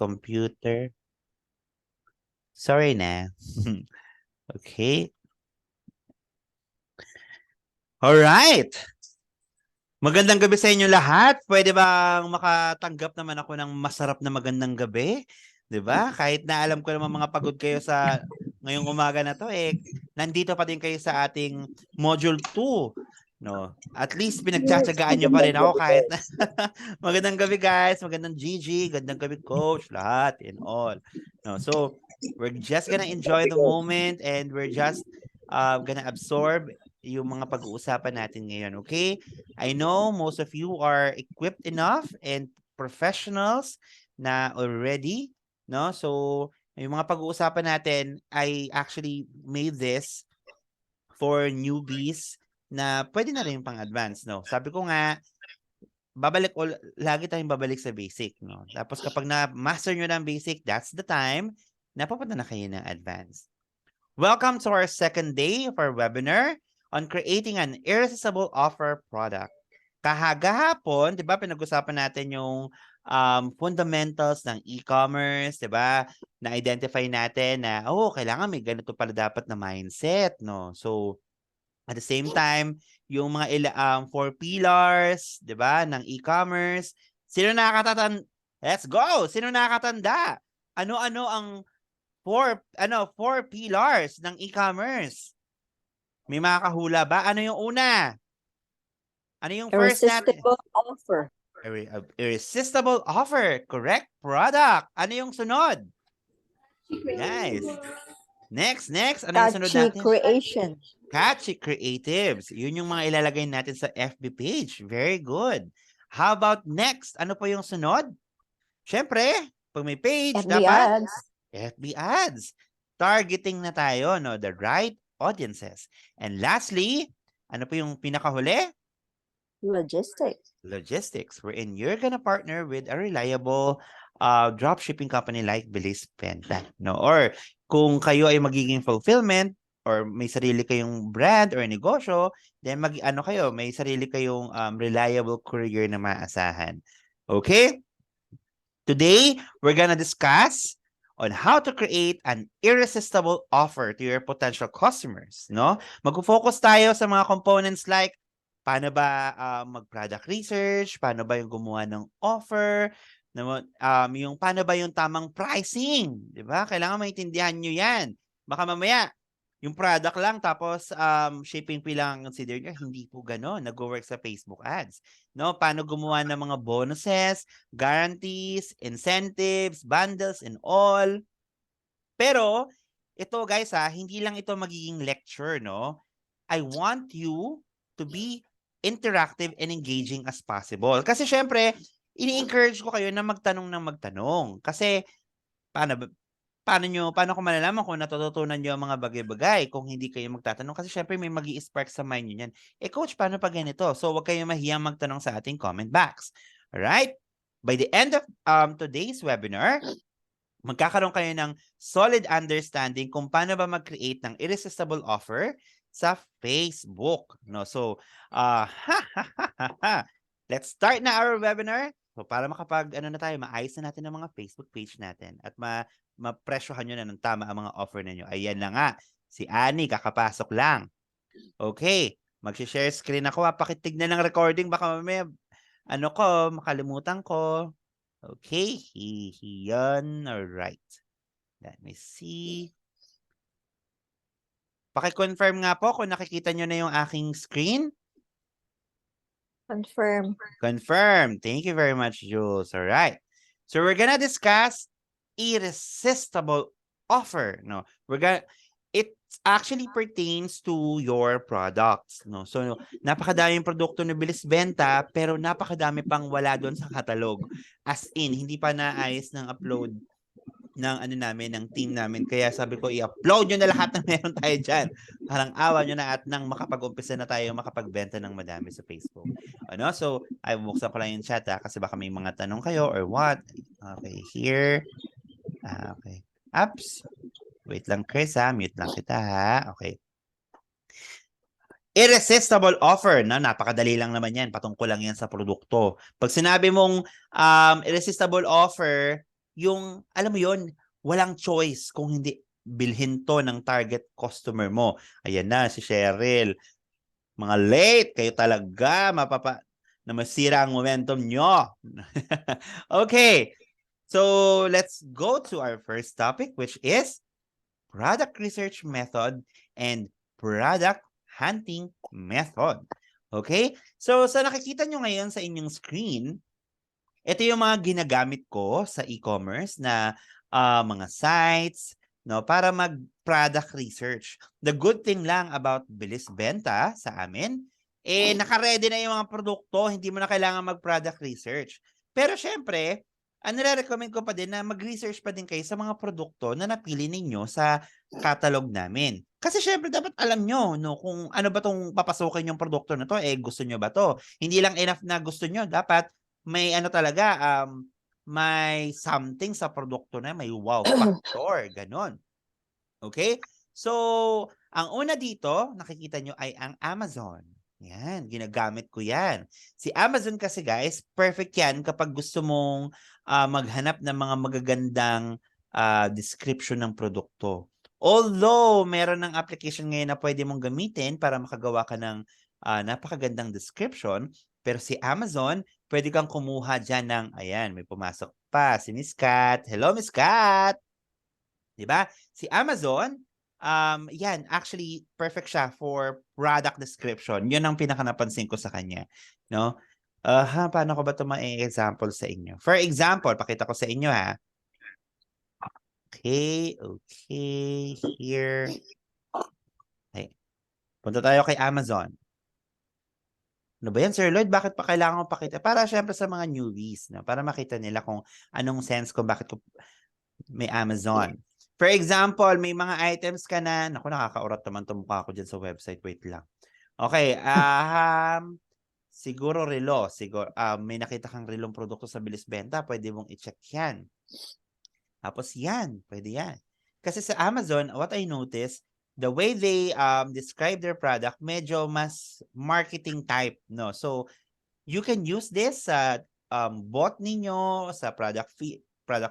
computer. Sorry na. Okay. Alright. Magandang gabi sa inyo lahat. Pwede bang makatanggap naman ako ng masarap na magandang gabi? 'Di ba? Kahit na alam ko naman mga pagod kayo sa ngayong umaga na 'to, nandito pa din kayo sa ating module 2. No, at least pinagtsatsagaan niyo pa rin ako kahit na magandang gabi guys, magandang Gigi, magandang gabi coach, lahat and all. No, so we're just gonna enjoy the moment and we're just gonna absorb yung mga pag-uusapan natin ngayon, okay? I know most of you are equipped enough and professionals na already, no? So, yung mga pag-uusapan natin, I actually made this for newbies na pwede na rin pang advance, no? Sabi ko nga, lagi tayong babalik sa basic, no? Tapos kapag na-master nyo ng basic, that's the time na papunta na kayo ng advance. Welcome to our second day of our webinar on creating an irresistible offer product. Kahapon, 'di ba, pinag-usapan natin yung fundamentals ng e-commerce, 'di ba? Na-identify natin na kailangan may ganito pala dapat na mindset, no? So, at the same time, yung mga 4 pillars, 'di ba, ng e-commerce. Sino nakakatanda? Let's go. Sino nakakatanda? Ano-ano ang 4 pillars ng e-commerce? May makakahula ba? Ano yung una? Ano yung first natin? Irresistible offer. Irresistible offer. Correct. Product. Ano yung sunod? Guys. Next. Ano yung sunod Catchy natin? creation. Catchy creatives. Yun yung mga ilalagay natin sa FB page. Very good. How about next? Ano pa yung sunod? Siyempre, pag may page, FB dapat ads. FB ads. Targeting na tayo, no? The right audiences. And lastly, ano pa yung pinakahuli? Logistics, wherein you're gonna partner with a reliable dropshipping company like Bilis Benta, no? Or kung kayo ay magiging fulfillment or may sarili kayong brand or negosyo, then may sarili kayong reliable courier na maasahan. Okay? Today, we're gonna discuss on how to create an irresistible offer to your potential customers, no? Mag-focus tayo sa mga components like paano ba mag-product research, paano ba yung gumawa ng offer, yung paano ba yung tamang pricing, 'di ba? Kailangan maintindihan niyo 'yan. Baka mamaya yung product lang tapos shipping fee lang consider niyo, hindi po gano'n. Nag-work sa Facebook ads. No, paano gumawa ng mga bonuses, guarantees, incentives, bundles and all. Pero ito guys hindi lang ito magiging lecture, no? I want you to be interactive and engaging as possible. Kasi syempre, ini-encourage ko kayo na magtanong ng magtanong. Kasi paano ko malalaman kung natututunan niyo ang mga bagay-bagay kung hindi kayo magtatanong? Kasi syempre may magi-spark sa mind niyo niyan. Coach, paano pa ganito? So huwag kayong mahiyang magtanong sa ating comment box. Alright? By the end of today's webinar, magkakaroon kayo ng solid understanding kung paano ba mag-create ng irresistible offer sa Facebook. No? So, let's start na our webinar. So, para maayos na natin ang mga Facebook page natin at mapresyohan nyo na ng tama ang mga offer ninyo. Ayan na nga. Si Annie, kakapasok lang. Okay. Mag-share screen ako. Pakitignan ng recording. Baka mamaya, makalimutan ko. Okay. Yan. Alright. Let me see. Paki-confirm nga po kung nakikita nyo na yung aking screen. Confirm. Thank you very much, Jules. All right. So we're gonna discuss irresistible offer. No, it actually pertains to your products. No, so napakadaming produkto na Bilis Benta, pero napakadami pang wala doon sa catalog. As in, hindi pa naayos ng upload ng ng team namin. Kaya sabi ko, i-upload nyo na lahat na meron tayo dyan. Parang awa nyo na at nang makapag-umpisa na tayo makapagbenta ng madami sa Facebook. So, ay buksan ko lang yung chat kasi baka may mga tanong kayo or what. Okay, here. Okay. Apps. Wait lang, Chris mute lang kita Okay. Irresistible offer, napakadali lang naman yan. Patungkol lang yan sa produkto. Pag sinabi mong irresistible offer, yung, alam mo yon, walang choice kung hindi bilhin to ng target customer mo. Ayan na, si Cheryl. Mga late, kayo talaga, na masira ang momentum nyo. Okay, so let's go to our first topic, which is product research method and product hunting method. Okay? So sa nakikita nyo ngayon sa inyong screen, ito yung mga ginagamit ko sa e-commerce na mga sites, no, para mag-product research. The good thing lang about Bilis Benta sa amin, naka-ready na yung mga produkto, hindi mo na kailangan mag-product research. Pero syempre, nire-recommend ko pa din na mag-research pa din kayo sa mga produkto na napili ninyo sa catalog namin. Kasi syempre dapat alam nyo, no, kung ano ba tong papasukin yung produkto na to, gusto nyo ba to? Hindi lang enough na gusto nyo, dapat may ano talaga, may something sa produkto na may wow factor, ganon. Okay? So, ang una dito, nakikita nyo ay ang Amazon. Yan, ginagamit ko yan. Si Amazon kasi guys, perfect yan kapag gusto mong maghanap ng mga magagandang description ng produkto. Although, meron ng application ngayon na pwede mong gamitin para makagawa ka ng napakagandang description, pero si Amazon, pwede kang kumuha dyan ng, ayan, may pumasok pa, si Miss Kat. Hello, Miss Kat! Diba? Si Amazon, yan, actually, perfect siya for product description. Yun ang pinakanapansin ko sa kanya. No? Paano ko ba ito ma-example sa inyo? For example, pakita ko sa inyo ha. Okay, here. Okay. Punta tayo kay Amazon. Ano ba yan, Sir Lloyd? Bakit pa kailangan mo pakita? Para syempre sa mga newbies, no? Para makita nila kung anong sense kung bakit may Amazon. For example, may mga items ka na, naku, nakakaurat naman itong mukha ko dyan sa website. Wait lang. Okay, siguro relo. Siguro, may nakita kang relong produkto sa Bilis Benta, pwede mong i-check yan. Tapos yan, pwede yan. Kasi sa Amazon, what I noticed, the way they describe their product, medyo mas marketing type, no? So, you can use this sa bot ninyo, sa product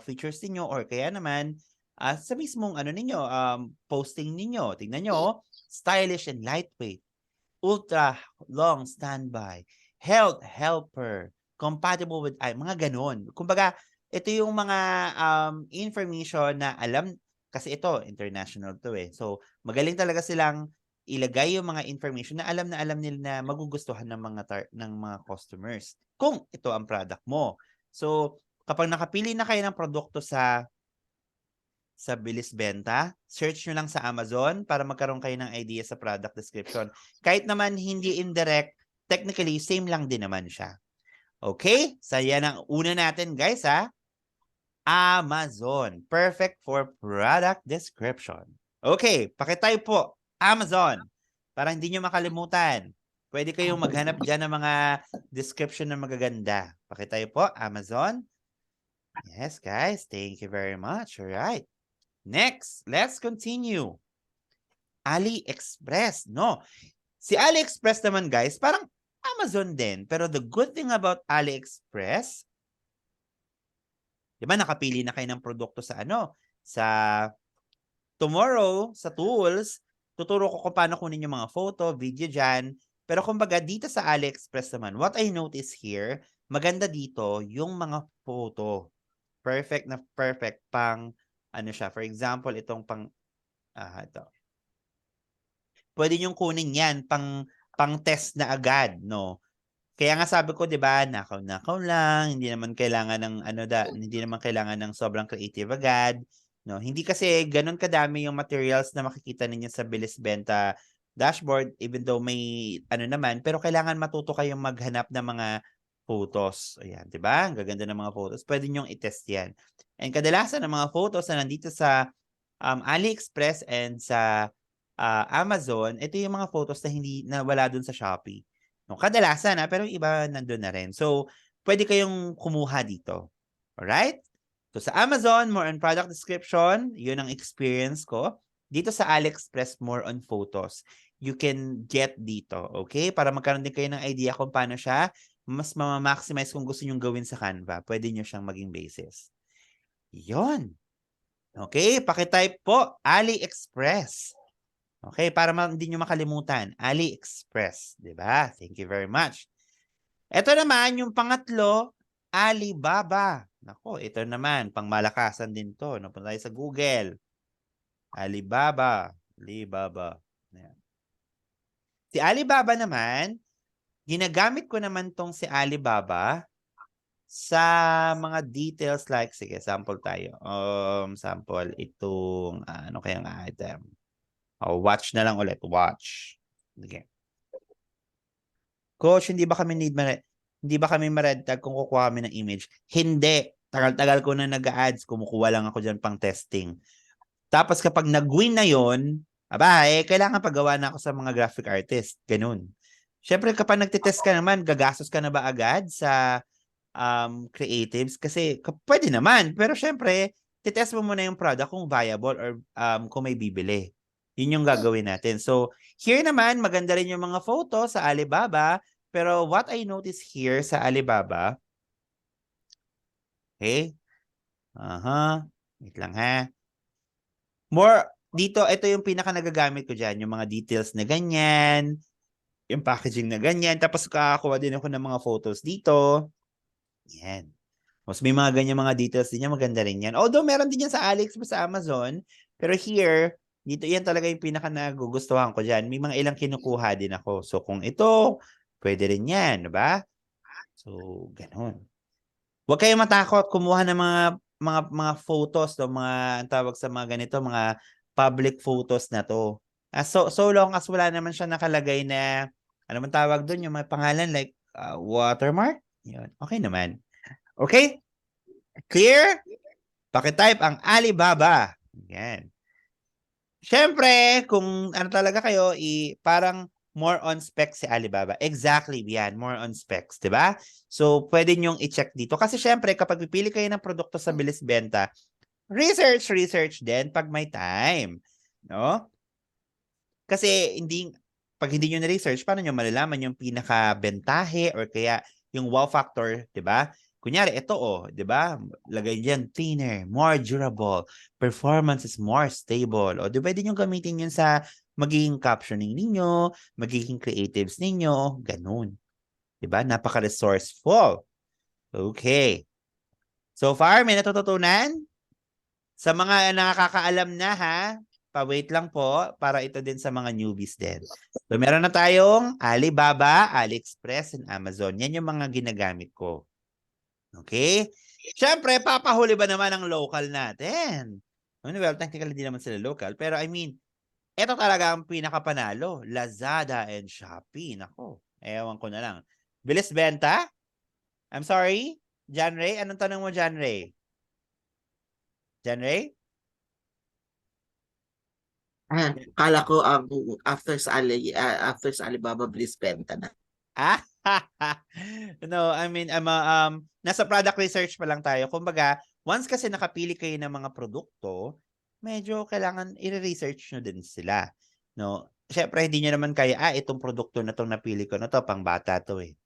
features ninyo, or kaya naman sa mismong ano ninyo, posting ninyo. Tingnan nyo, stylish and lightweight, ultra long standby, health helper, compatible with mga ganon. Kumbaga, ito yung mga information na alam, kasi ito, international to eh. So, magaling talaga silang ilagay yung mga information na alam nila na magugustuhan ng mga customers kung ito ang product mo. So, kapag nakapili na kayo ng produkto sa Bilis Benta, search nyo lang sa Amazon para magkaroon kayo ng idea sa product description. Kahit naman hindi indirect, technically, same lang din naman siya. Okay? So, yan ang una natin, guys, ha? Amazon. Perfect for product description. Okay, pakitype po. Amazon. Para hindi nyo makalimutan. Pwede kayong maghanap dyan ng mga description na magaganda. Pakitype po. Amazon. Yes, guys. Thank you very much. All right. Next, let's continue. AliExpress. No. Si AliExpress naman, guys, parang Amazon din. Pero the good thing about AliExpress, di ba, nakapili na kayo ng produkto sa tomorrow, sa tools, tuturo ko kung paano kunin yung mga photo, video dyan. Pero kumbaga, dito sa AliExpress naman, what I notice here, maganda dito yung mga photo. Perfect na perfect pang, siya. For example, itong ito. Pwede niyong kunin yan, pang test na agad, no? Kaya nga sabi ko, 'di ba, nakaw-nakaw lang, hindi naman kailangan ng hindi naman kailangan ng sobrang creative agad, no? Hindi kasi ganoon kadami yung materials na makikita ninyo sa Bilis Benta dashboard, even though may naman, pero kailangan matuto kayong maghanap ng mga photos. Ayan, 'di ba? Ang gaganda ng mga photos. Pwede niyo i-test 'yan. And kadalasan ng mga photos na nandito sa AliExpress and sa Amazon, ito yung mga photos na wala dun sa Shopee. No, kadalasan pero yung iba nandun na rin. So, pwede kayong kumuha dito. Alright? So, sa Amazon, more on product description. Yun ang experience ko. Dito sa AliExpress, more on photos. You can get dito. Okay? Para magkaroon din kayo ng idea kung paano siya mas ma-maximize kung gusto nyong gawin sa Canva. Pwede nyo siyang maging basis. Yon. Okay, pakitype po AliExpress. Okay, para hindi nyo makalimutan, AliExpress, 'di ba? Thank you very much. Ito naman yung pangatlo, Alibaba. Nako, ito naman pangmalakasan din 'to. Napunta tayo sa Google. Alibaba, Alibaba. Ayan. Si Alibaba naman, ginagamit ko naman tong si Alibaba sa mga details like, sige, sample tayo. Sample itong, ano kayang item? Watch na lang ulit. Watch. Sige. Coach, hindi ba kami ma-red tag kung kukuha kami ng image? Hindi. Tagal-tagal ko na nag-ads. Kumukuha lang ako dyan pang testing. Tapos kapag nag-win na yon, kailangan paggawa na ako sa mga graphic artist. Ganun. Siyempre, kapag nagtitest ka naman, gagastos ka na ba agad sa creatives? Kasi pwede naman. Pero siyempre, titest mo muna yung product kung viable or kung may bibili. Yun yung gagawin natin. So, here naman, maganda rin yung mga photo sa Alibaba. Pero what I notice here sa Alibaba, okay? Wait lang ha. Ito yung pinaka nagagamit ko dyan, yung mga details na ganyan, yung packaging na ganyan, tapos kakakuha din ako ng mga photos dito. Yan. Mas may mga ganyan mga details din yan, maganda rin yan. Although meron din yan sa AliExpress, sa Amazon, pero here, dito yan talaga yung pinaka nagugustuhan ko dyan. May mga ilang kinukuha din ako. So kung ito, pwede rin yan, diba? So, ganun. Huwag kayong matakot kumuha ng mga photos, no? Mga tawag sa mga ganito, mga public photos na to. So long as wala naman siya nakalagay na, ano man tawag doon, yung mga pangalan like watermark. Yun. Okay naman. Okay? Clear? Pakitype ang Alibaba. Yan. Siyempre, kung ano talaga kayo, parang more on specs si Alibaba. Exactly, yan. More on specs, di ba? So, pwede nyong i-check dito. Kasi siyempre, kapag pipili kayo ng produkto sa bilis benta, research din pag may time. No? Kasi pag hindi nyo na-research, paano nyo malalaman yung pinaka-bentahe or kaya yung wow factor, di ba? Kunyari, ito di ba? Lagay dyan, thinner, more durable, performance is more stable. Di ba, din yung gamitin yun sa magiging captioning ninyo, magiging creatives ninyo, ganun. Di ba? Napaka-resourceful. Okay. So far, may natututunan? Sa mga nakakaalam na ha, pa-wait lang po para ito din sa mga newbies din. So meron na tayong Alibaba, AliExpress, and Amazon. Yan yung mga ginagamit ko. Okay? Siyempre, papahuli ba naman ang local natin? Well, technically di naman sila local. Pero I mean, ito talaga ang pinakapanalo. Lazada and Shopee. Nako, ewan ko na lang. Bilis benta? I'm sorry? John Ray? Anong tanong mo, John Ray? John Ray? Kala ko after sa Alibaba Bliss benta na. No, I mean, nasa product research pa lang tayo. Kumbaga, once kasi nakapili kayo ng mga produkto, medyo kailangan i-research nyo din sila. No? Siyempre, hindi nyo naman kaya, itong produkto na itong napili ko na to, pang bata to eh.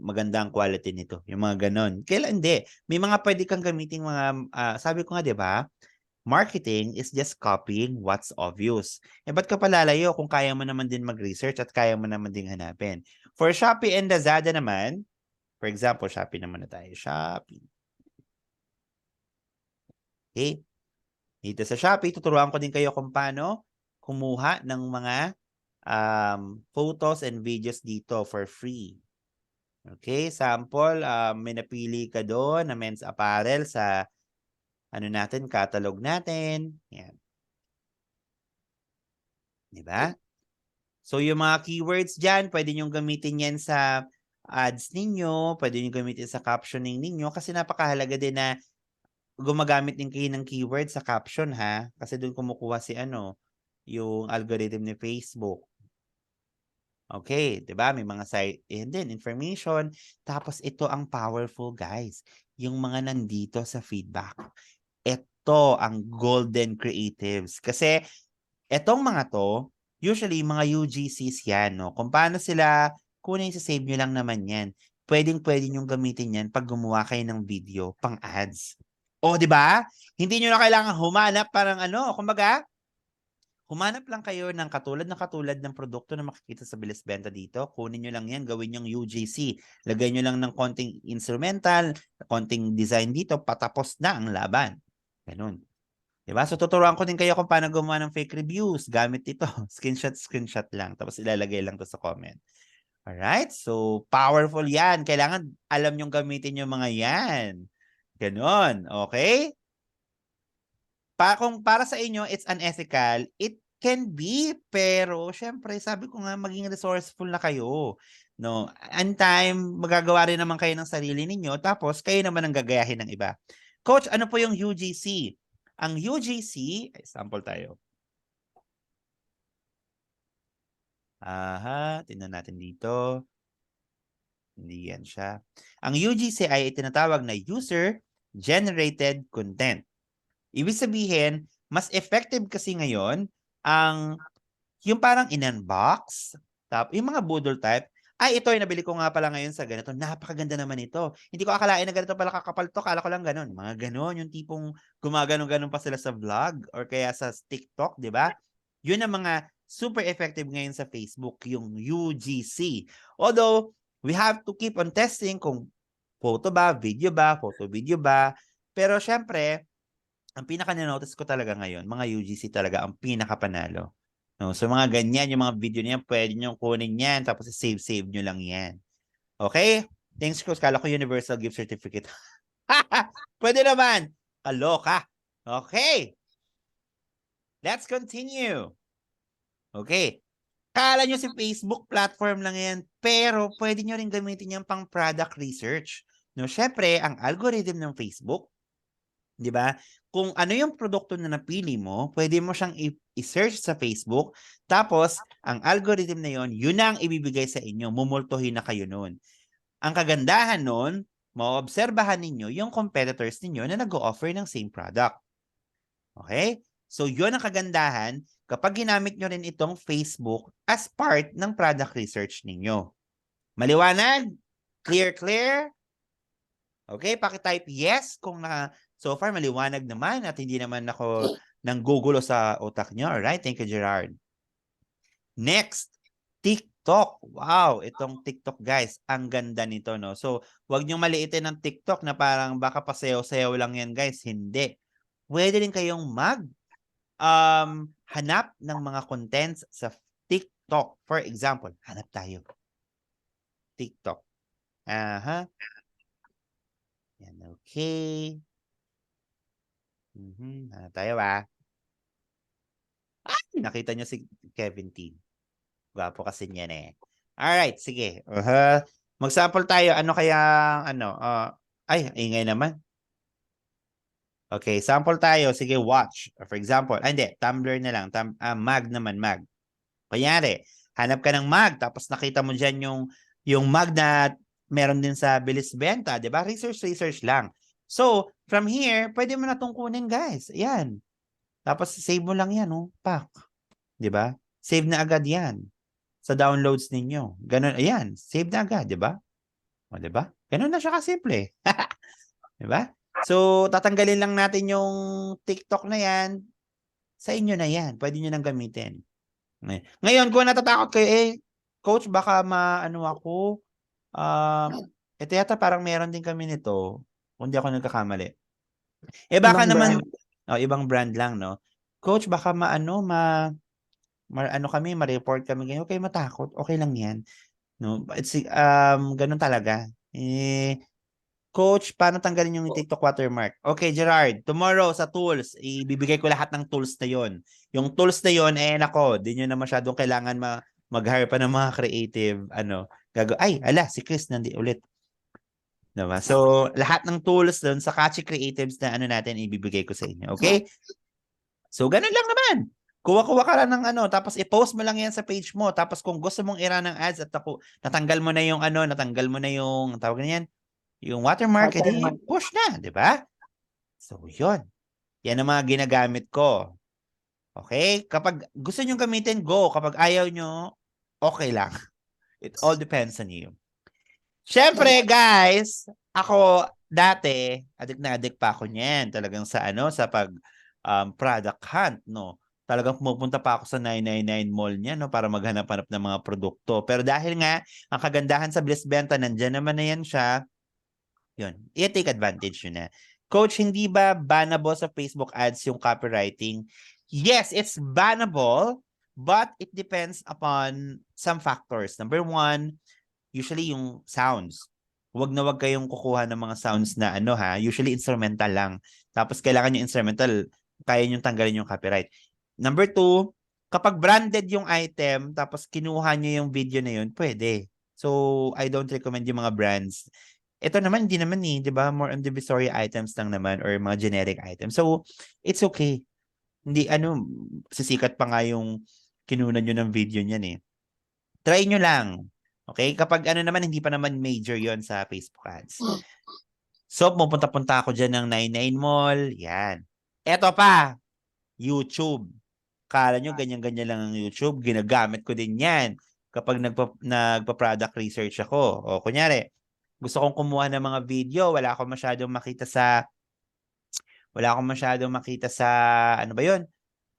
Maganda ang quality nito. Yung mga ganon. Kailan hindi. May mga pwede kang gamitin mga, sabi ko nga, di ba? Marketing is just copying what's obvious. Ba't ka palalayo kung kaya mo naman din mag-research at kaya mo naman din hanapin? For Shopee and Lazada naman, for example, Shopee naman na tayo. Shopee. Okay. Dito sa Shopee, tuturuan ko din kayo kung paano kumuha ng mga photos and videos dito for free. Okay, sample, may napili ka doon na men's apparel sa catalog natin. Yan. Diba? So, yung mga keywords dyan, pwede nyo gamitin yan sa ads ninyo, pwede nyo gamitin sa captioning ninyo kasi napakahalaga din na gumagamit din kayo ng keywords sa caption ha. Kasi doon kumukuha yung algorithm ni Facebook. Okay, 'di ba? May mga site and then information. Tapos ito ang powerful, guys. Yung mga nandito sa feedback. Ito ang golden creatives. Kasi etong mga to, usually mga UGCs yan, no? Kung paano sila kunin sa save nyo lang naman yan. Pwedeng-pwede nyong gamitin yan pag gumawa kayo ng video pang ads. O, di ba? Hindi nyo na kailangan humanap parang kumbaga, humanap lang kayo ng katulad ng produkto na makikita sa bilis benta dito. Kunin nyo lang yan, gawin yung UGC. Lagay nyo lang ng konting instrumental, konting design dito, patapos na ang laban. Ganun. Diba? So, tuturuan ko din kayo kung paano gumawa ng fake reviews gamit ito. Screenshot lang. Tapos ilalagay lang to sa comment. Alright? So, powerful yan. Kailangan alam nyong gamitin yung mga yan. Ganon. Okay? Kung para sa inyo, it's unethical, it can be, pero syempre, sabi ko nga, maging resourceful na kayo. No? And time, magagawa rin naman kayo ng sarili ninyo, tapos kayo naman ang gagayahin ng iba. Coach, ano po yung UGC? Ang UGC, sample tayo. Aha, tingnan natin dito. Hindi yan siya. Ang UGC ay itinatawag na User-Generated Content. Ibig sabihin, mas effective kasi ngayon ang yung parang in-unbox, yung mga budol type, ay ito ay nabili ko nga pala ngayon sa ganito. Napakaganda naman ito. Hindi ko akalain na ganito pala kakapal to. Kala ko lang ganun. Mga ganun, yung tipong gumaganon-ganon pa sila sa vlog or kaya sa TikTok, di ba? Yun ang mga super effective ngayon sa Facebook, yung UGC. Although, we have to keep on testing kung photo ba, video ba. Pero syempre, ang pinaka-notice ko talaga ngayon, mga UGC talaga ang pinaka-panalo. No? So mga ganyan, yung mga video niyan, pwede nyo kunin yan, tapos save nyo lang yan. Okay? Thanks, Cruz. Kala ko Universal Gift Certificate. Pwede naman. Kaloka. Okay. Let's continue. Okay. Kala nyo si Facebook platform lang yan, pero pwede nyo rin gamitin yan pang product research. No, syempre, ang algorithm ng Facebook, di ba? Kung ano yung produkto na napili mo, pwede mo siyang i-search sa Facebook. Tapos, ang algorithm na yon, yun ang ibibigay sa inyo. Mumultuhin na kayo nun. Ang kagandahan nun, maobserbahan ninyo yung competitors ninyo na nag-o-offer ng same product. Okay? So, yun ang kagandahan kapag ginamit nyo rin itong Facebook as part ng product research ninyo. Maliwanag? Clear? Okay, paki-type yes kung so far maliwanag naman at hindi naman ako nanggugulo sa utak nyo. Alright, thank you, Gerard. Next, TikTok. Wow, itong TikTok guys, ang ganda nito, no? So, wag nyo maliitin ng TikTok na parang baka pasayaw-sayaw lang yan guys. Hindi. Pwede rin kayong hanap ng mga contents sa TikTok. For example, hanap tayo. TikTok. Aha. Yan, okay. Hanap tayo ba? Ay, nakita nyo si Kevin T. Gwapo kasi niyan eh. Alright, sige. Mag-sample tayo. Ano kaya, ay, ingay naman. Okay, sample tayo. Sige, watch. For example, hindi, Tumblr na lang. Mag naman, mag. Kunyari, hanap ka ng mag, tapos nakita mo dyan yung mag na meron din sa bilis benta, di ba? Research lang. So, from here, pwede mo na itong kunin, guys. Ayan. Tapos, save mo lang yan, oh. Pak. Di ba? Save na agad yan sa downloads ninyo. Ganun, ayan. Save na agad, di ba? O, di ba? Ganun na siya kasimple. Di ba? So, tatanggalin lang natin yung TikTok na yan. Sa inyo na yan. Pwede nyo nang gamitin. Ngayon, kung natatakot kayo, coach, baka ako, ito yata parang meron din kami nito, kung di ako nagkakamali. Baka Ibang naman, brand. ibang brand lang, no? Coach, baka kami, ma-report kami ganyan. Okay, matakot. Okay lang yan. No? It's, ganun talaga. Coach, paano tanggalin yung TikTok watermark? Okay, Gerard, tomorrow sa tools, ibibigay ko lahat ng tools na yon. Yung tools na yon, nako, di nyo na masyadong kailangan mag-hire pa ng mga creative, ay, si Chris nandi ulit. Diba? So, lahat ng tools doon sa Catchy Creatives na natin, ibibigay ko sa inyo. Okay? So, ganun lang naman. Kuha-kuha ka lang ng tapos i-post mo lang yan sa page mo. Tapos kung gusto mong i-run ng ads at natanggal mo na yung tawag na yan, yung watermark, edi push na, di ba? So, yun. Yan ang mga ginagamit ko. Okay? Kapag gusto nyo gamitin, go. Kapag ayaw nyo, okay lang. It all depends on you. Siyempre, guys, ako, dati, adik na adik pa ako niyan. Talagang sa pag product hunt, no? Talagang pumupunta pa ako sa 999 mall niya, no? Para maghanap-hanap ng mga produkto. Pero dahil nga, ang kagandahan sa Bliss Benta, nandiyan naman na yan siya, yun, i-take advantage yun na. Coach, hindi ba bannable sa Facebook ads yung copywriting? Yes, it's bannable, but it depends upon some factors. Number one, usually yung sounds. Huwag na huwag kayong kukuha ng mga sounds na usually instrumental lang. Tapos kailangan yung instrumental, kaya nyo tanggalin yung copyright. Number two, kapag branded yung item, tapos kinuha nyo yung video na yun, pwede. So, I don't recommend yung mga brands. Ito naman, hindi naman 'di ba? More on divisory items lang naman or mga generic items. So, it's okay. Hindi, sisikat pa nga yung kinunan nyo ng video niyan eh. Try nyo lang. Okay? Kapag naman, hindi pa naman major yon sa Facebook ads. So, pupunta-punta ako dyan ng 99 Mall. Yan. Eto pa, YouTube. Kala nyo, ganyan-ganyan lang ang YouTube. Ginagamit ko din yan kapag nagpa-product research ako. O, kunyari, gusto kong kumuha ng mga video, wala akong masyadong makita sa ano ba 'yon?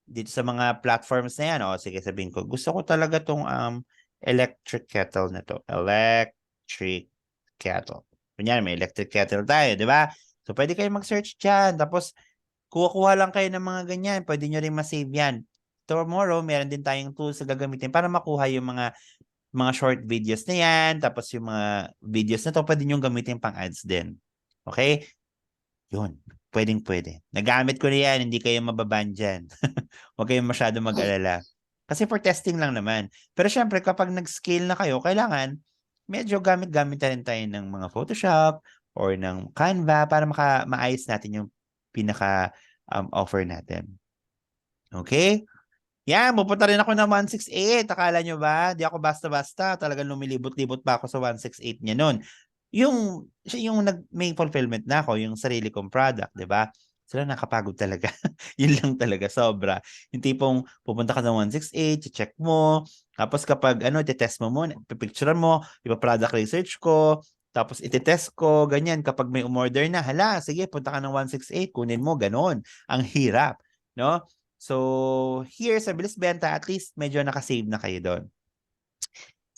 Dito sa mga platforms na 'yan. O sige, sabihin ko, gusto ko talaga tong electric kettle na to. Electric kettle. Kunyari, may electric kettle tayo, di ba? So, pwede kayo mag-search dyan. Tapos, kuha lang kayo ng mga ganyan. Pwede nyo rin ma-save yan. Tomorrow, meron din tayong tools na gagamitin para makuha yung mga short videos na yan. Tapos, yung mga videos na to, pwede nyo gamitin pang ads din. Okay? Yun. Pwedeng-pwede. Nagamit ko na yan. Hindi kayo mababan dyan. Huwag kayong masyado mag-alala. Kasi for testing lang naman. Pero syempre, kapag nag-scale na kayo, kailangan medyo gamit-gamit na rin tayo ng mga Photoshop or ng Canva para maayos natin yung pinaka offer natin. Okay? Yan, pupunta rin ako ng 168. Akala nyo ba? Di ako basta-basta. Talagang lumilibot-libot pa ako sa 168 niya nun. Yung may fulfillment na ako, yung sarili kong product, di ba? Sila nakapagod talaga. Yun lang talaga, sobra. Yung tipong pupunta ka ng 168, check mo, tapos kapag itetest mo muna, pipicture mo, ipa-product research ko, tapos itetest ko, ganyan. Kapag may umorder na, hala, sige, punta ka ng 168, kunin mo, ganon. Ang hirap, no? So, here sa Bilis Benta, at least medyo nakasave na kayo doon.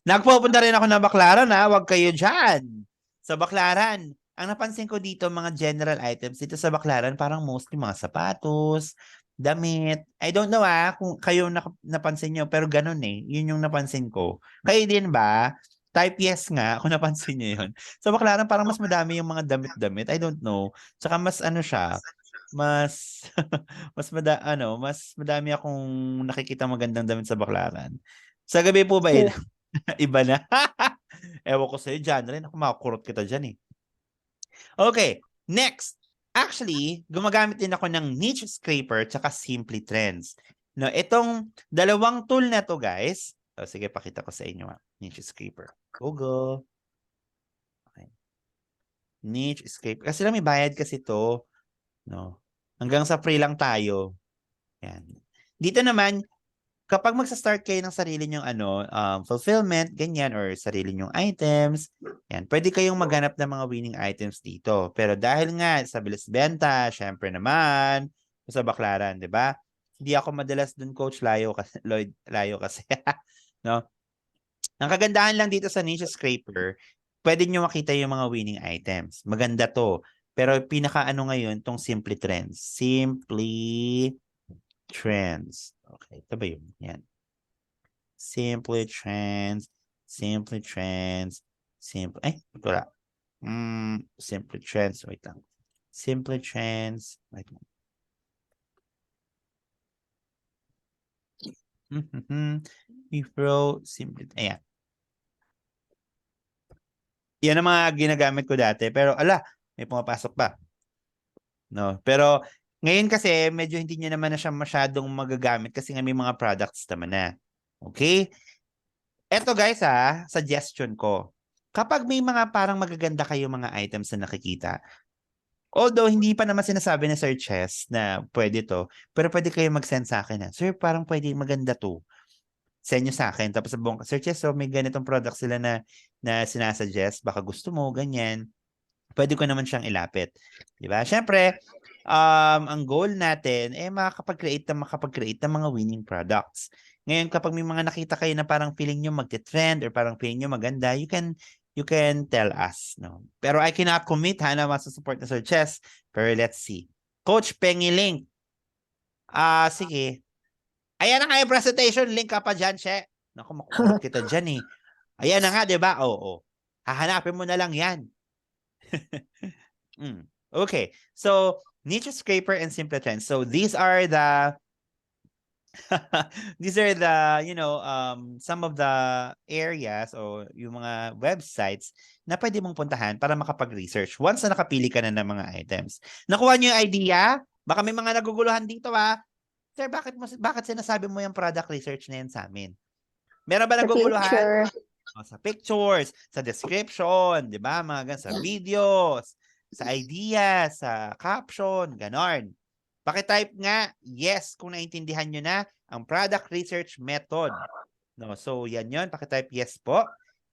Nagpupunta rin ako ng Baclaran, ha? Huwag kayo dyan. Sa Baclaran, ang napansin ko dito, mga general items dito sa Baclaran, parang mostly mga sapatos, damit. I don't know kung kayo napansin nyo, pero ganun eh. Yun yung napansin ko. Kayo din ba? Type yes nga, kung napansin nyo yun. Sa Baclaran, parang mas madami yung mga damit-damit. I don't know. Tsaka mas siya, mas mas madami akong nakikita magandang damit sa Baclaran. Sa gabi po ba iba na? Ewan ko sa'yo dyan. Rin ako makakurot kita dyan eh. Okay, next. Actually, gumagamit din ako ng Niche Scraper tsaka Simply Trends. No, itong dalawang tool na to, guys. Sige, pakita ko sa inyo. Niche Scraper. Google. Okay. Niche Scraper. Kasi lang may bayad kasi to. No. Hanggang sa free lang tayo. Yan. Dito naman, kapag magsa-start kayo ng sarili nyong fulfillment, ganyan, or sarili nyong items, yan, pwede kayong maghanap ng mga winning items dito. Pero dahil nga sa Bilis Benta, syempre naman, sa Baclaran, di ba? Hindi ako madalas dun, Coach, layo kasi, Lloyd, layo kasi. No? Ang kagandahan lang dito sa Niche Scraper, pwede nyo makita yung mga winning items. Maganda to. Pero ngayon, tong Simply Trends. Simply Trends. Okay, ito ba yun? Yan. Simply Trends. Simply Trends. Wala. Simply Trends. Wait lang. Simply Trends. Wait lang. Simply. Ayan. Yan ang mga ginagamit ko dati. Pero may pumapasok pa. No? Pero ngayon kasi medyo hindi niya naman na siya masyadong magagamit kasi nga may mga products naman na. Okay? Eto guys suggestion ko. Kapag may mga parang magaganda kayo mga items na nakikita, although hindi pa naman sinasabi na Sir Chess na pwede to, pero pwede kayo mag-send sa akin Sir, parang pwede maganda to. Send nyo sa akin. Tapos Sir Chess, so may ganitong product sila na sinasuggest, baka gusto mo, ganyan. pwede ko naman siyang ilapit. Di ba? Siyempre, ang goal natin makapag-create ng mga winning products. Ngayon, kapag may mga nakita kayo na parang feeling nyo magte-trend or parang feeling nyo maganda, you can tell us. No? Pero I cannot commit na masusupport na Sir Chess. Pero let's see. Coach Pengy Link. Sige. Ayan na nga yung presentation. Link ka pa dyan, She. Naku, makukurot kita dyan eh. Ayan na nga, di ba? Oo. Hahanapin mo na lang yan. Okay. So, niche scraper and simple trends. So, these are the some of the areas o yung mga websites na pwede mong puntahan para makapag-research once na nakapili ka na ng mga items. Nakuha niyo yung idea? Baka may mga naguguluhan dito Sir, bakit sinasabi mo yung product research na yan sa amin? Meron ba naguguluhan? Sa pictures, sa description, di ba? Sa videos, sa ideas, sa caption, ganon. Pakitype nga, yes, kung naintindihan nyo na ang product research method. No, so yan yun. Pakitype yes po.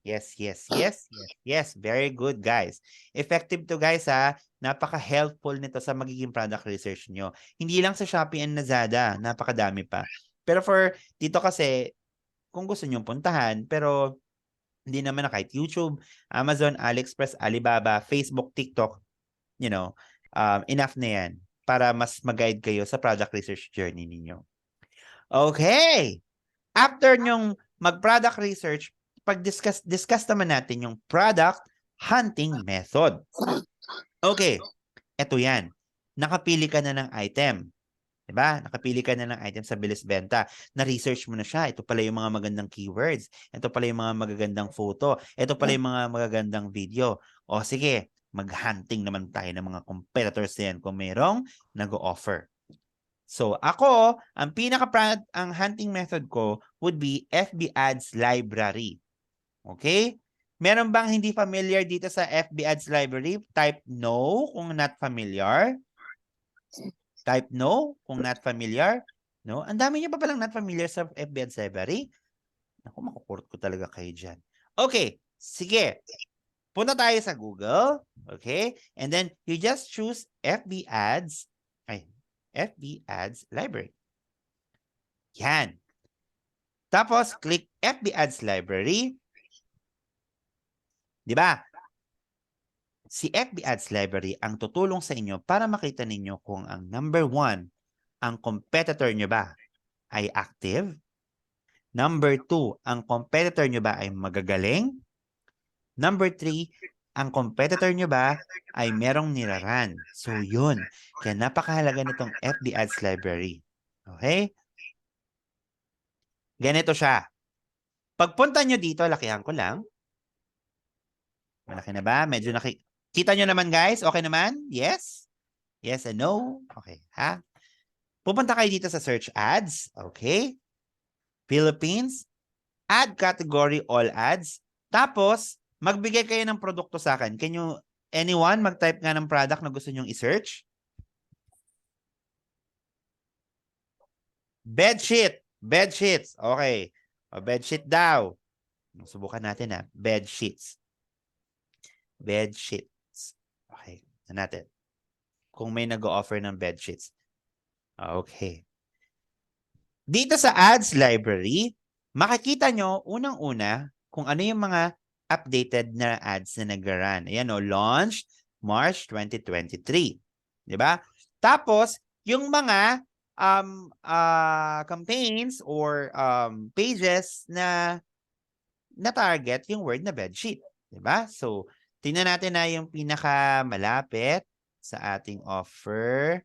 Yes, yes, yes, yes, yes. Very good, guys. Effective to, guys, ha. Napaka-helpful nito sa magiging product research nyo. Hindi lang sa Shopee and Lazada. Napakadami pa. Pero dito kasi, kung gusto nyo puntahan, pero hindi naman na kahit YouTube, Amazon, AliExpress, Alibaba, Facebook, TikTok, enough na yan para mas mag-guide kayo sa product research journey ninyo. Okay! After nyong mag-product research, discuss naman natin yung product hunting method. Okay, eto yan. Nakapili ka na ng item. Diba? Nakapili ka na ng item sa bilis benta. Na-research mo na siya. Ito pala yung mga magandang keywords. Ito pala yung mga magagandang photo. Ito pala yung mga magagandang video. O sige, mag-hunting naman tayo ng mga competitors yan kung mayroong nag-o-offer. So ako, ang hunting method ko would be FB Ads Library. Okay? Meron bang hindi familiar dito sa FB Ads Library? Type no kung not familiar. Type no kung not familiar. No? Ang dami niyo pa palang not familiar sa FB Ads Library. Naku, makukurot ko talaga kayo dyan. Okay, sige. Punta tayo sa Google. Okay? And then, you just choose FB Ads Library. Yan. Tapos, click FB Ads Library. Di ba? Si FB Ads Library ang tutulong sa inyo para makita ninyo kung ang number 1, ang competitor nyo ba ay active? Number 2, ang competitor nyo ba ay magagaling? Number 3, ang competitor nyo ba ay merong niraran? So yun, kaya napakahalaga nitong FB Ads Library. Okay? Ganito siya. Pagpunta nyo dito, lakihan ko lang. Malaki na ba? Medyo kita nyo naman, guys? Okay naman? Yes? Yes and no? Okay, ha? Pupunta kayo dito sa search ads. Okay? Philippines. Add category all ads. Tapos, magbigay kayo ng produkto sa akin. Anyone mag-type nga ng product na gusto nyong i-search? Bedsheet. Bedsheets. Okay. Bedsheet daw. Subukan natin ha. Bedsheets. Bedsheets. Okay. Natin. Kung may nag-o-offer ng bedsheets. Okay. Dito sa ads library, makikita nyo unang-una kung ano yung mga updated na ads na nag-run. Ayan o, launched March 2023. Diba? Tapos, yung mga campaigns or pages na target yung word na bedsheet. Diba? So, tingnan natin na yung pinakamalapit sa ating offer.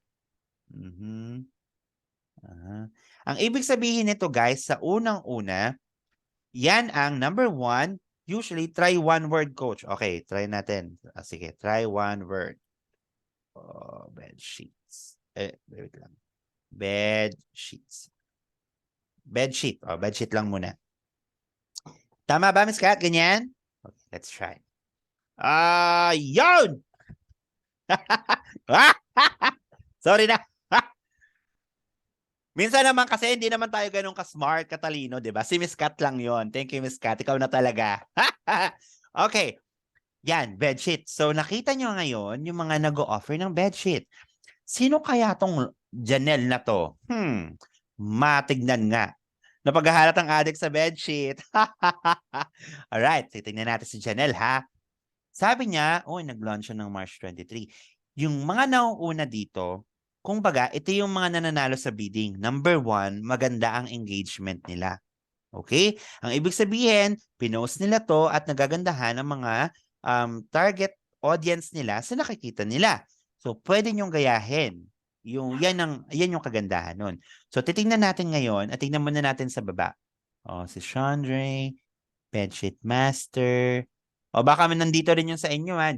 Ang ibig sabihin nito, guys, sa unang-una, yan ang number 1, usually try one word, coach. Okay, try natin. Sige, try one word. Bedsheets. Wait lang. Bedsheets. Bedsheet. Bedsheet lang muna. Tama ba, Miss Kat? Ganyan? Okay, let's try. Yun! Sorry na. Minsan naman kasi hindi naman tayo ganun ka-smart, katalino, di ba? Si Miss Kat lang yon. Thank you, Miss Kat. Ikaw na talaga. Okay. Yan, bedsheet. So nakita nyo ngayon yung mga nag-o-offer ng bedsheet. Sino kaya tong Janelle na to? Matignan nga. Napaghahalat ang addict sa bedsheet. Alright, titignan natin si Janelle ha. Sabi niya, nag-launch siya ng March 23. Yung mga nauuna dito, kung baga, ito yung mga nananalo sa bidding. Number 1, maganda ang engagement nila. Okay? Ang ibig sabihin, pinost nila to at nagagandahan ang mga target audience nila sa nakikita nila. So, pwede nyong gayahin. Yan yung kagandahan nun. So, titingnan natin ngayon at tingnan muna natin sa baba. Si Chandre, Bedsheet Master. Baka nandito rin yung sa inyo ha.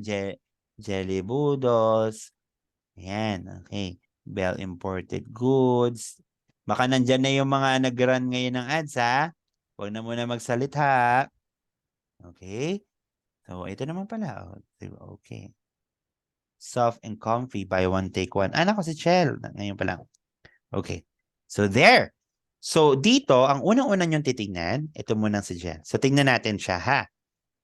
Jelly Boodles. Ayan, okay. Bell Imported Goods. Baka nandyan na yung mga nag-run ngayon ng ads ha. Huwag na muna magsalita. Okay. So, ito naman pala. Okay. Soft and comfy, buy one, take one. Anak ko si Chel. Ngayon pa lang. Okay. So, there. So, dito, ang unang-una niyong titingnan, ito muna si Jen. So, tingnan natin siya, ha?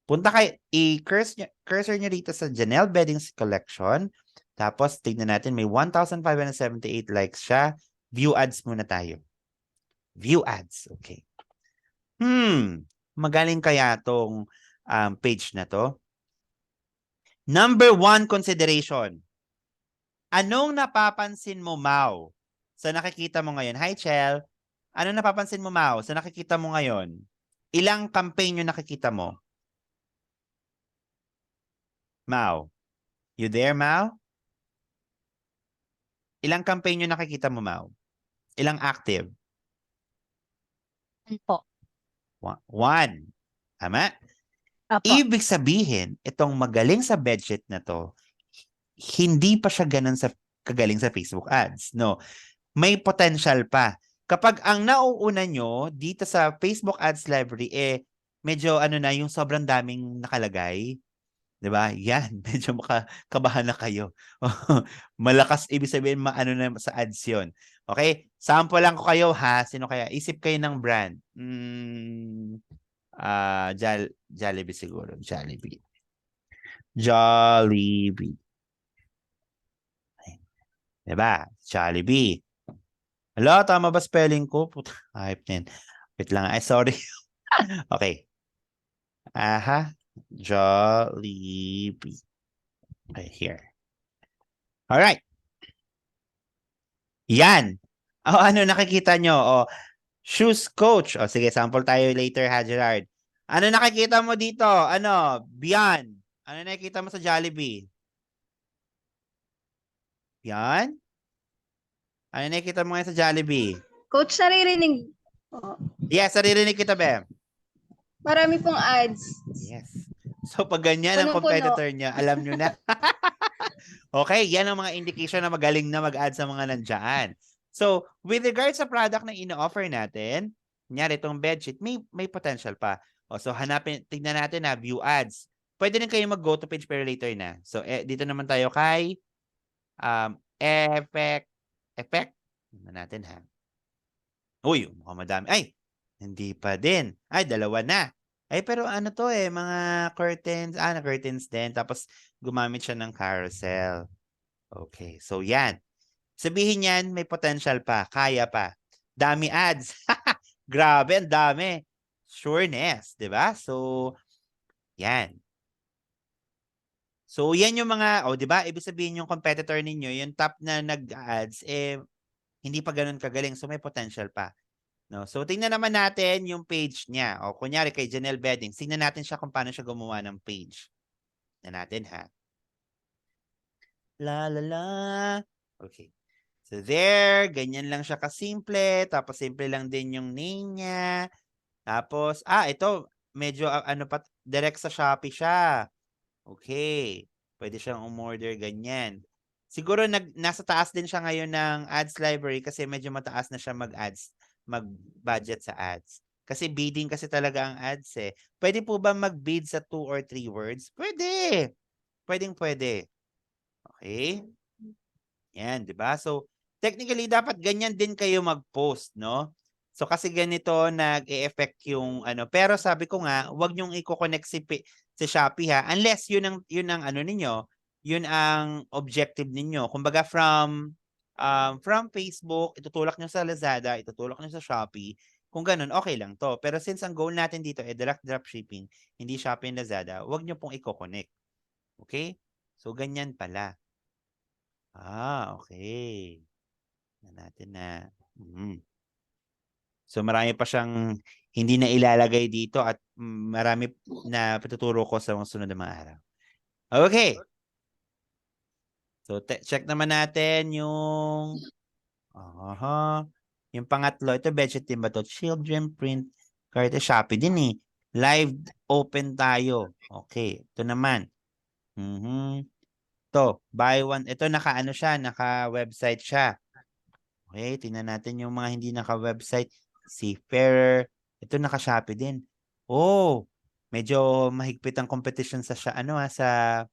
Punta kayo, i-cursor niyo dito sa Janelle Beddings Collection. Tapos, tingnan natin, may 1,578 likes siya. View ads muna tayo. View ads. Okay. Magaling kaya tong page na to? Number 1 consideration. Anong napapansin mo, Mau? Sa nakikita mo ngayon? Hi, Chel. Anong napapansin mo, Mau? Sa nakikita mo ngayon? Ilang campaign yung nakikita mo? Mau? You there, Mau? Ilang campaign yung nakikita mo, Mau? Ilang active? Po. 1. Tama? Apo. Ibig sabihin, itong magaling sa bedsheet na to, hindi pa siya ganun kagaling sa Facebook ads. No, may potential pa. Kapag ang nauuna nyo dito sa Facebook ads library, medyo yung sobrang daming nakalagay. 'Di ba? Yan, medyo makakabahan na kayo. Malakas, ibig sabihin, maano na sa ads yun. Okay? Sample lang ko kayo ha. Sino kaya? Isip kayo ng brand. Jollibee siguro. Jollibee. Jollibee. Diba? Jollibee. Hello, tama ba spelling ko? Puta, hype din. Wait lang. Ay, sorry. Okay. Jollibee. Okay, here. Alright. Yan. Ano nakikita nyo? Shoes coach. Sige, sample tayo later ha, Gerard. Ano nakikita mo dito? Beyond. Ano nakikita mo sa Jollibee? Beyond? Ano nakikita mo ngayon sa Jollibee? Coach, naririnig. Yes, naririnig kita, Bem. Marami pong ads. Yes. So, pag ganyan ang Punong-puno. competitor niya, alam nyo na. Okay, yan ang mga indication na magaling na mag-add sa mga nandyan. So, with regards sa product na ino-offer natin, kunyari itong bedsheet, may potential pa. So, tignan natin na view ads. Pwede rin kayo mag-go to page pero later na. So, dito naman tayo kay effect. Tignan natin ha. Uy, mukhang madami. Ay, hindi pa din. Ay, 2 na. Ay, pero ano to mga curtains. Curtains din. Tapos, gumamit siya ng carousel. Okay, so yan. Sabihin yan, may potential pa. Kaya pa. Dami ads. Grabe, ang dami. Sureness, di ba? So, yan. So, yan yung mga, di ba? Ibig sabihin yung competitor ninyo, yung top na nag-ads, hindi pa ganun kagaling. So, may potential pa. No? So, tingnan naman natin yung page niya. Kunyari kay Janelle Beddings, tingnan natin siya kung paano siya gumawa ng page. Tingnan natin, ha? La, la, la. Okay. So, there. Ganyan lang siya kasimple. Tapos, simple lang din yung name niya. Tapos, ito. Medyo, direct sa Shopee siya. Okay. Pwede siyang umorder ganyan. Siguro, nasa taas din siya ngayon ng ads library kasi medyo mataas na siya mag-ads. Mag-budget sa ads. Kasi bidding kasi talaga ang ads Pwede po ba mag-bid sa 2 or 3 words? Pwede. Pwede. Okay? Yan, di ba? So, technically, dapat ganyan din kayo mag-post, no? So kasi ganito nag-e-effect yung ano, pero sabi ko nga, wag niyong i-connect si Shopee ha, unless yun ang ano ninyo, yun ang objective ninyo. Kumbaga from Facebook, itutulak niyo sa Lazada, itutulak niyo sa Shopee. Kung ganun, okay lang to. Pero since ang goal natin dito ay direct dropshipping, hindi Shopee and Lazada, wag niyo pong i-connect. Okay? So ganyan pala. Okay. Natin na. So marami pa siyang hindi na ilalagay dito at marami na patuturo ko sa mga sunod na mga araw. Okay. So check naman natin yung yung pangatlo. Ito budget din ba to? Children print card. Shopee din eh. Live open tayo. Okay. Ito naman. Ito. Buy one. Ito naka-ano siya. Naka-website siya. Okay. Tingnan natin yung mga hindi naka-website. Seafarer. Ito naka-Shopee din. Oh, medyo mahigpit ang competition sa sa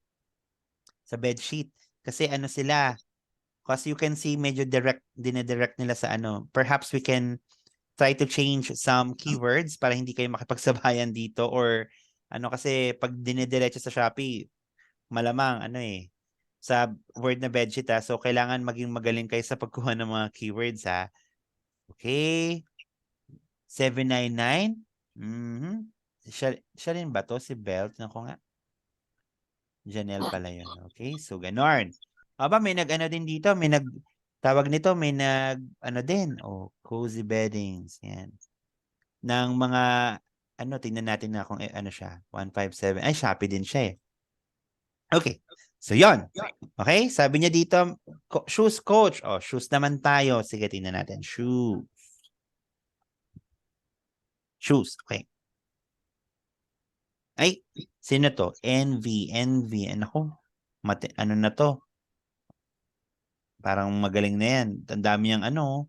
bedsheet. Kasi ano sila, because you can see medyo dinidirect nila sa ano. Perhaps we can try to change some keywords para hindi kayo makipagsabayan dito or ano kasi pag dinidiretso sa Shopee, malamang ano sa word na bedsheet so kailangan maging magaling kayo sa pagkuha ng mga keywords ha. Okay. 799. Siya rin ba to? Si Belt? Naku nga. Janelle pala yun. Okay, so ganon. Aba, may nag-ano din dito. May tawag nito, may ano din. Cozy beddings. Yan. Ng mga, tingnan natin na kung ano siya. 157. Ay, Shopee din siya Okay. So, yon. Okay, sabi niya dito, shoes coach. Shoes naman tayo. Sige, tingnan natin. Shoes. Okay. Ay, sino to? Envy. Ano ko? Ano na to? Parang magaling na yan. Ang dami yung ano.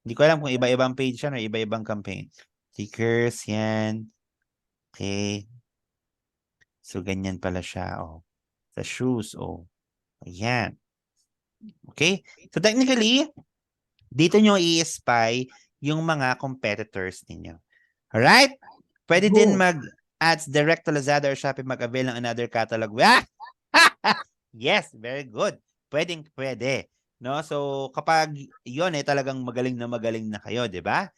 Hindi ko alam kung iba-ibang page yan or iba-ibang campaign. Stickers, yan. Okay. So, ganyan pala siya. Sa shoes. Ayan. Okay. So, technically, dito nyo i-spy yung mga competitors ninyo. Alright? Pwede din mag-ads direct to Lazada or Shopee mag-avail ng another catalog. Yes, very good. Pwede. No? So, kapag yun talagang magaling na kayo, di ba?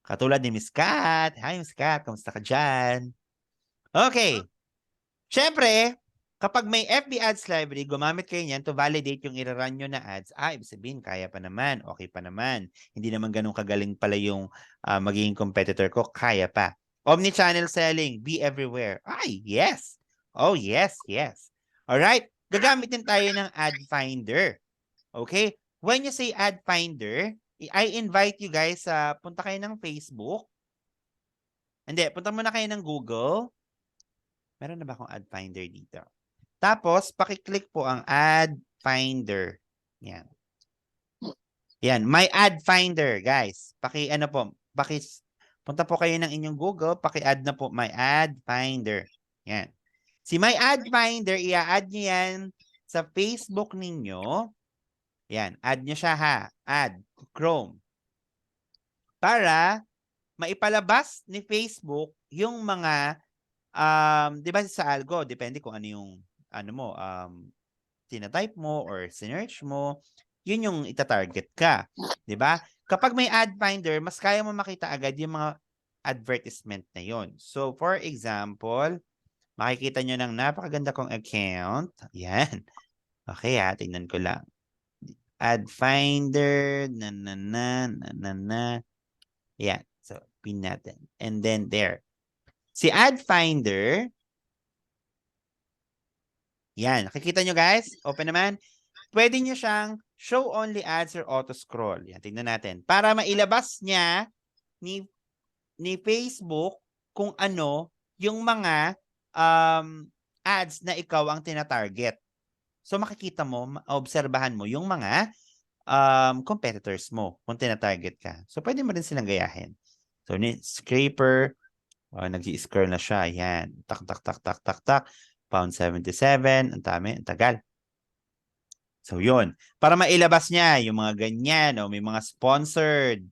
Katulad ni Miss Kat. Hi, Miss Kat. Kamusta ka dyan? Okay. Siyempre, kapag may FB Ads Library, gumamit kayo niyan to validate yung i-run nyo na ads. Ibig sabihin, kaya pa naman. Okay pa naman. Hindi naman ganun kagaling pala yung magiging competitor ko. Kaya pa. Omnichannel selling. Be everywhere. Yes. Yes. Alright. Gagamitin tayo ng Ad Finder. Okay? When you say Ad Finder, I invite you guys punta kayo ng Facebook. Hindi, punta muna kayo ng Google. Meron na ba akong Ad Finder dito? Tapos, pakiclick po ang Ad Finder. Yan. Yan, my Ad Finder, guys. Punta po kayo ng inyong Google, paki-add na po my Ad Finder. Yan. Si my Ad Finder, i-add nyo yan sa Facebook ninyo. Yan, add nyo siya Add, Chrome. Para maipalabas ni Facebook yung mga, di ba sa algo, depende kung ano yung, tinatype mo or sinearch mo, yun yung itatarget ka. Di ba? Kapag may Ad Finder, mas kaya mo makita agad yung mga advertisement na yun. So, for example, makikita nyo ng napakaganda kong account. Yan. Okay tingnan ko lang. Ad Finder, Yan. So, pin natin. And then there. Si Ad Finder, yan. Nakikita nyo guys? Open naman. Pwede nyo siyang show only ads or auto scroll. Yan, tingnan natin. Para mailabas niya ni Facebook kung ano yung mga ads na ikaw ang tinatarget. So makikita mo, obserbahan mo yung mga competitors mo kung tinatarget ka. So pwede mo rin silang gayahin. So scraper, nag-i-scroll na siya. Yan. Tak. Pound 77. Ang dami. Ang tagal. So yun. Para mailabas niya yung mga ganyan. May mga sponsored.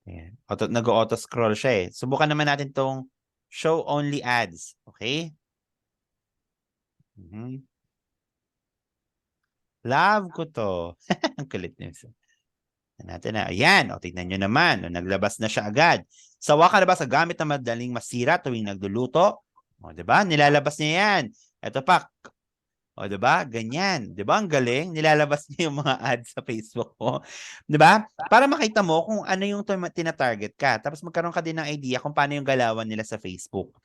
Ayan. Nag-auto-scroll siya eh. Subukan naman natin tong show only ads. Okay? Love ko to. Ang kulit niya. Natin na. Ayan. O, tignan nyo naman. O, naglabas na siya agad. Sawa ka na ba sa gamit na madaling masira tuwing nagluluto? O, diba? Nilalabas niya yan. Ito pa. O, diba? Ganyan. Diba? Ang galing. Nilalabas niya yung mga ads sa Facebook mo. Diba? Para makita mo kung ano yung tina-target ka. Tapos magkaroon ka din ng idea kung paano yung galawan nila sa Facebook.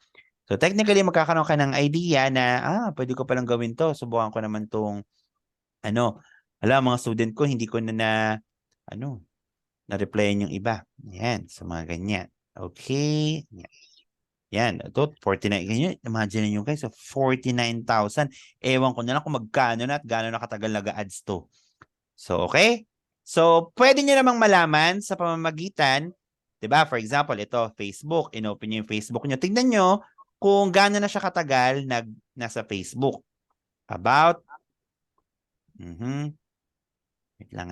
So, technically, magkakaroon ka ng idea na, pwede ko palang gawin to. Subukan ko naman tong, mga student ko, hindi ko na-replyan yung iba. Yan, sa mga ganyan. Okay. Yan, ito, 49. Ganyan, imagine nyo guys, so 49,000. Ewan ko na lang kung magkano na at gaano na katagal nag-ads to. So, okay? So, pwede nyo namang malaman sa pamamagitan, diba? For example, ito, Facebook. Inopen nyo yung Facebook nyo. Tingnan nyo kung gaano na siya katagal nasa Facebook. About, wait lang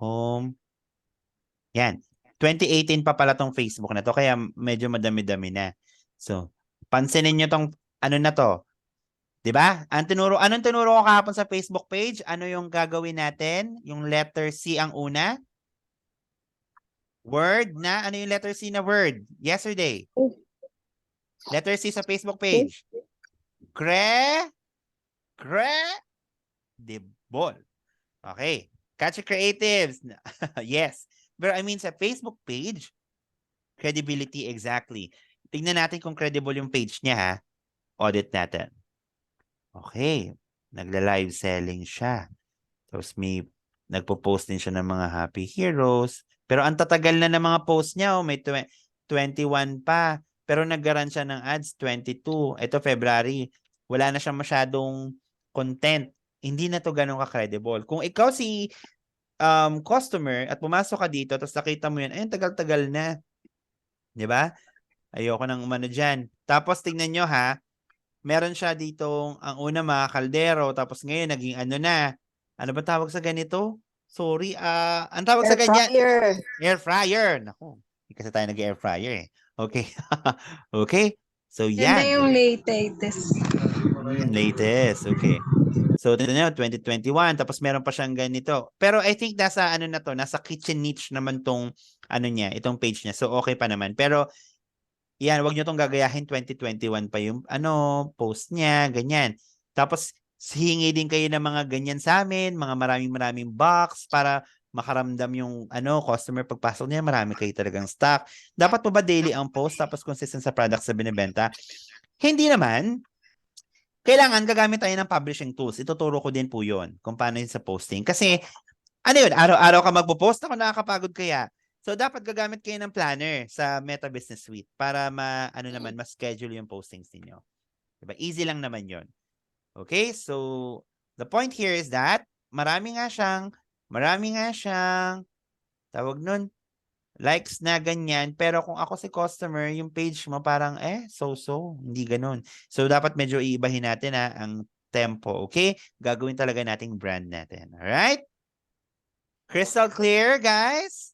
home. Yan. 2018 pa pala tong Facebook na to, kaya medyo madami-dami na. So, pansinin nyo tong, na to. Diba? Anong tinuro ko kahapon sa Facebook page? Ano yung gagawin natin? Yung letter C ang una? Word na? Ano yung letter C na word? Yesterday. Letter C sa Facebook page. Credible. Okay. Catch your creatives. Yes. Pero I mean sa Facebook page, credibility exactly. Tingnan natin kung credible yung page niya ha. Audit natin. Okay. Nagla-live selling siya. Tapos nagpo-post din siya ng mga happy heroes. Pero ang tatagal na ng mga post niya, may 21 pa. Pero naggaran siya ng ads 22. Ito February. Wala na siya masyadong content. Hindi na to ganun ka-credible. Kung ikaw si customer at pumasok ka dito tapos nakita mo yan, ayun, tagal-tagal na. Diba? Ayoko nang umano dyan. Tapos tingnan nyo ha, meron siya ditong ang una mga kaldero, tapos ngayon naging na. Ano ba tawag sa ganito? Sorry, ang tawag sa ganyan? Air fryer. Naku, hindi kasi tayo nag-air fryer eh. Okay. Okay. So Yan na yan. yung latest. Latest. Okay. So, ito na 2021, tapos meron pa siyang ganito. Pero I think nasa nasa kitchen niche naman tong itong page niya. So, okay pa naman. Pero, yan, wag nyo tong gagayahin 2021 pa yung post niya, ganyan. Tapos, hingi din kayo ng mga ganyan sa amin, mga maraming box para makaramdam yung customer pagpasok niya, marami kayo talagang stock. Dapat po ba daily ang post tapos consistent sa products na binibenta? Hindi naman. Kailangan gagamit tayo ng publishing tools. Ituturo ko din po yun kung paano yun sa posting. Kasi, yun, araw-araw ka magpo-post, ako nakakapagod kaya. So, dapat gagamit kayo ng planner sa Meta Business Suite para ma-schedule yung postings ninyo. Diba? Easy lang naman yun. Okay? So, the point here is that marami nga siyang tawag nun, likes na ganyan, pero kung ako si customer, yung page mo parang so-so, hindi ganun. So, dapat medyo iibahin natin ang tempo, okay? Gagawin talaga nating brand natin. Alright? Crystal clear, guys?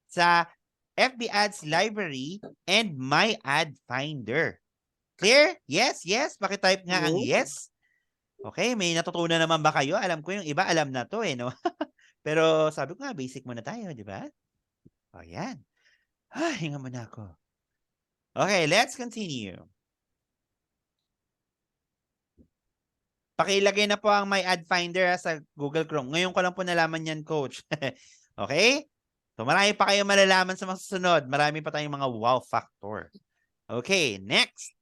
Sa FB Ads Library and My Ad Finder. Clear? Yes, yes. Pakitype nga ang yes. Okay, may natutunan naman ba kayo? Alam ko yung iba alam na to no? Pero sabi ko nga, basic muna tayo, di ba? O, yan. Hinga muna ako. Okay, let's continue. Pakilagay na po ang My Ad Finder sa Google Chrome. Ngayon ko lang po nalaman yan, Coach. Okay? So, marami pa kayong malalaman sa mga susunod. Marami pa tayong mga wow factor. Okay, next.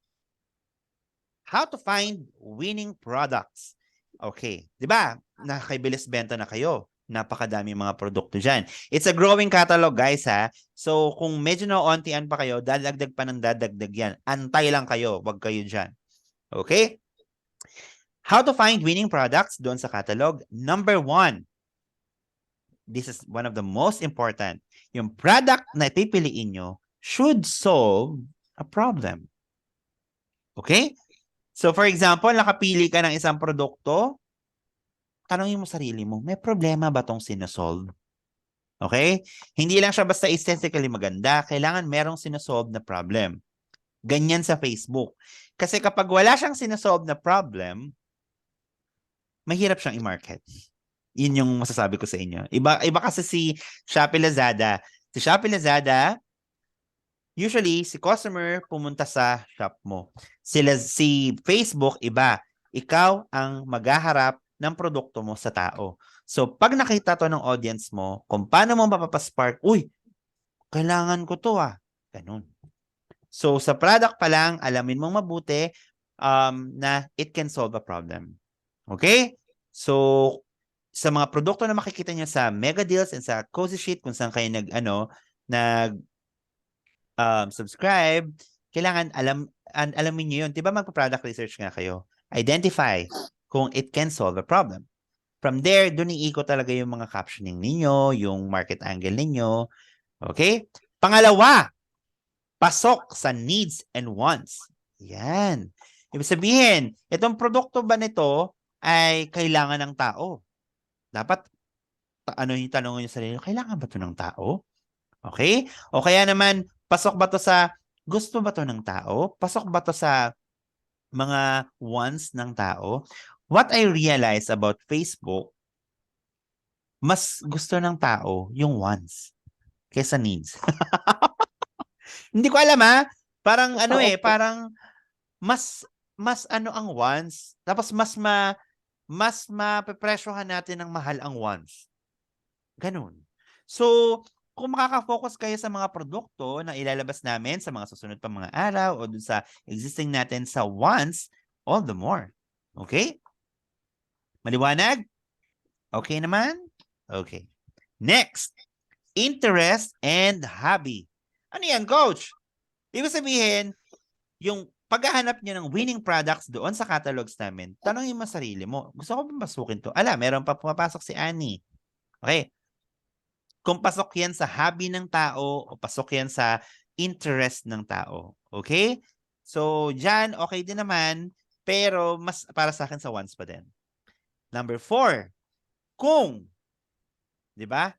How to find winning products. Okay. Di ba? Nakakabilis benta na kayo. Napakadami mga produkto dyan. It's a growing catalog, guys, ha? So, kung medyo na-ontian pa kayo, dadagdag pa ng dadagdag yan. Antay lang kayo. Wag kayo dyan. Okay? How to find winning products doon sa catalog. Number 1. This is one of the most important. Yung product na pipiliin nyo should solve a problem. Okay? So for example, nakapili ka ng isang produkto, tanongin mo sarili mo, may problema ba tong sinosolve? Okay? Hindi lang siya basta aesthetically maganda, kailangan merong sinosolve na problem. Ganyan sa Facebook. Kasi kapag wala siyang sinosolve na problem, mahirap siyang i-market. Yun yung masasabi ko sa inyo. Iba kasi si Shopee Lazada. Si Shopee Lazada, usually, si customer pumunta sa shop mo. Si Facebook, iba. Ikaw ang maghaharap ng produkto mo sa tao. So, pag nakita to ng audience mo, kung paano mo mapapaspark, uy, kailangan ko to Ganun. So, sa product pa lang, alamin mong mabuti na it can solve a problem. Okay? So, sa mga produkto na makikita nyo sa Mega Deals and sa Cozy Sheet, kung saan kayo subscribe, kailangan alamin nyo yun. Diba magpa-product research nga kayo? Identify kung it can solve a problem. From there, dun iikot talaga yung mga captioning ninyo, yung market angle ninyo. Okay? Pangalawa, pasok sa needs and wants. Yan. Ibig sabihin, itong produkto ba nito ay kailangan ng tao? Dapat, yung tanongin nyo sa sarili, kailangan ba ito ng tao? Okay? O kaya naman, pasok ba to sa, gusto ba to ng tao? Pasok ba to sa mga wants ng tao? What I realized about Facebook, mas gusto ng tao yung wants kaysa needs. Hindi ko alam Parang parang mas ang wants, tapos mas mapepresyohan natin ng mahal ang wants. Ganun. So, kung makaka-focus kayo sa mga produkto na ilalabas namin sa mga susunod pa mga araw o dun sa existing natin sa wants, all the more. Okay? Maliwanag? Okay naman? Okay. Next, interest and hobby. Ano yan, coach? Ibig sabihin, yung paghahanap nyo ng winning products doon sa catalogs namin, tanongin mo sarili mo, gusto ko ba masukin to? Meron pa pumapasok si Annie. Okay. Kung pasok yan sa hobby ng tao o pasok yan sa interest ng tao. Okay? So, dyan, okay din naman, pero mas para sa akin sa wants pa din. Number 4, kung, di ba?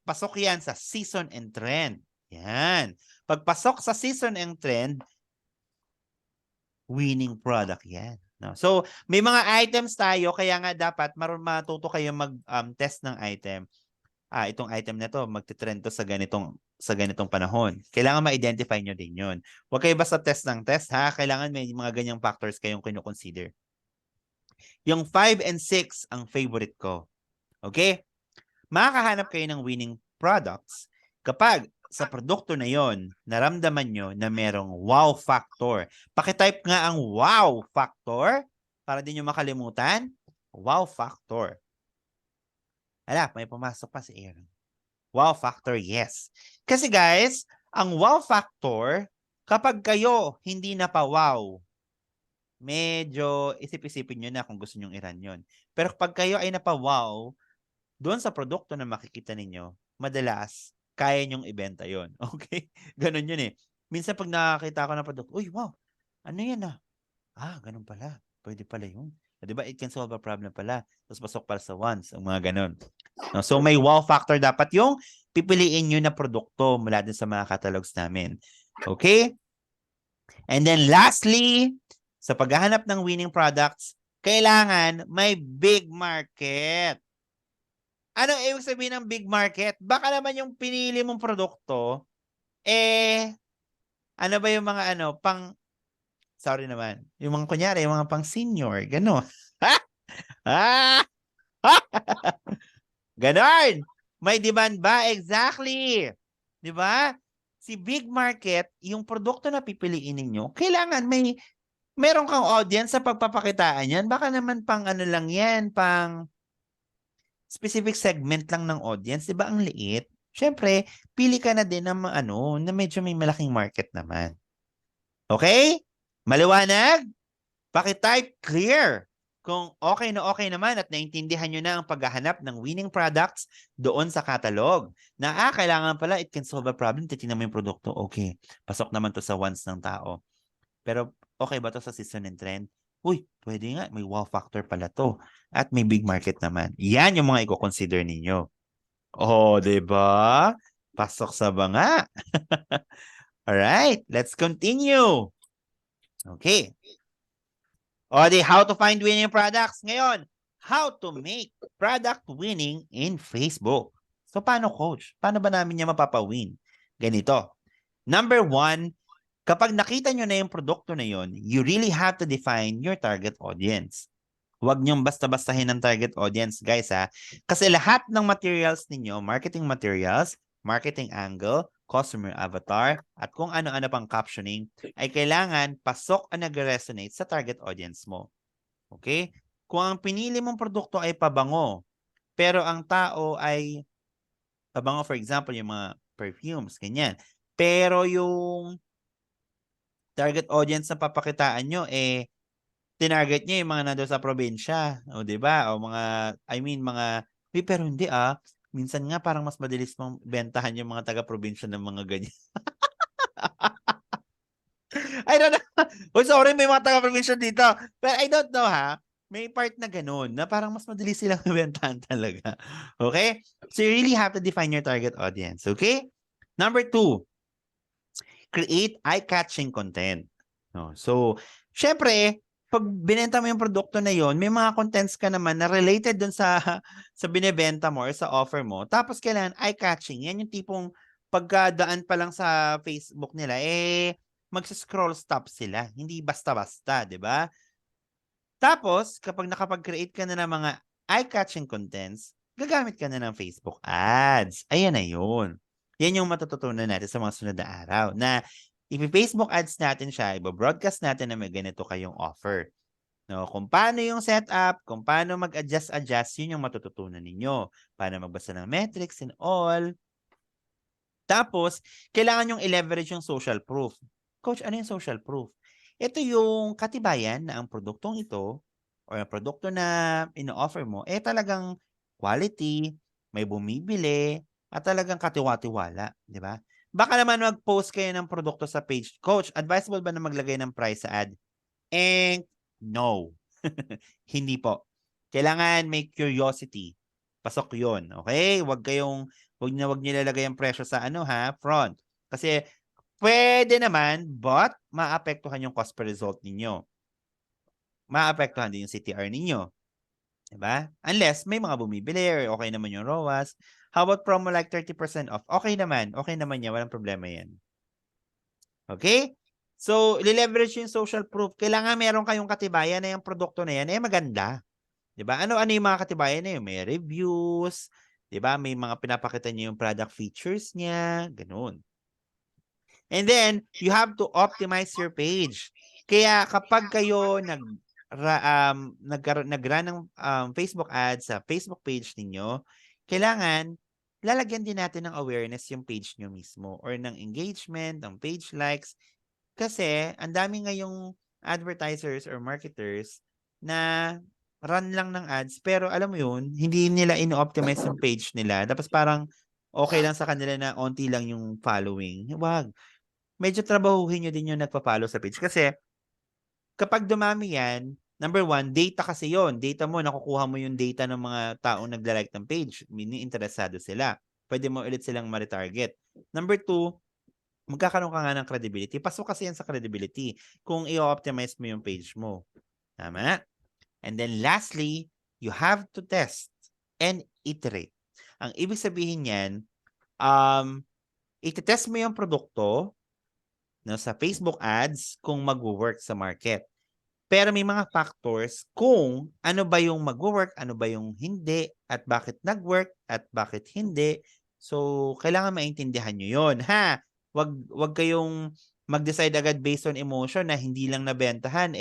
Pasok yan sa season and trend. Yan. Pagpasok sa season and trend, winning product yan. No? So, may mga items tayo, kaya nga dapat matuto kayo mag-test ng item. Itong item na to, magte-trend to sa ganitong panahon. Kailangan ma-identify nyo din yun. Huwag kayo basta test ng test, Kailangan may mga ganyang factors kayong kino-consider. Yung 5 and 6 ang favorite ko. Okay? Makakahanap kayo ng winning products kapag sa produkto na yon, naramdaman nyo na merong wow factor. Pakitype nga ang wow factor para din nyo makalimutan. Wow factor. May pumasok pa si Aaron. Wow factor, yes. Kasi guys, ang wow factor, kapag kayo hindi na pa-wow, medyo isip-isipin nyo na kung gusto nyong i-run yun. Pero kapag kayo ay napa-wow, doon sa produkto na makikita ninyo, madalas, kaya nyong ibenta yon. Okay? Ganun yun Minsan pag nakakita ko ng produkto, uy, wow, ano yan ganun pala. Pwede pala yun. Diba? It can solve a problem pala. Tapos pasok para sa wants, ang mga ganun. No? So may wow factor dapat yung pipiliin nyo na produkto mula din sa mga catalogs namin. Okay? And then lastly, sa paghahanap ng winning products, kailangan may big market. Ano ibig sabihin ng big market? Baka naman yung pinili mong produkto, ano ba yung mga sorry naman, yung mga kunyari, yung mga pang senior, gano'n. Ganon! May demand ba? Exactly! Di ba? Si big market, yung produkto na pipiliin ninyo, kailangan meron kang audience sa pagpapakitaan yan. Baka naman pang lang yan, pang specific segment lang ng audience, 'di ba? Ang liit. Syempre, pili ka na din ng na medyo may malaking market naman. Okay? Maliwanag? Paki-type clear kung okay naman at naintindihan nyo na ang paghahanap ng winning products doon sa catalog. Na kailangan pala it can solve a problem. Titingnan mo yung produkto. Okay. Pasok naman to sa wants ng tao. Pero okay ba to sa season and trend? uy, pwede nga, may wow factor pala to. At may big market naman. Yan yung mga i-consider ninyo. Oh, 'di ba? Pasok sa banga. Alright, let's continue. Okay. O di, how to find winning products. Ngayon, how to make product winning in Facebook. So, paano, coach? Paano ba namin niya mapapawin? Ganito. Number 1, kapag nakita nyo na yung produkto na yon, you really have to define your target audience. Huwag niyong basta-bastahin ang target audience, guys, ha? Kasi lahat ng materials ninyo, marketing materials, marketing angle, customer avatar, at kung ano-ano pang captioning, ay kailangan pasok ang nag-resonate sa target audience mo. Okay? Kung ang pinili mong produkto ay pabango, pero ang tao ay pabango, for example, yung mga perfumes, ganyan. Pero yung target audience na papakitaan nyo, tinarget nyo yung mga nando sa probinsya. O, diba? O mga, mga, pero hindi minsan nga parang mas madalis mong bentahan yung mga taga-probinsya ng mga ganyan. I don't know. Oh, sorry, may mga taga-probinsya dito. But I don't know, ha? May part na ganun, na parang mas madalis silang bentahan talaga. Okay? So, you really have to define your target audience. Okay? Number 2, create eye-catching content. No? So, syempre, pag binenta mo yung produkto na yon, may mga contents ka naman na related dun sa binebenta mo or sa offer mo. Tapos kailangan eye-catching. Yan yung tipong pagkadaan pa lang sa Facebook nila, magsa-scroll stop sila. Hindi basta-basta, di ba? Tapos, kapag nakapag-create ka na ng mga eye-catching contents, gagamit ka na ng Facebook ads. Ayan na yun. Yan yung matututunan natin sa mga sunod na araw na i-Facebook ads natin siya, i-broadcast natin na may ganito kayong offer. No, kung paano yung setup, kung paano mag-adjust, yun yung matututunan ninyo. Paano magbasa ng metrics and all. Tapos, kailangan yung i-leverage yung social proof. Coach, ano yung social proof? Ito yung katibayan na ang produktong ito o ang produkto na ino-offer mo, talagang quality, may bumibili, at talagang katiwa-tiwala, di ba? Baka naman mag-post kayo ng produkto sa page. Coach, advisable ba na maglagay ng price sa ad? No. Hindi po. Kailangan may curiosity. Pasok yun. Okay? Wag niyo ilalagay ang presyo sa front. Kasi pwede naman, but maapektuhan yung cost per result ninyo. Maapektuhan din yung CTR ninyo. Diba? Unless may mga bumibili or okay naman yung ROAS. How about promo like 30% off? Okay naman. Okay naman yan. Walang problema yan. Okay? So, leverage yung social proof. Kailangan meron kayong katibayan na yung produkto na yan maganda. 'Di ba? Ano yung mga katibayan na yun? May reviews, 'di ba? May mga pinapakita niyo yung product features niya, ganoon. And then, you have to optimize your page. Kaya kapag kayo nag-run ng Facebook ads sa Facebook page ninyo, kailangan lalagyan din natin ng awareness yung page nyo mismo or ng engagement, ng page likes. Kasi ang dami ngayong advertisers or marketers na run lang ng ads pero alam mo yun, hindi nila ino-optimize yung page nila. Tapos parang okay lang sa kanila na onti lang yung following. Wag. Medyo trabahuhin nyo din yung nagpa-follow sa page. Kasi kapag dumami yan, number 1, data kasi yon. Data mo, nakukuha mo yung data ng mga taong nagla-like ng page. Meaning, interesado sila. Pwede mo ulit silang ma-retarget. Number 2, magkakaroon ka nga ng credibility. Pasok kasi yan sa credibility kung i-optimize mo yung page mo. Tama? And then lastly, you have to test and iterate. Ang ibig sabihin yan, iti-test mo yung produkto sa Facebook ads kung mag-work sa market. Pero may mga factors kung ano ba yung mag-work, ano ba yung hindi, at bakit nag-work, at bakit hindi. So, kailangan maintindihan nyo yun, ha? Wag kayong mag-decide agad based on emotion na hindi lang nabentahan,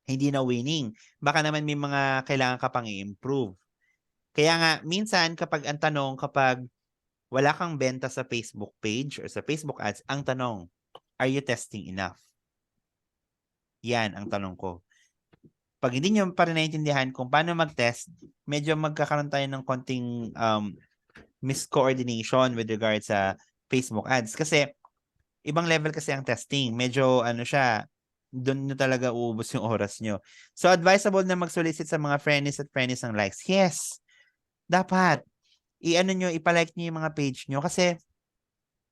hindi na winning. Baka naman may mga kailangan ka pang i-improve. Kaya nga, minsan kapag wala kang benta sa Facebook page or sa Facebook ads, ang tanong, are you testing enough? Yan ang tanong ko. Pag hindi nyo pa rin naiintindihan kung paano mag-test, medyo magkakaroon tayo ng konting miscoordination with regard sa Facebook ads. Kasi, ibang level kasi ang testing. Medyo, doon nyo talaga uubos yung oras nyo. So, advisable na mag-solicit sa mga friends at friends ng likes. Yes, dapat. I-ano nyo, ipalike nyo yung mga page nyo kasi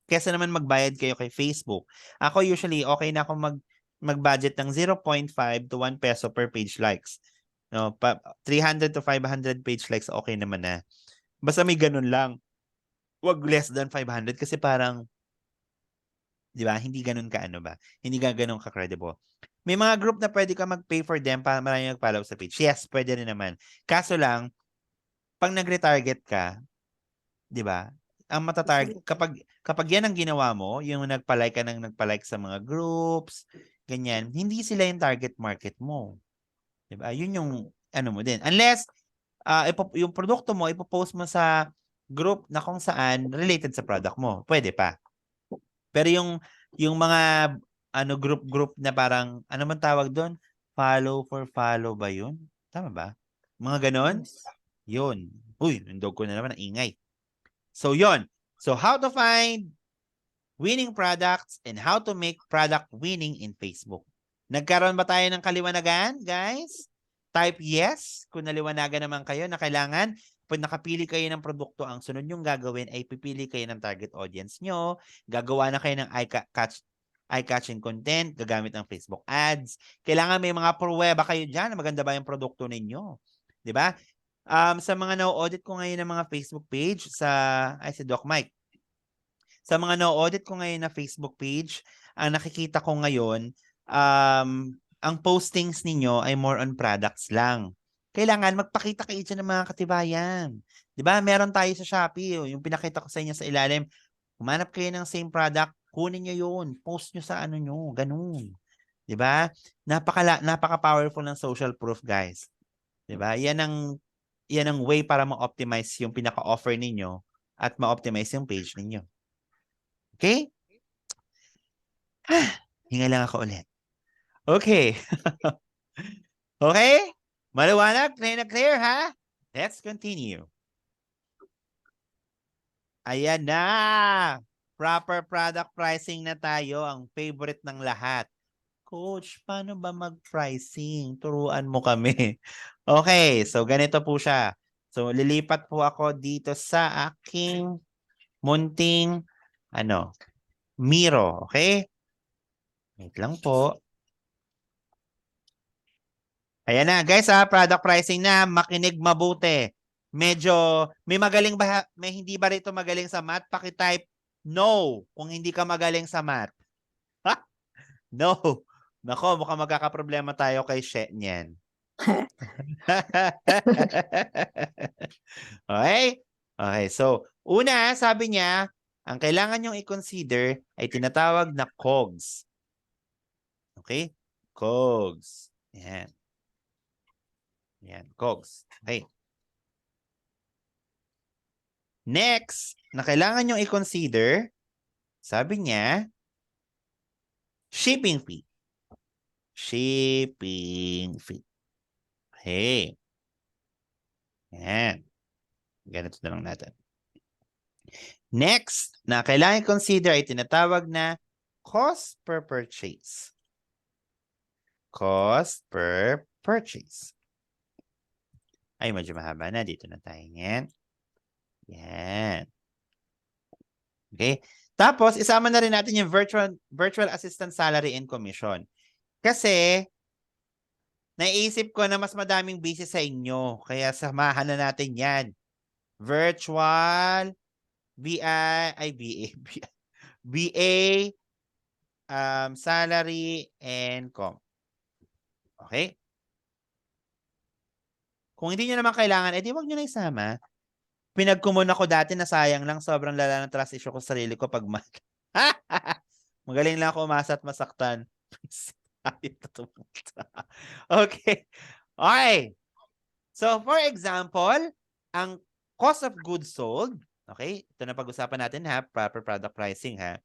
kesa naman magbayad kayo kay Facebook. Ako usually, okay na ako mag-budget ng 0.5 to 1 peso per page likes. No, 300 to 500 page likes, okay naman na. Basta may ganun lang. Wag less than 500 kasi parang, di ba, hindi ganun ka ano ba? Hindi ka ganun ka-credible. May mga group na pwede ka mag-pay for them para marami mag-follow sa page. Yes, pwede rin naman. Kaso lang, pag nag-retarget ka, di ba? Ang matatarget kapag yan ang ginawa mo, yung nagpa-like ka ng nagpa-like sa mga groups, ganyan, hindi sila yung target market mo. Di ba? Yun yung ano mo din. Unless yung produkto mo ipo-post mo sa group na kung saan related sa product mo, pwede pa. Pero yung mga ano group na parang ano man tawag doon? Follow for follow ba yun? Tama ba? Mga ganon? Yun. Uy, yung dog ko na naman, ingay. So, yon. So, how to find winning products and how to make product winning in Facebook. Nagkaroon ba tayo ng kaliwanagan, guys? Type yes kung naliwanagan naman kayo na kailangan pag nakapili kayo ng produkto, ang sunod nyong gagawin ay pipili kayo ng target audience nyo, gagawa na kayo ng eye-catching content, gagamit ng Facebook ads. Kailangan may mga pruweba kayo dyan na maganda ba yung produkto ninyo. Di ba? Sa mga na-audit ko ngayon ng mga Facebook page si Doc Mike. Sa mga na-audit ko ngayon na Facebook page, ang nakikita ko ngayon, ang postings ninyo ay more on products lang. Kailangan magpakita kayo dyan ng mga katibayan. Di ba? Meron tayo sa Shopee, yung pinakita ko sa inyo sa ilalim. Humanap kayo ng same product, kunin nyo yun. Post nyo sa ano nyo. Ganun. Di ba? Napaka-powerful ng social proof, guys. Di ba? Yan ang way para ma-optimize yung pinaka-offer ninyo at ma-optimize yung page ninyo. Okay? Hinga lang ako ulit. Okay. Okay? Maliwanag? Clear na clear, ha? Let's continue. Ayan na! Proper product pricing na tayo. Ang favorite ng lahat. Coach, paano ba mag-pricing? Turuan mo kami. Okay, so ganito po siya. So, lilipat po ako dito sa aking munting Miro. Okay? Wait lang po. Ayan na, guys, product pricing na, makinig mabuti. Medyo, may hindi ba rito magaling sa math? Paki-type no kung hindi ka magaling sa math. Ha? No. Nako, mukhang magkakaproblema tayo kay She niyan. Okay? Okay, so, una, sabi niya, ang kailangan nyong i-consider ay tinatawag na COGS. Okay? COGS. Yan. Yan, COGS. Okay. Next, na kailangan nyong i-consider, sabi niya, shipping fee. Shipping fee. Okay. Yan. Ganito na lang natin. Next, na kailangan i-consider ay tinatawag na cost per purchase. Cost per purchase. Ay, medyo mahaba na. Dito na tayo. Yan. Yan. Okay. Tapos, isama na rin natin yung virtual assistant salary and commission. Kasi, naisip ko na mas madaming busy sa inyo. Kaya samahan na natin yan. Virtual, BA, salary, and com. Okay? Kung hindi nyo naman kailangan, edi wag nyo na isama. Pinagkumon ako dati na sayang lang, sobrang lala ng trust issue ko sa sarili ko pag magaling lang ako umasa at masaktan. Okay. Okay. So, for example, ang cost of goods sold, okay, ito na pag-usapan natin ha, proper product pricing ha.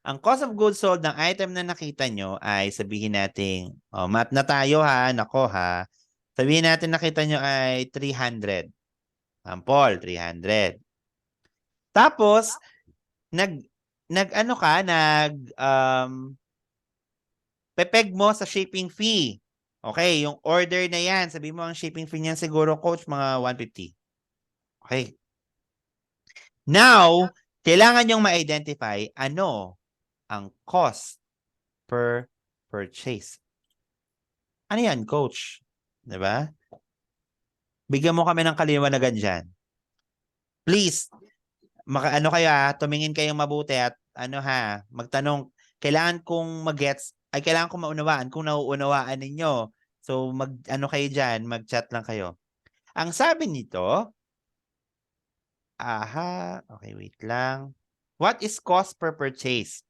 Ang cost of goods sold ng item na nakita nyo ay sabihin natin, math na tayo ha, nako ha. Sabihin natin nakita nyo ay 300. Sample, 300. Tapos, pepeg mo sa shipping fee. Okay, yung order na yan, sabi mo ang shipping fee niyan siguro, coach, mga 150. Okay. Now, kailangan yung ma-identify ano ang cost per purchase. Ano yan, coach? Diba? Bigyan mo kami ng kaliwanagan dyan. Please, ano kaya, tumingin kayong mabuti at magtanong, kailangan kong mag-gets, ay kailangan kong maunawaan kung nauunawaan ninyo. So, kayo dyan, mag-chat lang kayo. Ang sabi nito, okay, wait lang. What is cost per purchase?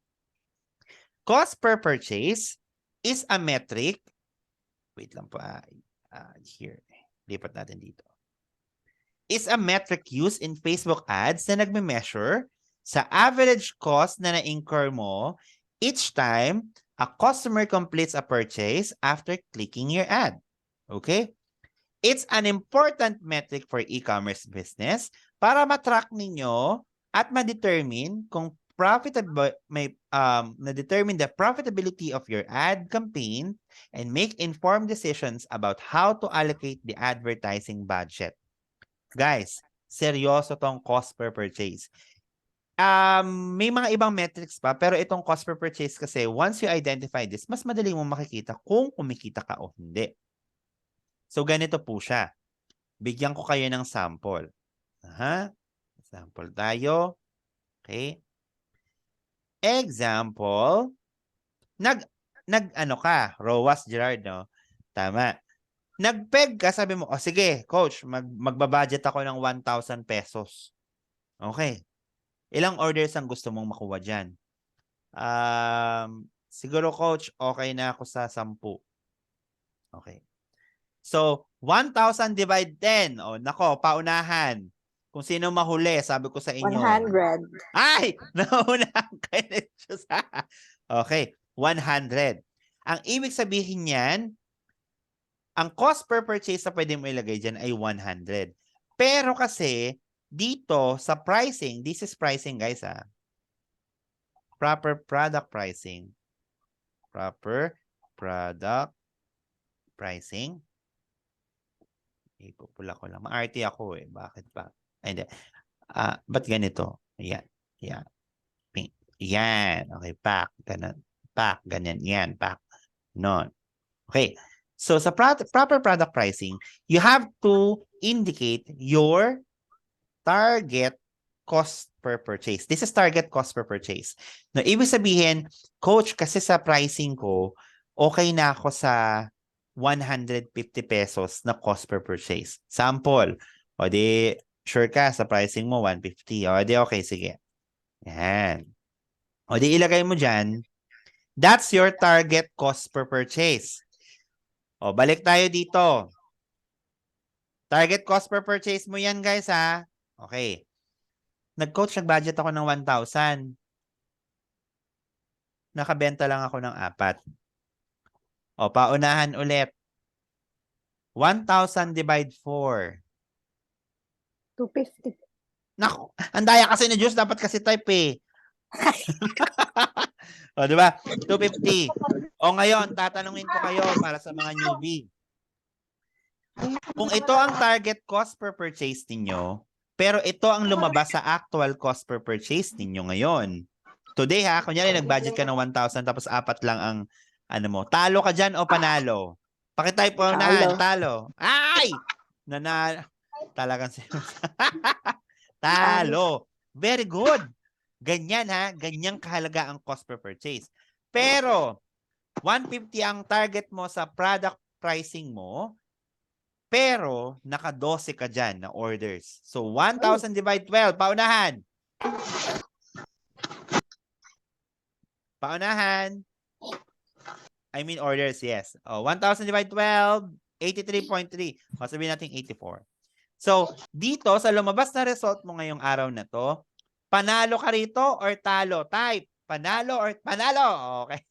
Cost per purchase is a metric. Wait lang po. Here. Lipat natin dito. Is a metric used in Facebook ads na nagme-measure sa average cost na na-incur mo each time a customer completes a purchase after clicking your ad. Okay? It's an important metric for e-commerce business para matrack ninyo at ma-determine kung na-determine the profitability of your ad campaign and make informed decisions about how to allocate the advertising budget. Guys, seryoso tong cost per purchase. May mga ibang metrics pa, pero itong cost per purchase kasi, once you identify this, mas madali mo makikita kung kumikita ka o hindi. So, ganito po siya. Bigyan ko kayo ng sample. Sample tayo. Okay. Example. ROAS, Gerard, no? Tama. Nag-peg ka, sabi mo, sige, coach, magbabudget ako ng 1,000 pesos. Okay. Ilang orders ang gusto mong makuha dyan? Siguro, coach, okay na ako sa 10. Okay. So, 1,000 divide 10. Nako, paunahan. Kung sino mahuli, sabi ko sa inyo. 100. Ay! Naunahan kayo. Okay, 100. Ang ibig sabihin niyan, ang cost per purchase na pwede mo ilagay dyan ay 100. Pero kasi, dito sa pricing, this is pricing guys proper product pricing. Proper product pricing. Ipupula ko lang. Ma-RT ako eh. Bakit pa? Ay, hindi. Ba't ganito? Ayan. Yan. Yan. Okay, pack. Ganun. Pack. Ganyan. Yan. Pack. Non. Okay. So, sa proper product pricing, you have to indicate your target cost per purchase. This is target cost per purchase. No, ibig sabihin, coach, kasi sa pricing ko, okay na ako sa 150 pesos na cost per purchase. Sample. O di, sure ka, sa pricing mo, 150. O di, okay, sige. Yan. O di, ilagay mo dyan. That's your target cost per purchase. O, balik tayo dito. Target cost per purchase mo yan, guys, Okay. Nag-coach, nag-budget ako ng 1,000. Nakabenta lang ako ng 4. O, paunahan ulit. 1,000 divide 4. 250. Naku, ang daya kasi ni Diyos, dapat kasi type eh. O, diba? 250. O ngayon, tatanungin ko kayo para sa mga newbie. Kung ito ang target cost per purchase ninyo, pero ito ang lumabas sa actual cost per purchase ninyo ngayon. Today kunyari nag-budget ka ng 1,000 tapos 4 lang ang talo ka dyan o panalo? Pakitype po na, talo. Ay! Talagang talo. Very good. Ganyan ganyang kahalaga ang cost per purchase. Pero 150 ang target mo sa product pricing mo, pero naka-12 ka dyan na orders. So 1,000 divide 12, paunahan. Paunahan. I mean orders, yes. 1,000 divide 12, 83.3. Sabihin natin 84. So, dito sa lumabas na result mo ngayong araw na to, panalo ka rito or talo? Type, panalo or panalo. Okay.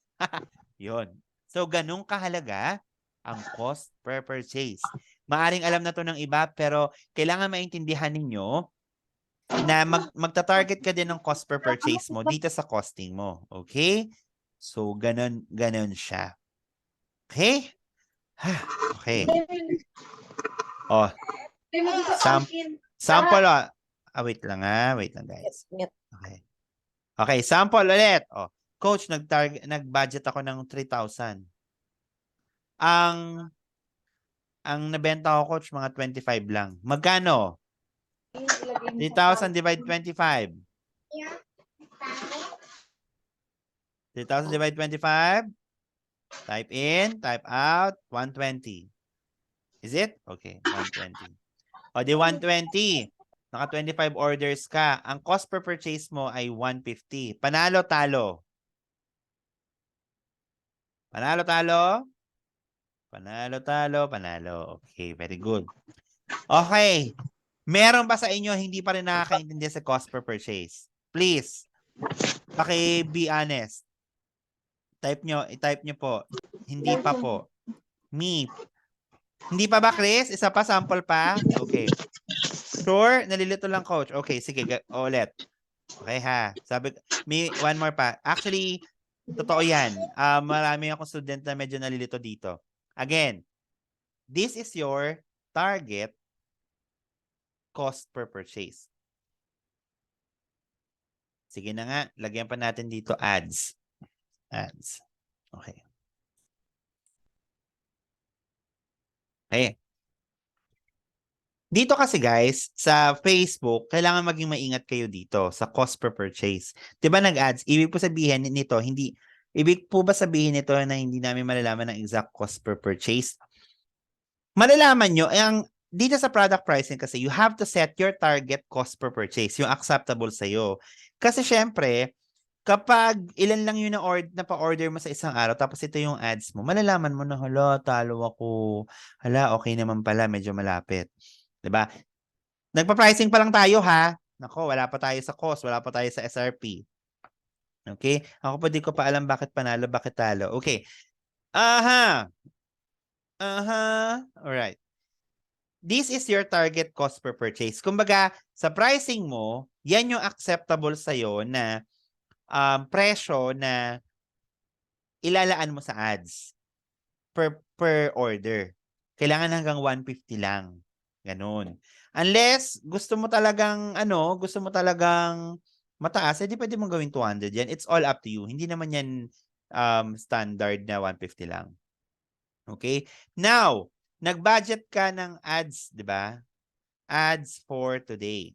Yun. So, ganun kahalaga ang cost per purchase. Maaring alam na to ng iba, pero kailangan maintindihan ninyo na magta-target ka din ng cost per purchase mo dito sa costing mo. Okay? So, ganun siya. Okay? Okay. Oh, sample. Wait lang Wait lang, guys. Okay. Okay, sample ulit. Oh, coach, nag-budget ako ng 3,000. Ang nabenta ko, coach, mga 25 lang. Magkano? 3,000 divide 25. 3,000 divide 25. Type in, type out, 120. Is it? Okay, 120. O di 120. Naka 25 orders ka. Ang cost per purchase mo ay 150. Panalo, talo. Panalo, talo. Panalo, talo, panalo. Okay, very good. Okay. Meron ba sa inyo hindi pa rin nakakaintindi sa cost per purchase? Please, be honest. I-type nyo po. Hindi pa po. Me. Hindi pa ba, Chris? Isa pa, sample pa? Okay. Sure? Nalilito lang, coach. Okay, sige. Ulit. Okay, ha? Sabi, one more pa. Actually, totoo yan. Marami akong student na medyo nalilito dito. Again, this is your target cost per purchase. Sige na nga. Lagyan pa natin dito ads. Ads. Okay. Okay. Dito kasi guys, sa Facebook, kailangan maging maingat kayo dito sa cost per purchase. 'Di ba nag-ads? Ibig po sabihin nito, ibig po ba sabihin nito na hindi namin malalaman ang exact cost per purchase? Malalaman nyo, dito sa product pricing kasi, you have to set your target cost per purchase, yung acceptable sa'yo. Kasi syempre, kapag ilan lang yun na pa-order mo sa isang araw, tapos ito yung ads mo, malalaman mo na, hala, talo ako. Hala, okay naman pala, medyo malapit. 'Di ba? Nagpa-pricing pa lang tayo ha. Nako, wala pa tayo sa cost, wala pa tayo sa SRP. Okay? Ako pa di ko pa alam bakit panalo, bakit talo. Okay. Aha. Alright. This is your target cost per purchase. Kumbaga, sa pricing mo, yan yung acceptable sa'yo na presyo na ilalaan mo sa ads per order. Kailangan hanggang 150 lang. Ganun. Unless gusto mo talagang mataas, edi pwede mong gawin 200 yan. It's all up to you. Hindi naman yan standard na 150 lang. Okay? Now, nag-budget ka ng ads, di ba? Ads for today.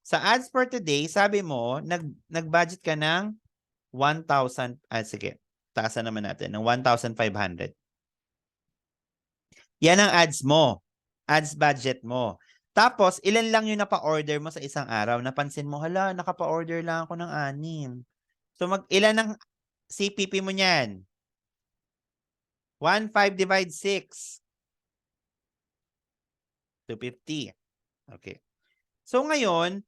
Sa ads for today, sabi mo, nag-budget ka ng 1,000, sige, taasan naman natin, ng 1,500. Yan ang ads mo. Ads budget mo. Tapos, ilan lang yung napa-order mo sa isang araw? Napansin mo, hala, nakapa-order lang ako ng 6. So, ilan ang CPP mo niyan? 1,500 divide 6. 250. Okay. So, ngayon,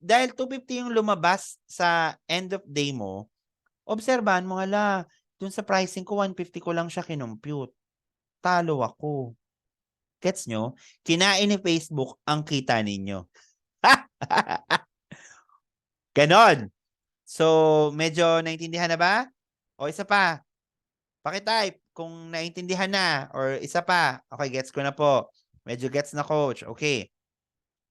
dahil 250 yung lumabas sa end of day mo, obserbahan mo, hala, dun sa pricing ko, 150 ko lang siya kinumpute. Talo ako. Gets nyo? Kinain ni Facebook ang kita ninyo. Ganon. So, medyo naintindihan na ba? O isa pa. Pakitype kung naintindihan na. Or isa pa. Okay, gets ko na po. Medyo gets na, coach. Okay.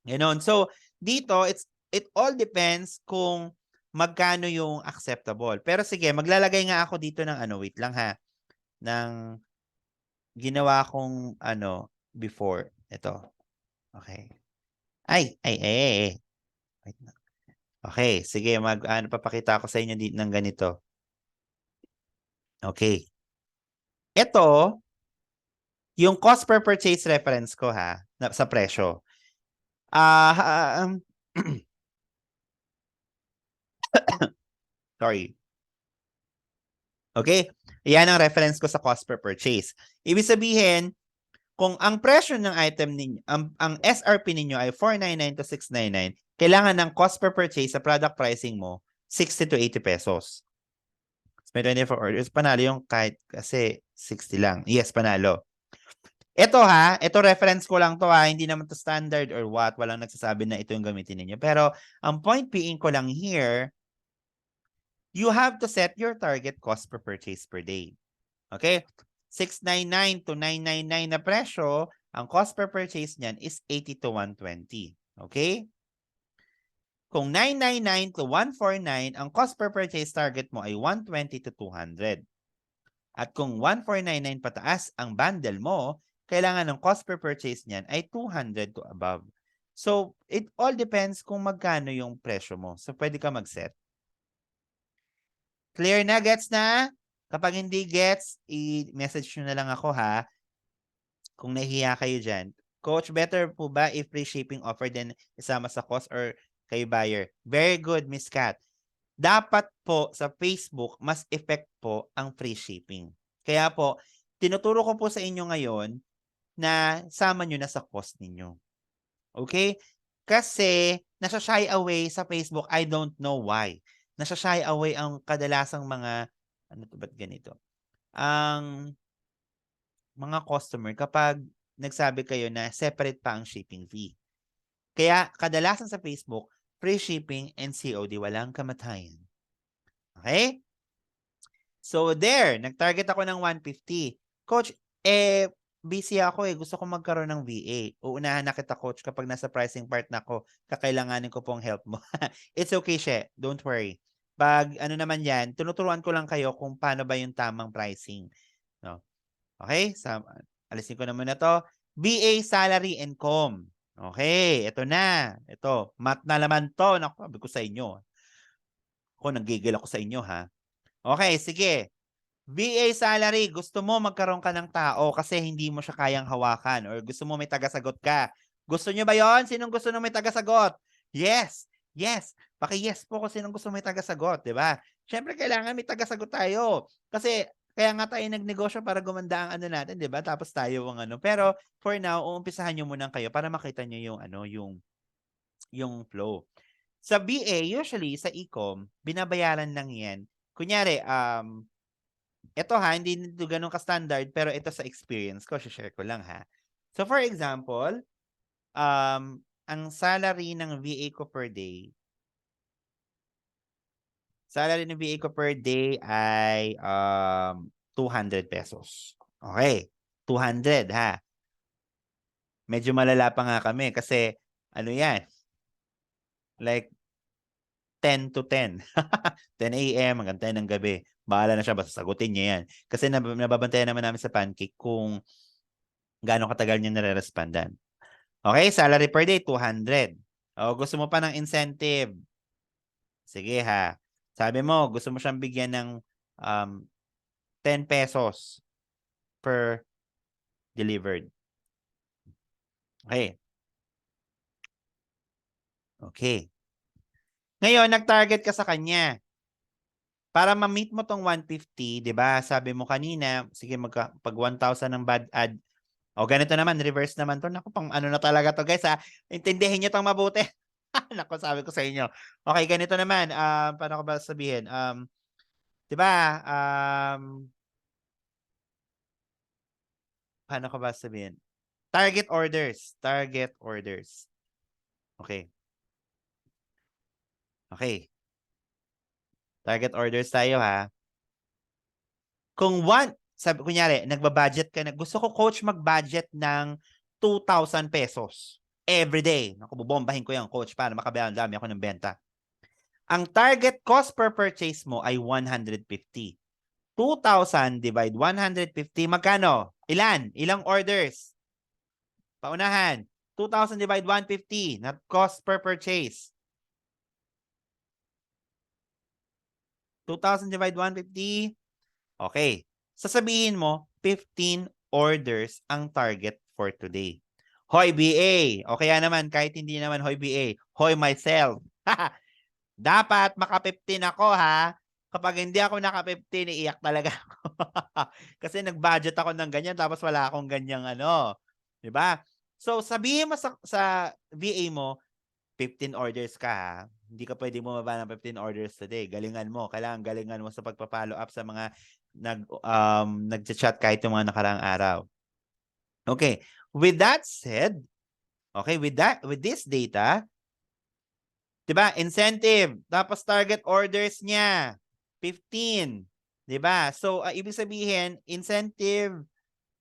Ganon. So, dito, it all depends kung magkano yung acceptable. Pero sige, maglalagay nga ako dito ng wait lang ha. Ng ginawa kong before. Ito. Okay. Ay. Wait na. Okay, sige, papakita ko sa inyo dito ng ganito. Okay. Ito, yung cost per purchase reference ko ha, sa presyo. Sorry. Okay? Yan ang reference ko sa cost per purchase. Ibig sabihin, kung ang presyo ng item ninyo, ang SRP ninyo ay 499 to 699, kailangan ng cost per purchase sa product pricing mo 60 to 80 pesos. May 24 orders. Panalo yung kahit kasi 60 lang. Yes, panalo. Ito ha, ito reference ko lang to ha, hindi naman to standard or what, walang nagsasabi na ito yung gamitin ninyo. Pero ang point being ko lang here, you have to set your target cost per purchase per day. Okay? 699 to 999 na presyo, ang cost per purchase niyan is 80 to 120. Okay? Kung 999 to 149, ang cost per purchase target mo ay 120 to 200. At kung 1499 pataas ang bundle mo, kailangan ng cost per purchase niyan ay 200 to above. So, it all depends kung magkano yung presyo mo. So, pwede ka mag-set. Clear na? Gets na? Kapag hindi gets, i-message nyo na lang ako ha. Kung nahihiya kayo dyan. Coach, better po ba if free shipping offer din isama sa cost or kayo buyer? Very good, Miss Kat. Dapat po sa Facebook, mas effect po ang free shipping. Kaya po, tinuturo ko po sa inyo ngayon na sama nyo na sa cost ninyo. Okay? Kasi, nasa-shy away sa Facebook, I don't know why. Nasa-shy away ang kadalasang mga, ano to, ba't ganito? Ang mga customer kapag nagsabi kayo na separate pa ang shipping fee. Kaya, kadalasan sa Facebook, free shipping and COD, walang kamatayan. Okay? So there, nag-target ako ng 150. Coach, busy ako gusto ko magkaroon ng VA. Uunahan na kita, coach, kapag nasa pricing part na ako, kakailanganin ko pong help mo. It's okay, She. Don't worry. Pag ano naman yan, tunuturuan ko lang kayo kung paano ba yung tamang pricing. No? Okay? Alisin ko na muna to. VA salary and com. Okay, ito na. Ito, math na naman to. Naku, sabi ko sa inyo. Ako, nanggigil ako sa inyo, ha? Okay, sige. VA salary, gusto mo magkaroon ka ng tao kasi hindi mo siya kayang hawakan or gusto mo may tagasagot ka. Gusto nyo ba yon? Sinong gusto nung may tagasagot? Yes. Yes. Paki-yes po kung sinong gusto may tagasagot, di ba? Siyempre, kailangan may tagasagot tayo. Kasi, kaya nga tayo nagnegosyo para gumanda ang ano natin, di ba? Tapos tayo ang ano. Pero, for now, uumpisahan nyo muna kayo para makita nyo yung ano, yung flow. Sa BA, usually, sa e-com, binabayaran lang yan. Kunyari, ito ha, hindi nito ganun ka-standard, pero ito sa experience ko, share ko lang ha. So for example, ang salary ng VA ko per day, ay 200 pesos. Okay, 200 ha. Medyo malala pa nga kami kasi ano yan, like 10 to 10. 10 a.m. hanggang 10 ng gabi. Bahala na siya, basta sagutin niya yan. Kasi nababantayan naman namin sa Pancake kung gaano katagal niya nare-respondan. Okay, salary per day, 200. O, gusto mo pa ng incentive. Sige ha. Sabi mo, gusto mo siyang bigyan ng 10 pesos per delivered. Okay. Okay. Ngayon, nag-target ka sa kanya. Para ma-meet mo tong 150, 'di ba? Sabi mo kanina, sige pag 1,000 ng bad ad. O ganito naman, reverse naman to. Naku, pang ano na talaga to, guys, ha. Intindihin niyo tong mabuti. Naku, sabi ko sa inyo. Okay, ganito naman. Paano ko ba sabihin? 'Di ba? Paano ko ba sabihin? Target orders. Target orders. Okay. Okay. Target orders tayo, ha. Kung kunyari, nagbabudget ka na, gusto ko, coach, mag-budget ng 2,000 pesos every day. Naku, bubombahin ko yan, coach, para makabayan dami ako ng benta. Ang target cost per purchase mo ay 150. 2,000 divide 150, magkano? Ilang orders? Paunahan. 2,000 divide 150, not cost per purchase. 2,000 divide 150. Okay. Sasabihin mo, 15 orders ang target for today. Hoy, BA. O kaya naman, kahit hindi naman Hoy, BA. Hoy, myself. Dapat maka-15 ako, ha? Kapag hindi ako naka-15, iiyak talaga ako. Kasi nag-budget ako ng ganyan, tapos wala akong ganyang ano. Diba? So, sabihin mo sa VA mo, 15 orders ka, ha? Hindi ka pwede bumaba ng 15 orders today. Galingan mo. Kailangan galingan mo sa pagpa-follow up sa mga nag-chat kahit yung mga nakaraang araw. Okay. With that said, okay, with this data, 'di ba? Incentive, tapos target orders niya 15. 'Di ba? So, ibig sabihin, incentive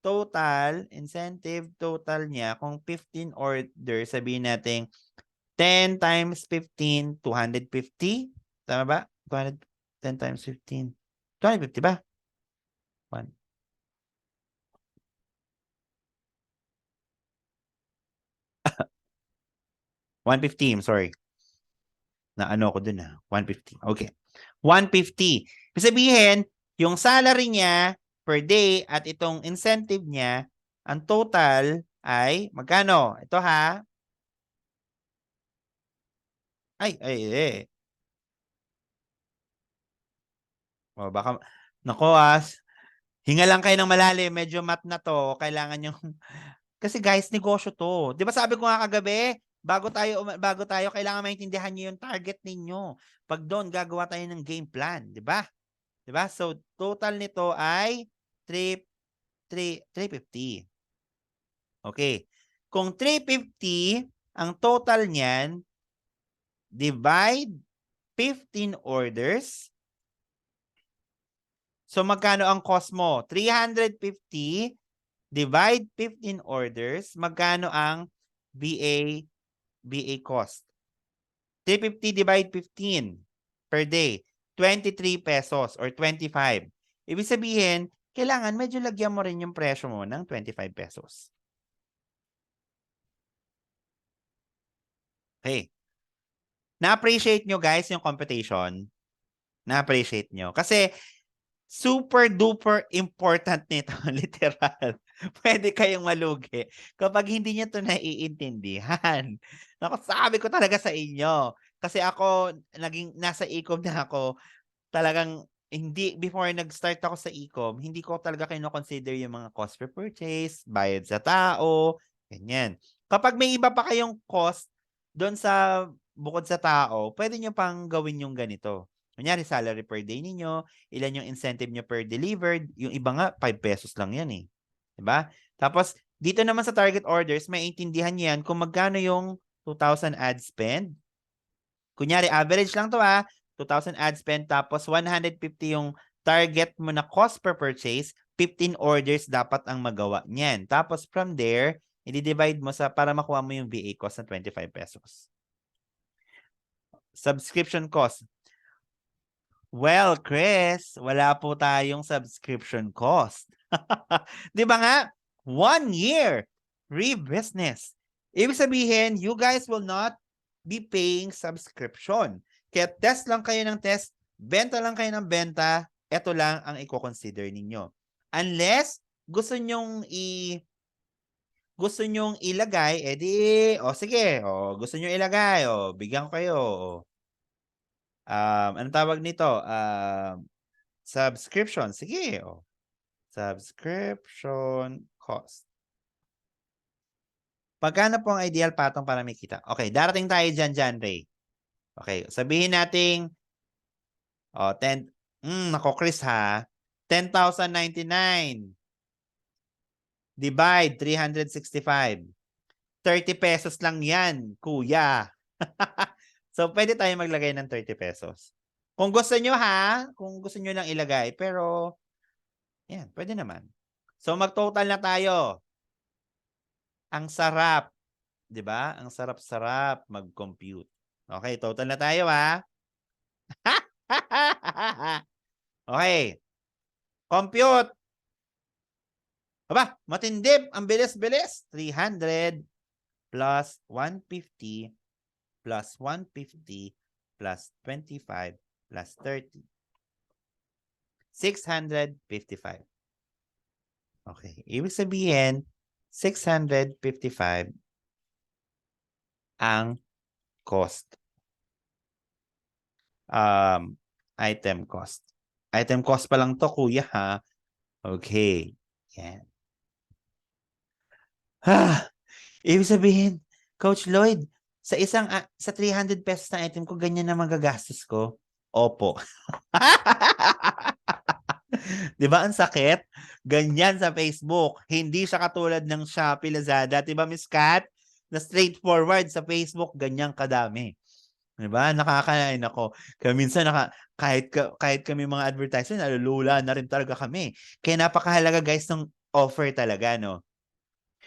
total niya, kung 15 orders, sabihin natin 10 times 15, 250. Tama ba? 200, 10 times 15. 250 ba? 1. 150, I'm sorry. Na ano ko dun 150. Okay. 150. Ibig sabihin, yung salary niya per day at itong incentive niya, ang total ay magkano? Ito ha. Eh. O baka, nako hinga lang kayo ng malalim. Medyo math na to. Kailangan yung, kasi guys, negosyo to. Di ba sabi ko nga kagabi, bago tayo, kailangan maintindihan niyo yung target ninyo. Pag doon, gagawa tayo ng game plan. Di ba? Di ba? So, total nito ay 350. Okay. Kung 350, ang total niyan, divide 15 orders. So, magkano ang cost mo? 350 divide 15 orders. Magkano ang BA cost? 350 divide 15 per day. 23 pesos or 25. Ibig sabihin, kailangan medyo lagyan mo rin yung presyo mo ng 25 pesos. Okay. Na-appreciate nyo guys yung computation? Na-appreciate nyo? Kasi super duper important nito, literal. Pwede kayong malugi kapag hindi niyo to naiintindihan. Naku, sabi ko talaga sa inyo. Kasi ako, nasa e-com na ako, talagang hindi, before nag-start ako sa e-com, hindi ko talaga kino-consider yung mga cost per purchase, bayad sa tao, ganyan. Kapag may iba pa kayong cost doon sa bukod sa tao, pwede nyo pang gawin yung ganito. Kunyari, salary per day ninyo, ilan yung incentive nyo per delivered, yung iba nga, 5 pesos lang yan eh. Diba? Tapos, dito naman sa target orders, may intindihan yan kung magkano yung 2,000 ad spend. Kunyari, average lang to 2,000 ad spend, tapos 150 yung target mo na cost per purchase, 15 orders dapat ang magawa niyan. Tapos from there, i-divide mo para makuha mo yung BA cost na 25 pesos. Subscription cost. Well, Chris, wala po tayong subscription cost. Di ba nga? 1 year free business. Ibig sabihin, you guys will not be paying subscription. Kaya test lang kayo ng test, benta lang kayo ng benta, ito lang ang i-consider ninyo. Unless gusto nyong ilagay, edi, sige, gusto nyo ilagay, bigyan ko kayo, anong tawag nito? Subscription. Sige, subscription cost. Pagkano po ang ideal patong para may kita? Okay, darating tayo dyan, Ray. Okay, sabihin nating 10, nako Chris 10,099 divide 365. 30 pesos lang yan, kuya. So, pwede tayo maglagay ng 30 pesos. Kung gusto nyo kung gusto nyo lang ilagay, pero, yan, pwede naman. So, mag-total na tayo. Ang sarap. 'Di ba? Ang sarap-sarap mag-compute. Okay, total na tayo Okay. Compute. Aba, matindip. Ang bilis-bilis. 300 plus 150 plus 150 plus 25 plus 30. 655. Okay. Ibig sabihin, 655 ang cost. Item cost. Item cost pa lang to, kuya Okay. Yan. Ibig sabihin, Coach Lloyd, sa 300 pesos na item ko, ganyan na magagastos ko? Opo. Di ba ang sakit? Ganyan sa Facebook. Hindi siya katulad ng Shopee, Lazada. Di ba, Miss Kat? Na straightforward sa Facebook, ganyan kadami. Diba? Nakakain ako. Kaya minsan kahit kami mga advertisement, nalulula na rin talaga kami. Kaya napakahalaga guys ng offer talaga, no?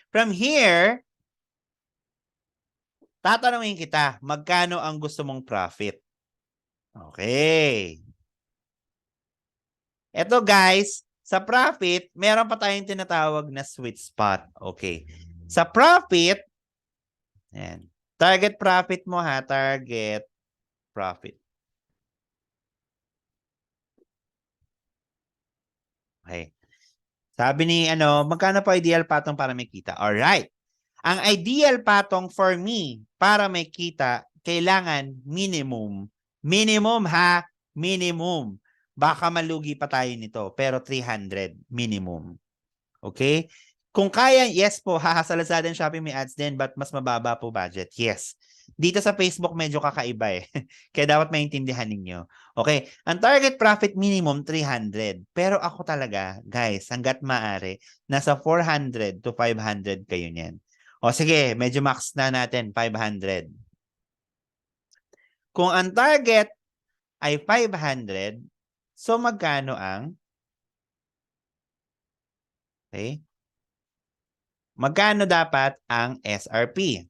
From here, tatanungin kita, magkano ang gusto mong profit? Okay. Ito guys, sa profit, meron pa tayong tinatawag na sweet spot. Okay. Sa profit, yan. Target profit mo ha, target profit. Okay. Sabi ni magkano pa ideal patong para may kita? Alright. Ang ideal patong for me para may kita, kailangan minimum. Minimum ha, minimum. Baka malugi pa tayo nito, pero 300 minimum. Okay? Kung kaya, yes po, sa Lazada and Shopee may ads din, but mas mababa po budget. Yes. Dito sa Facebook medyo kakaiba eh. Kaya dapat maintindihan ninyo. Okay, ang target profit minimum 300. Pero ako talaga, guys, hanggat maaari, nasa 400 to 500 kayo niyan. O sige, medyo max na natin, 500. Kung ang target ay 500, so magkano ang okay? Magkano dapat ang SRP?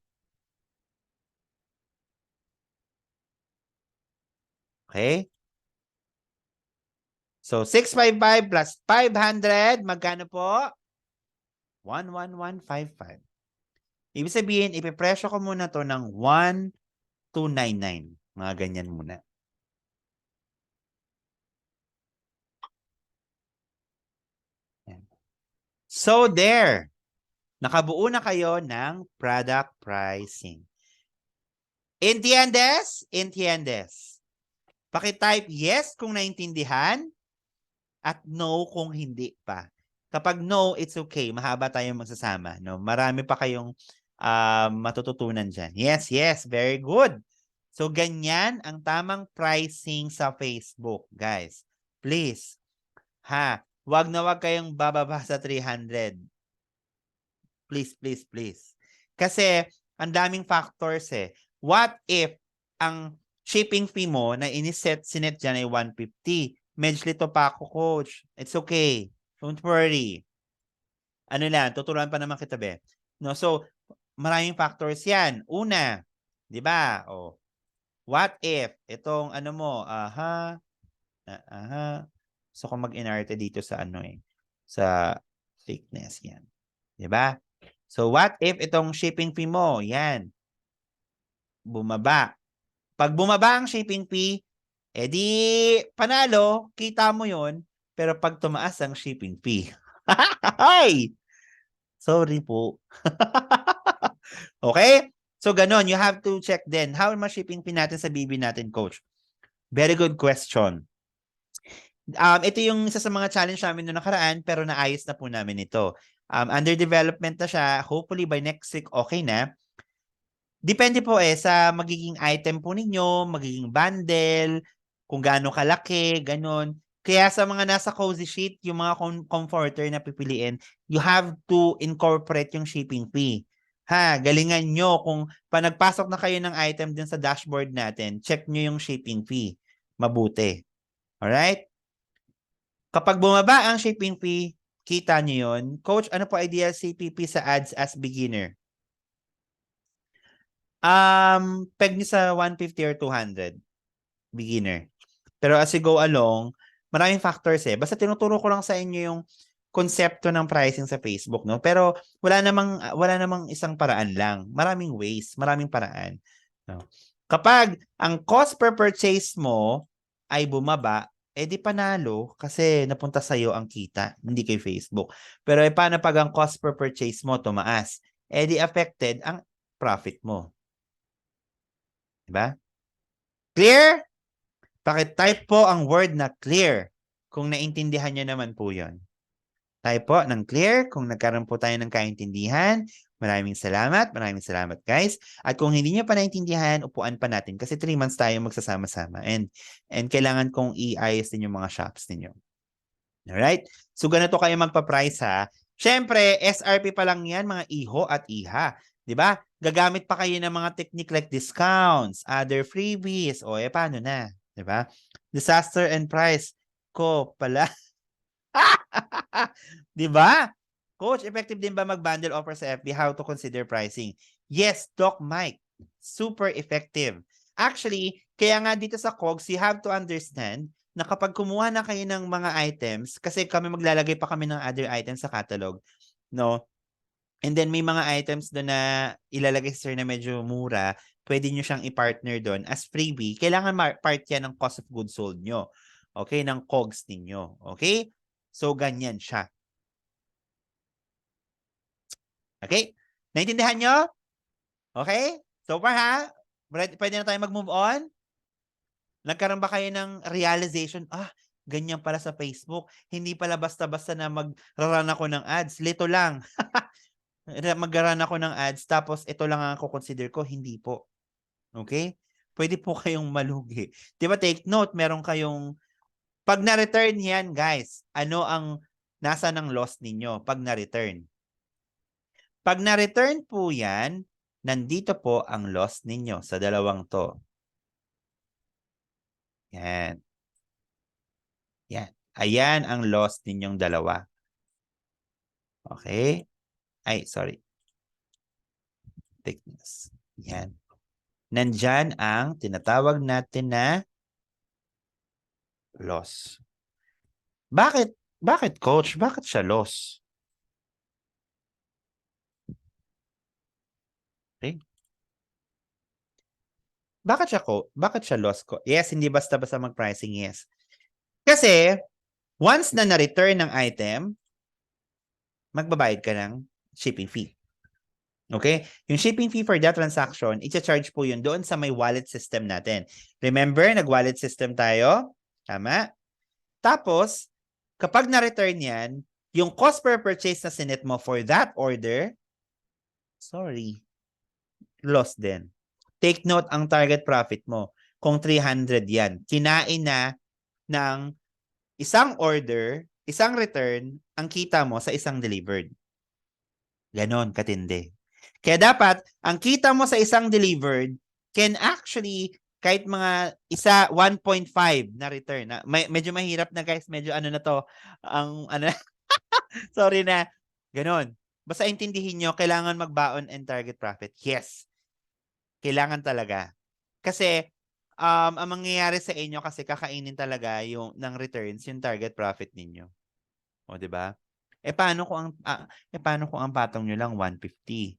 Okay? So, 655 plus 500, magkano po? 11155. Ibig sabihin, ipipresyo ko muna to ng 1299. Mga ganyan muna. So, there. Nakabuo na kayo ng product pricing. Entiendes? Entiendes. Paki-type yes kung naintindihan at no kung hindi pa. Kapag no, it's okay. Mahaba tayong magsasama. No? Marami pa kayong matututunan dyan. Yes, yes. Very good. So, ganyan ang tamang pricing sa Facebook, guys. Please. Wag na wag kayong bababa sa 300. Please, please, please. Kasi, ang daming factors eh. What if ang shipping fee mo na sinet dyan ay 150? Medyo lito pa ako, coach. It's okay. Don't worry. Ano lang, tuturuan pa naman kita, be. No, so, maraming factors yan. Una, di ba? What if itong mo, so kung mag-inarte dito sa sa thickness yan. Di ba? So, what if itong shipping fee mo, yan, bumaba. Pag bumaba ang shipping fee, edi panalo, kita mo yon. Pero pag tumaas ang shipping fee, ay! Sorry po. Okay? So, ganon. You have to check then. How much shipping fee natin sa BB natin, coach? Very good question. Ito yung isa sa mga challenge namin noong nakaraan, pero naayos na po namin ito. Under development na siya. Hopefully by next week, okay na. Depende po sa magiging item po ninyo, magiging bundle, kung gaano kalaki, ganon. Kaya sa mga nasa cozy sheet, yung mga comforter na pipiliin, you have to incorporate yung shipping fee. Galingan nyo kung nagpasok na kayo ng item din sa dashboard natin, check nyo yung shipping fee. Mabuti. Alright? Kapag bumaba ang shipping fee, kita nyo yun. Coach, ano po ideal CPP sa ads as beginner? Peg nyo sa 150 or 200. Beginner. Pero as you go along, maraming factors eh. Basta tinuturo ko lang sa inyo yung konsepto ng pricing sa Facebook, no? Pero wala namang isang paraan lang. Maraming ways, maraming paraan. No? Kapag ang cost per purchase mo ay bumaba, di panalo kasi napunta sa'yo ang kita, hindi kay Facebook. Pero paano pag ang cost per purchase mo tumaas? Di affected ang profit mo. Diba? Clear? Paki-type po ang word na clear kung naintindihan nyo naman po yon. Type po ng clear kung nagkaroon po tayo ng kaintindihan. Maraming salamat guys. At kung hindi nyo pa naintindihan, upuan pa natin kasi 3 months tayo magsasama-sama and kailangan kong i-ayos din yung mga shops ninyo. Alright? So ganito kayo magpa-price ha. Siyempre, SRP pa lang yan mga iho at iha. Diba? gagamit pa kayo ng mga technique like discounts, other freebies, o paano na? Diba? Disaster and price ko pala. Diba? Coach, effective din ba mag-bundle offer sa FB? How to consider pricing? Yes, Doc Mike. Super effective. Actually, kaya nga dito sa COGS, you have to understand na kapag kumuha na kayo ng mga items, kasi kami maglalagay pa kami ng other items sa catalog, no? And then may mga items doon na ilalagay sir na medyo mura, pwede nyo siyang i-partner doon as freebie. Kailangan part yan ng cost of goods sold nyo. Okay? Ng COGS ninyo. Okay? So, ganyan siya. Okay? Naintindihan nyo? Okay? So far ha? Pwede na tayo mag-move on? Nagkaroon ba kayo ng realization, ganyan pala sa Facebook. Hindi pala basta-basta na mag-run ako ng ads. Lito lang. Mag-run ako ng ads tapos ito lang ang consider ko. Hindi po. Okay? Pwede po kayong malugi. Diba take note, meron kayong pag na-return yan guys, ano ang nasa ng loss ninyo pag na-return? Pag na-return po yan, nandito po ang loss ninyo sa dalawang to. Yan. Yan. Ayan ang loss ninyong dalawa. Okay? Ay, sorry. Thickness. Yan. Nandyan ang tinatawag natin na loss. Bakit? Bakit, coach? Bakit siya loss? Okay. Bakit siya loss ko? Yes, hindi basta-basta mag-pricing, yes. Kasi, once na na-return ng item, magbabayad ka ng shipping fee. Okay? Yung shipping fee for that transaction, i-charge po yun doon sa may wallet system natin. Remember, nag-wallet system tayo? Tama? Tapos, kapag na-return yan, yung cost per purchase na sinet mo for that order, loss din. Take note ang target profit mo. Kung 300 yan, kinain na ng isang order, isang return, ang kita mo sa isang delivered. Ganon, katindi. Kaya dapat, ang kita mo sa isang delivered can actually, kahit mga 1.5 na return. Medyo mahirap na guys, medyo ano na to, sorry na, ganon. Basta intindihin nyo, kailangan magbaon and target profit. Yes. Kailangan talaga. Kasi, ang mangyayari sa inyo kasi kakainin talaga yung ng returns, yung target profit ninyo. O, di ba? Paano kung ang patong nyo lang 150?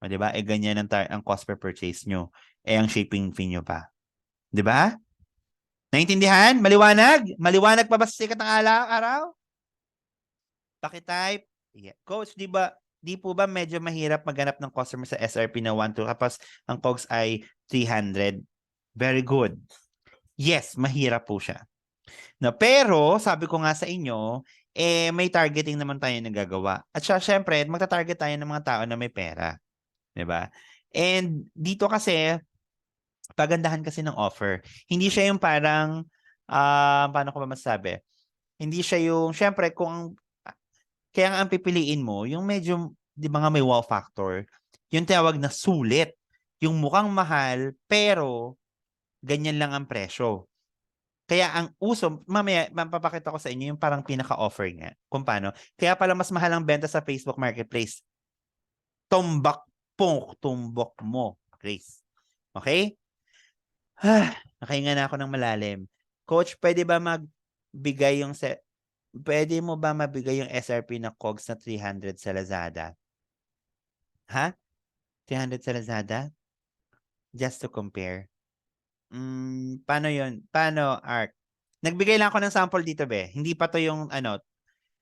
O, di ba? Ganyan ang cost per purchase nyo. Ang shipping fee nyo pa. Di ba? Naintindihan? Maliwanag? Maliwanag pa ba sa sikat ng araw? Pakitype. Yeah. Coach, di po ba medyo mahirap maghanap ng customer sa SRP na 1-2 tapos ang COGS ay 300? Very good. Yes, mahirap po siya. No, pero sabi ko nga sa inyo, may targeting naman tayo na gagawa. At syempre, magta-target tayo ng mga tao na may pera. 'Di ba? And dito kasi pagandahan kasi ng offer. Hindi siya yung parang paano ko ba masasabi? Hindi siya yung syempre kaya nga ang pipiliin mo, yung medyo, di ba nga may wow factor, yung tawag na sulit. Yung mukhang mahal, pero ganyan lang ang presyo. Kaya ang uso, mamaya, mapapakita ko sa inyo yung parang pinaka-offer nga. Kung paano. Kaya pala mas mahal ang benta sa Facebook Marketplace. Tumbok mo, Grace. Okay? Nakahinga na ako ng malalim. Coach, pwede ba magbigay yung pwede mo ba mabigay yung SRP na COGS na 300 sa Lazada? Ha? 300 sa Lazada? Just to compare. Paano yun? Paano, Ark? Nagbigay lang ako ng sample dito, be. Hindi pa to yung,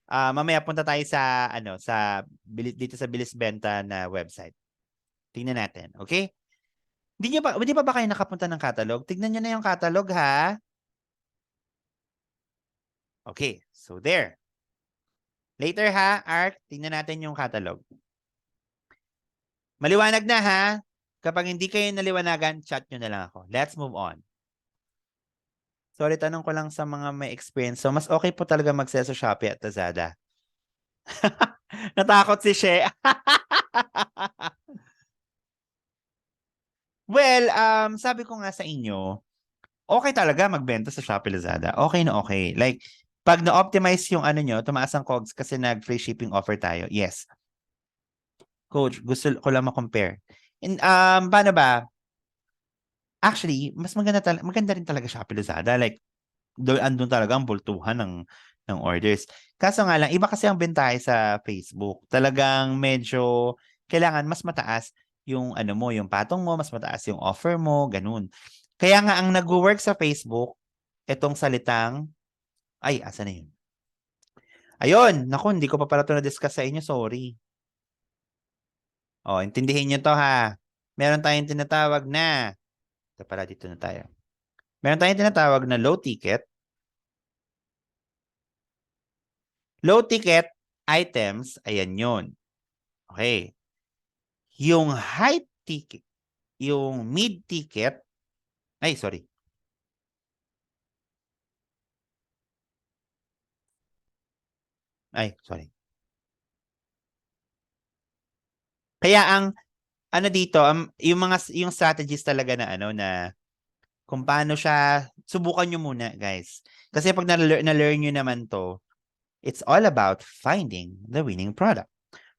mamaya punta tayo sa, dito sa Bilis Benta na website. Tingnan natin, okay? Hindi pa ba kayo nakapunta ng catalog? Tignan nyo na yung catalog, ha? Okay, so there. Later ha, Ark, tingnan natin yung catalog. Maliwanag na ha? Kapag hindi kayo naliwanagan, chat nyo na lang ako. Let's move on. Sorry, tanong ko lang sa mga may experience. So, mas okay po talaga mag-sell sa Shopee at Lazada. Natakot si She. Well, sabi ko nga sa inyo, okay talaga magbenta sa Shopee Lazada. Okay na okay. Like, pag na-optimize yung ano nyo, tumaas ang COGS kasi nag-free shipping offer tayo. Yes. Coach, gusto ko lang ma-compare. And, paano ba? Actually, mas maganda rin talaga Shopee Lazada. Like, andun talaga ang bultuhan ng orders. Kaso nga lang, iba kasi ang bentahe sa Facebook. Talagang medyo kailangan mas mataas yung ano mo, yung patong mo, mas mataas yung offer mo, ganun. Kaya nga ang nag-work sa Facebook, itong salitang, ay, asa na yun? Ayun, naku, hindi ko pa pala ito na-discuss sa inyo, sorry. O, intindihin nyo to ha. Meron tayong tinatawag na, ito pala dito na tayo. Meron tayong tinatawag na low ticket. Low ticket items, ayan yun. Okay. Yung high ticket, yung mid ticket, ay sorry. Ay, sorry. Kaya ang ano dito, yung strategies talaga na ano na kung paano siya subukan nyo muna, guys. Kasi pag na-learn nyo naman to, it's all about finding the winning product.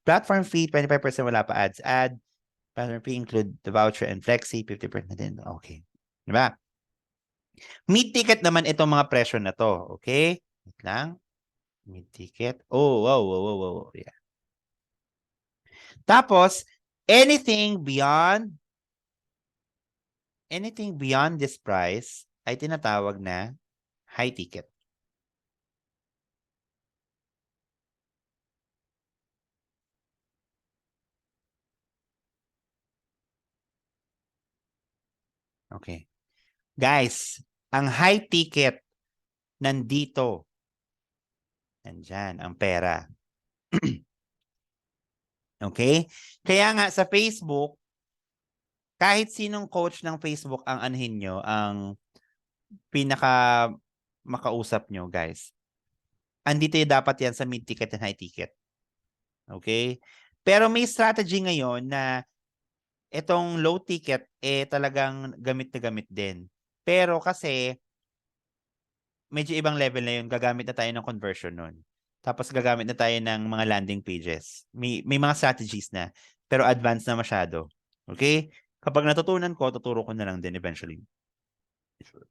Platform fee 25% wala pa ads. Platform fee include the voucher and flexi 50% din. Okay. Di ba? Mid ticket naman itong mga presyo na to, okay? Wait lang. Mid ticket. Oh, wow, wow, wow, wow. Yeah. Tapos, anything beyond this price ay tinatawag na high ticket. Okay. Guys, ang high ticket nandito. Nandyan, ang pera. Okay? Kaya nga sa Facebook, kahit sinong coach ng Facebook ang anhin nyo, ang pinaka makausap nyo, guys. Andito yung dapat yan sa mid ticket and high ticket. Okay? Pero may strategy ngayon na itong low ticket talagang gamit na gamit din. Pero kasi medyo ibang level na yun, gagamit na tayo ng conversion nun. Tapos gagamit na tayo ng mga landing pages. May mga strategies na, pero advanced na masyado. Okay? Kapag natutunan ko, tuturo ko na lang din eventually.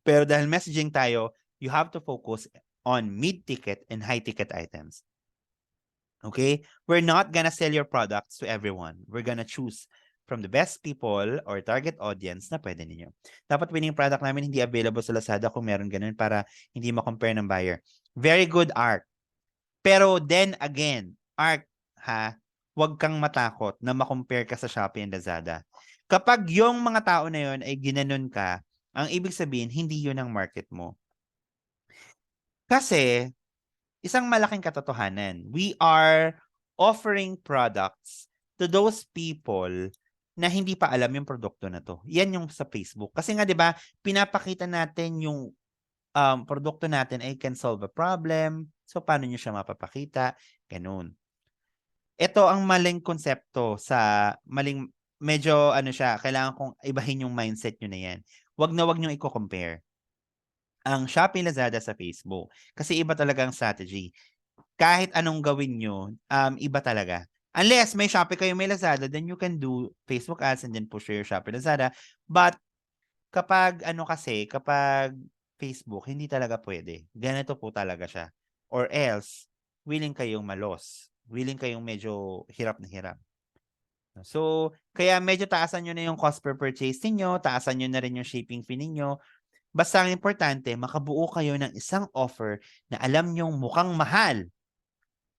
Pero dahil messaging tayo, you have to focus on mid-ticket and high-ticket items. Okay? We're not gonna sell your products to everyone. We're gonna choose from the best people or target audience na pwede ninyo. Dapat winning product namin hindi available sa Lazada kung meron ganun para hindi ma-compare ng buyer. Very good, Arc. Pero then again, Arc, ha, huwag kang matakot na ma-compare ka sa Shopee and Lazada. Kapag yung mga tao na yun ay ginanon ka, ang ibig sabihin, hindi yun ang market mo. Kasi, isang malaking katotohanan, we are offering products to those people na hindi pa alam yung produkto na to. Yan yung sa Facebook. Kasi nga 'di ba, pinapakita natin yung produkto natin ay can solve a problem. So paano niyo siya mapapakita? Ganun. Ito ang maling konsepto sa medyo ano siya, kailangan kong ibahin yung mindset niyo na yan. Wag niyo i-compare ang Shopee Lazada sa Facebook. Kasi iba talaga ang strategy. Kahit anong gawin nyo, iba talaga. Unless may Shopee kayo, may Lazada, then you can do Facebook ads and then push your Shopee Lazada. But kapag kapag Facebook, hindi talaga pwede. Ganito po talaga siya. Or else, willing kayong malos. Willing kayong medyo hirap na hirap. So, kaya medyo taasan nyo na yung cost per purchase niyo, taasan nyo na rin yung shipping fee ninyo. Basta ang importante, makabuo kayo ng isang offer na alam nyong mukhang mahal,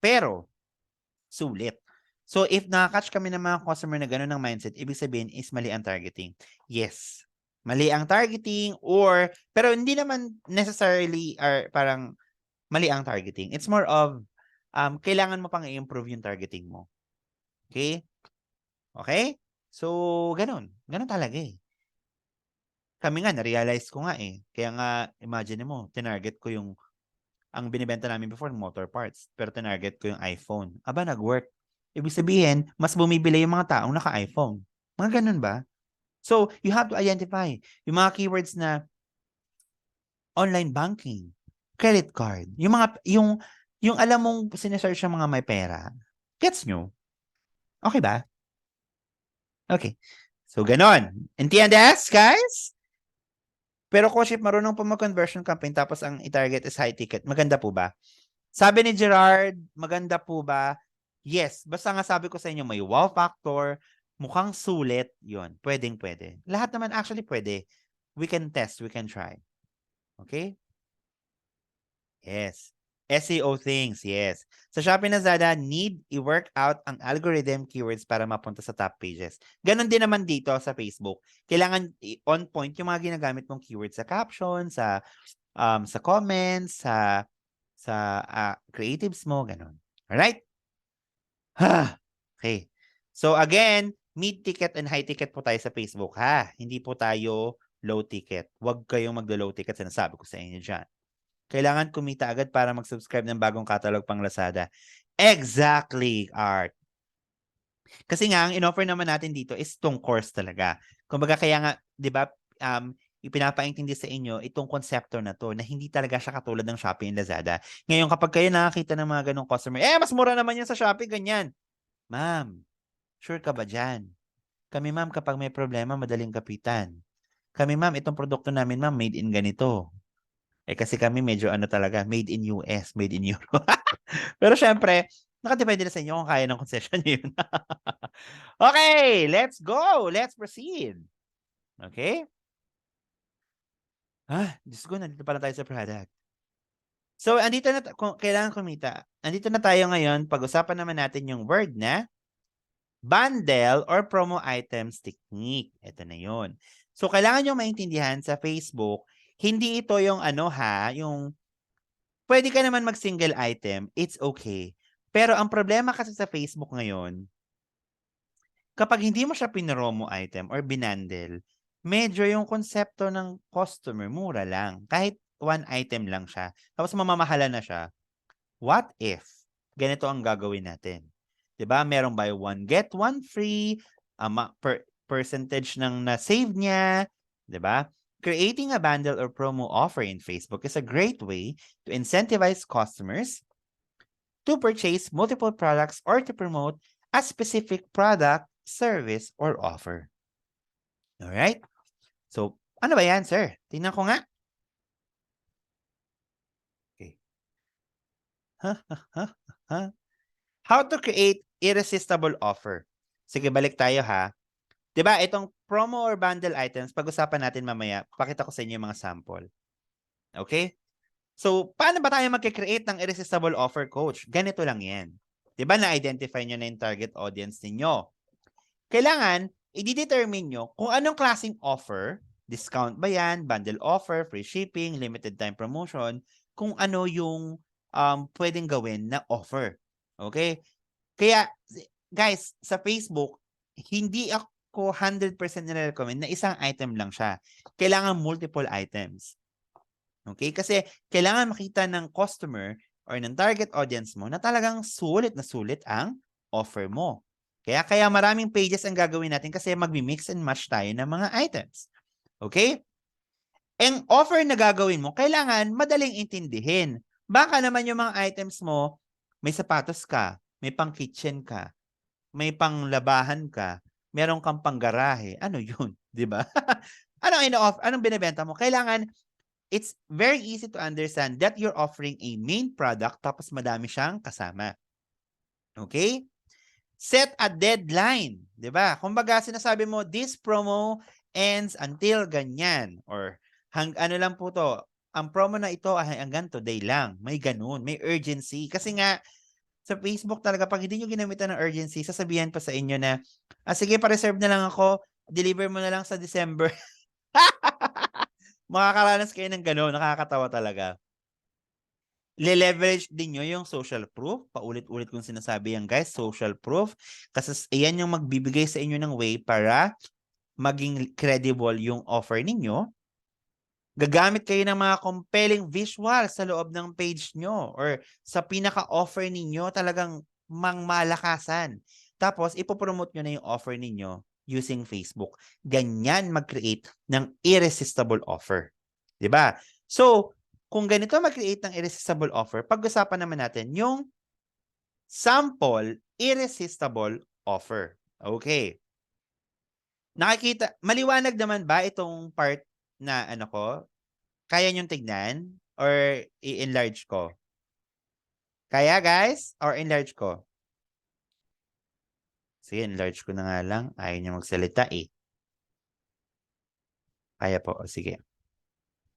pero sulit. So, if nakakatch kami ng mga customer na gano'n ng mindset, ibig sabihin is mali ang targeting. Yes, mali ang targeting pero hindi naman necessarily parang mali ang targeting. It's more of, kailangan mo pang i-improve yung targeting mo. Okay? Okay? So, ganun. Ganun talaga eh. Kami nga, na-realize ko nga eh. Kaya nga, imagine mo, tinarget ko ang binibenta namin before, motor parts. Pero tinarget ko yung iPhone. Aba, nag-work. Ibig sabihin, mas bumibili yung mga taong naka-iPhone. Mga ganun ba? So, you have to identify yung mga keywords na online banking, credit card, yung alam mong sinesearch ng mga may pera. Gets nyo? Okay ba? Okay. So, ganon. Entiendes, guys? Pero Coach, if marunong po mag-conversion campaign tapos ang i-target is high ticket, maganda po ba? Sabi ni Gerard, maganda po ba? Yes. Basta nga sabi ko sa inyo, may wow factor, mukhang sulit, yun. Pwedeng-pwede. Lahat naman actually pwede. We can test, we can try. Okay? Yes. SEO things, yes. Sa Shopee Lazada, need i-work out ang algorithm keywords para mapunta sa top pages. Ganon din naman dito sa Facebook. Kailangan on point yung mga ginagamit mong keywords sa caption, sa comments, sa creatives mo, ganon. Alright? Okay. So again, mid-ticket and high-ticket po tayo sa Facebook, ha? Hindi po tayo low-ticket. Huwag kayong maglo-low ticket, sinasabi ko sa inyo dyan. Kailangan kumita agad para mag-subscribe ng bagong catalog pang Lazada. Exactly, Art. Kasi nga, ang in-offer naman natin dito is itong course talaga. Kumbaga, kaya nga, di ba, ipinapaintindi sa inyo itong konsepto na to na hindi talaga siya katulad ng Shopee and Lazada. Ngayon, kapag kayo nakakita ng mga ganong customer, mas mura naman yan sa Shopee, ganyan. Ma'am, sure ka ba dyan? Kami, ma'am, kapag may problema, madaling kapitan. Kami, ma'am, itong produkto namin, ma'am, made in ganito. Kasi kami medyo talaga, made in US, made in Europe. Pero syempre, nakadepende na sa inyo kung kaya ng concession nyo yun. Okay, let's go. Let's proceed. Okay? Diyos ko, nandito pala tayo sa product. So, andito na, kung kailangan kumita, andito na tayo ngayon, pag-usapan naman natin yung word na bundle or promo items technique. Ito na yun. So, kailangan nyo maintindihan sa Facebook, hindi ito yung yung pwede ka naman mag-single item, it's okay. Pero ang problema kasi sa Facebook ngayon, kapag hindi mo siya pinromo item or binandle, medyo yung konsepto ng customer, mura lang. Kahit one item lang siya. Tapos mamamahala na siya. What if ganito ang gagawin natin? 'Di ba? Merong buy one, get one free, percentage ng na-save niya, 'di ba? Creating a bundle or promo offer in Facebook is a great way to incentivize customers to purchase multiple products or to promote a specific product, service, or offer. Alright? So, ano ba yan, sir? Tingnan ko nga. Okay. How to create irresistible offer. Sige, balik tayo ha. 'Di ba, itong promo or bundle items, pag-usapan natin mamaya. Pakita ko sa inyo yung mga sample. Okay? So, paano ba tayo mag-create ng irresistible offer, coach? Ganito lang yan. 'Di ba, na-identify nyo na yung target audience ninyo. Kailangan, i-determine nyo kung anong klaseng offer, discount ba yan, bundle offer, free shipping, limited time promotion, kung ano yung pwedeng gawin na offer. Okay? Kaya, guys, sa Facebook, hindi ako 100% nire-recommend na isang item lang siya. Kailangan multiple items. Okay? Kasi kailangan makita ng customer or ng target audience mo na talagang sulit na sulit ang offer mo. Kaya maraming pages ang gagawin natin kasi magmi-mix and match tayo ng mga items. Okay? Ang offer na gagawin mo, kailangan madaling intindihin. Baka naman yung mga items mo, may sapatos ka, may pang-kitchen ka, may pang-labahan ka, meron kang pang-garahe. Ano yun? Diba? Anong binibenta mo? Kailangan, it's very easy to understand that you're offering a main product tapos madami siyang kasama. Okay? Set a deadline. Diba? Kumbaga, sinasabi mo, this promo ends until ganyan. Or, ano lang po to, ang promo na ito ay hanggang today lang. May ganun, may urgency. Kasi nga, sa Facebook talaga, pag hindi nyo ginamitan ng urgency, sasabihan pa sa inyo na, sige, pa-reserve na lang ako, deliver mo na lang sa December. Makakaranas kayo ng gano'n, nakakatawa talaga. Le-leverage din nyo yung social proof. Paulit-ulit kong sinasabi yan, guys, social proof. Kasi iyan yung magbibigay sa inyo ng way para maging credible yung offer ninyo. Gagamit kayo ng mga compelling visuals sa loob ng page nyo or sa pinaka-offer ninyo, talagang mangmalakasan. Tapos, ipopromote nyo na yung offer ninyo using Facebook. Ganyan mag-create ng irresistible offer. 'Di ba? So, kung ganito mag-create ng irresistible offer, pag-usapan naman natin yung sample irresistible offer. Okay. Nakikita, maliwanag naman ba itong part na ano ko? Kaya niyong tignan? Or i-enlarge ko? Kaya guys? Or enlarge ko? Sige, enlarge ko na nga lang. Ayaw niya magsalita eh. Kaya po. O sige.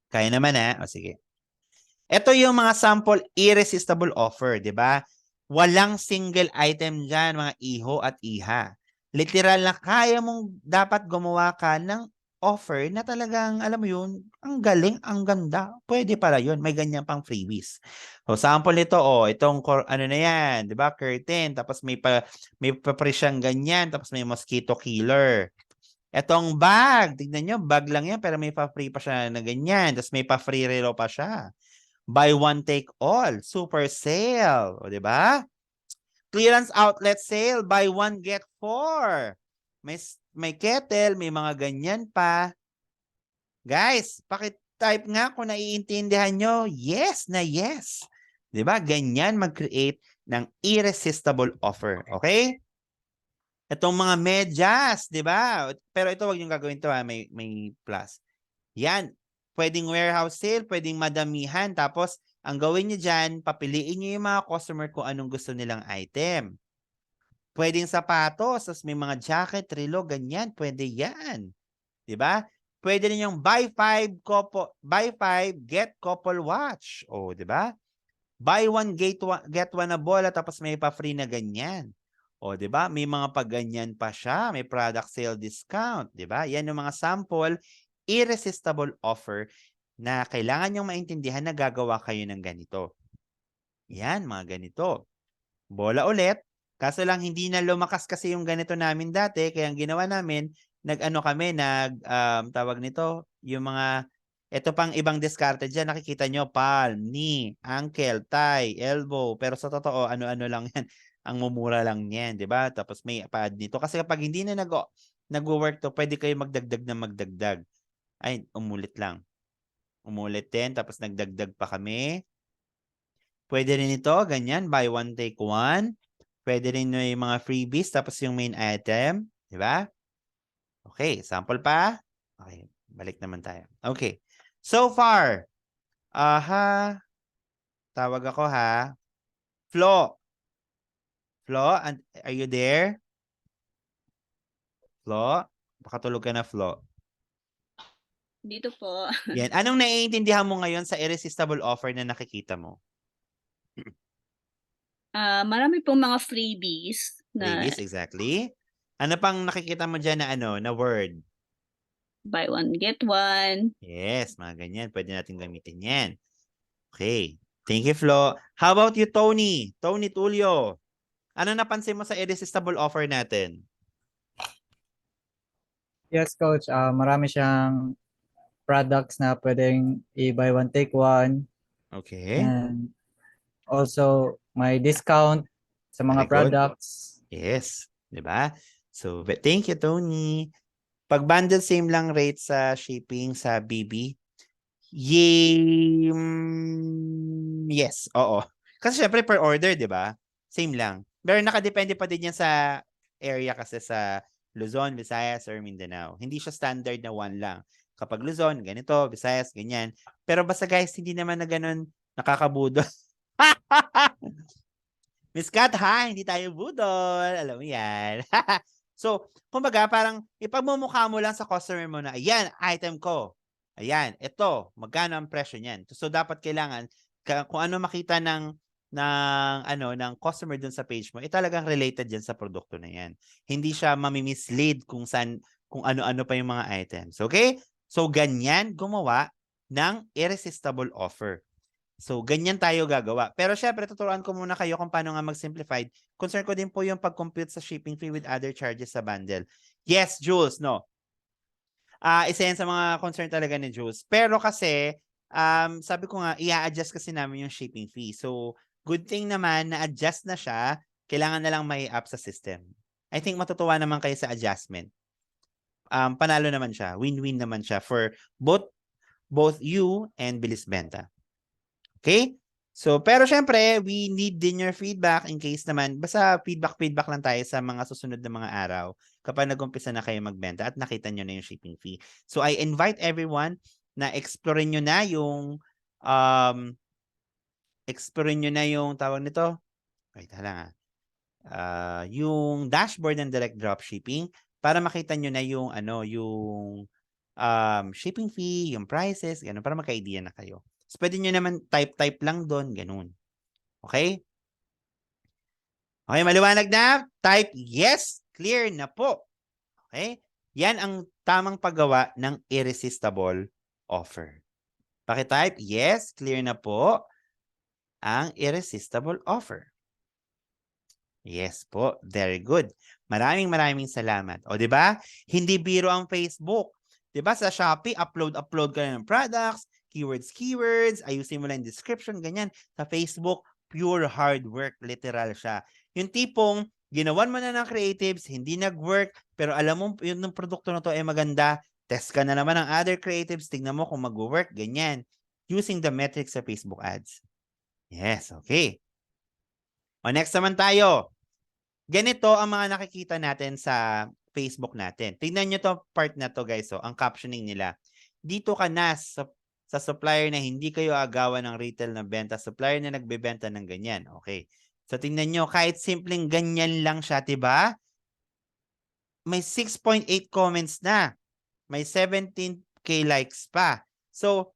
Kaya naman O sige. Ito yung mga sample irresistible offer, di ba? Walang single item dyan, mga iho at iha. Literal na kaya mong dapat gumawa ka ng offer na talagang, alam mo yun, ang galing, ang ganda. Pwede para yun. May ganyan pang freebies. So, sample nito, itong, ano na yan, di ba? Curtain, tapos may pa-free siyang ganyan, tapos may mosquito killer. Etong bag, tignan nyo, bag lang yan, pero may pa-free pa siya na ganyan, tapos may pa-free relo pa siya. Buy one, take all. Super sale. O, di ba? Clearance outlet sale. Buy one, get four. May kettle. May mga ganyan pa. Guys, pakitype nga kung naiintindihan nyo. Yes na yes. Di ba? Ganyan mag-create ng irresistible offer. Okay? Itong mga medyas. Di ba? Pero ito, wag yung gagawin to May plus. Yan. Pwedeng warehouse sale, pwedeng madamihan. Tapos, ang gawin nyo dyan, papiliin nyo yung mga customer kung anong gusto nilang item. Pwedeng sapatos, tapos may mga jacket, relo, ganyan. Pwede yan. Diba? Pwede rin yung buy 5, get couple watch. O, diba? Buy one, get one na bola, tapos may pa-free na ganyan. O, diba? May mga pag-ganyan pa siya. May product sale discount. Diba? Yan yung mga sample irresistible offer na kailangan nyong maintindihan na gagawa kayo ng ganito. Yan, mga ganito. Bola ulit. Kaso lang hindi na lumakas kasi yung ganito namin dati. Kaya ang ginawa namin, tawag nito, yung mga, ito pang ibang diskarte dyan. Nakikita nyo, palm, knee, ankle, thigh, elbow. Pero sa totoo, ano-ano lang yan. Ang mumura lang yan, di ba? Tapos may pa-add nito. Kasi kapag hindi na nag-work to, pwede kayo magdagdag. Ay, umulit lang. Umulit din, tapos nagdagdag pa kami. Pwede rin ito, ganyan, buy one, take one. Pwede rin yung mga freebies, tapos yung main item. Di ba? Okay, sample pa. Okay, balik naman tayo. Okay, so far, tawag ako ha. Flo, are you there? Flo, baka tulog ka na, Flo. Dito po. Yan. Anong naiintindihan mo ngayon sa irresistible offer na nakikita mo? Marami pong mga freebies na Freebies, exactly. Ano pang nakikita mo dyan na word? buy one, get one. Yes, mga ganyan. Pwede natin gamitin yan. Okay. Thank you, Flo. How about you, Tony? Tony Tulio. Ano napansin mo sa irresistible offer natin? Yes, Coach. Marami siyang products na pwedeng i-buy one, take one. Okay. And also, may discount sa mga Very good. products. Yes. Diba? So, thank you, Tony. Pag bundle, same lang rate sa shipping sa BB. Yes. Oo. Kasi syempre per order, diba? Same lang. Pero nakadepende pa din yan sa area kasi sa Luzon, Visayas, or Mindanao. Hindi siya standard na one lang. Kapag Luzon, ganito, Visayas, ganyan. Pero basta guys, hindi naman na ganun nakakabudol. Miss Kat, ha? Hindi tayo budol. Alam mo yan. So, kumbaga, parang ipagmumukha mo lang sa customer mo na, ayan, item ko. Ayan, ito, magkano ang presyo niyan. So, dapat kailangan, kung ano makita ng customer dun sa page mo, talagang related dyan sa produkto na yan. Hindi siya mamimislead kung ano-ano pa yung mga items. Okay? So, ganyan gumawa ng irresistible offer. So, ganyan tayo gagawa. Pero syempre, tuturuan ko muna kayo kung paano nga mag-simplified. Concern ko din po yung pag-compute sa shipping fee with other charges sa bundle. Yes, Jules, no. Isa yan sa mga concern talaga ni Jules. Pero kasi, sabi ko nga, i-adjust kasi namin yung shipping fee. So, good thing naman na adjust na siya, kailangan na lang may app sa system. I think matutuwa naman kayo sa adjustment. panalo naman siya. Win-win naman siya for both you and Bilis Benta. Okay? So, pero syempre, we need din your feedback in case naman, basta feedback lang tayo sa mga susunod na mga araw kapag nag-umpisa na kayo magbenta at nakita nyo na yung shipping fee. So, I invite everyone na explore nyo na yung tawag nito. Wait, lang yung dashboard ng direct dropshipping para makita nyo na yung yung shipping fee, yung prices, ganun, para magka-idea na kayo. So, pwede nyo naman type lang doon, ganun. Okay? Okay, maliwanag na? Type yes, clear na po. Okay? Yan ang tamang paggawa ng irresistible offer. Paki-type yes, clear na po ang irresistible offer. Yes po, very good. Maraming salamat. O, di ba? Hindi biro ang Facebook. Di ba? Sa Shopee, upload ka ng products, keywords, ayusin mo lang yung description, ganyan. Sa Facebook, pure hard work, literal siya. Yung tipong, ginawan mo na ng creatives, hindi nag-work, pero alam mo, yung produkto na to ay maganda, test ka na naman ng other creatives, tingnan mo kung mag-work, ganyan. Using the metrics sa Facebook ads. Yes, okay. O, next naman tayo. Ganito ang mga nakikita natin sa Facebook natin. Tingnan nyo to part na to, guys. So, ang captioning nila. Dito ka na sa supplier na hindi kayo agawan ng retail na benta. Supplier na nagbebenta ng ganyan. Okay. So, tingnan nyo. Kahit simpleng ganyan lang siya, diba? May 6.8 comments na. May 17K likes pa. So,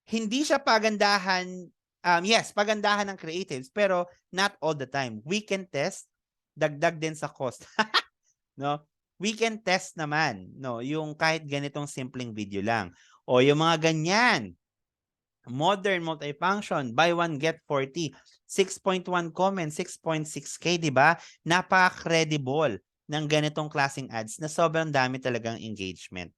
hindi siya pagandahan. Yes, pagandahan ng creatives, pero not all the time. We can test. Dagdag din sa cost. No? We can test naman, no, yung kahit ganitong simpleng video lang. O yung mga ganyan. Modern multifunction, buy one get 40, 6.1 comments, 6.6K, 'di ba? Napaka-credible ng ganitong klaseng ads na sobrang dami talagang engagement.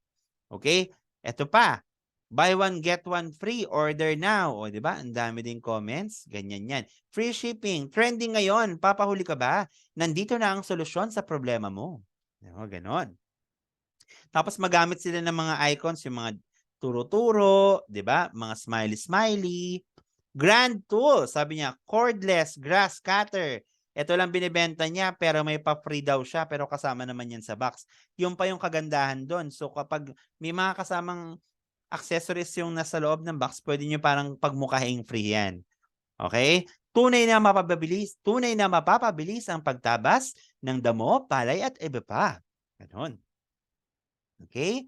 Okay? Ito pa. Buy one, get one free. Order now. O, di ba? Ang dami din comments. Ganyan yan. Free shipping. Trending ngayon. Papahuli ka ba? Nandito na ang solusyon sa problema mo. O, ganon. Tapos magamit sila ng mga icons, yung mga turo-turo, di ba? Mga smiley-smiley. Grand tool. Sabi niya, cordless grass cutter. Ito lang binibenta niya, pero may pa-free daw siya, pero kasama naman yan sa box. Yung pa yung kagandahan doon. So, kapag may mga kasamang accessories yung nasa loob ng box, pwede nyo parang pagmukahing free yan. Okay? Tunay na mapapabilis ang pagtabas ng damo, palay at iba pa. Ganon. Okay?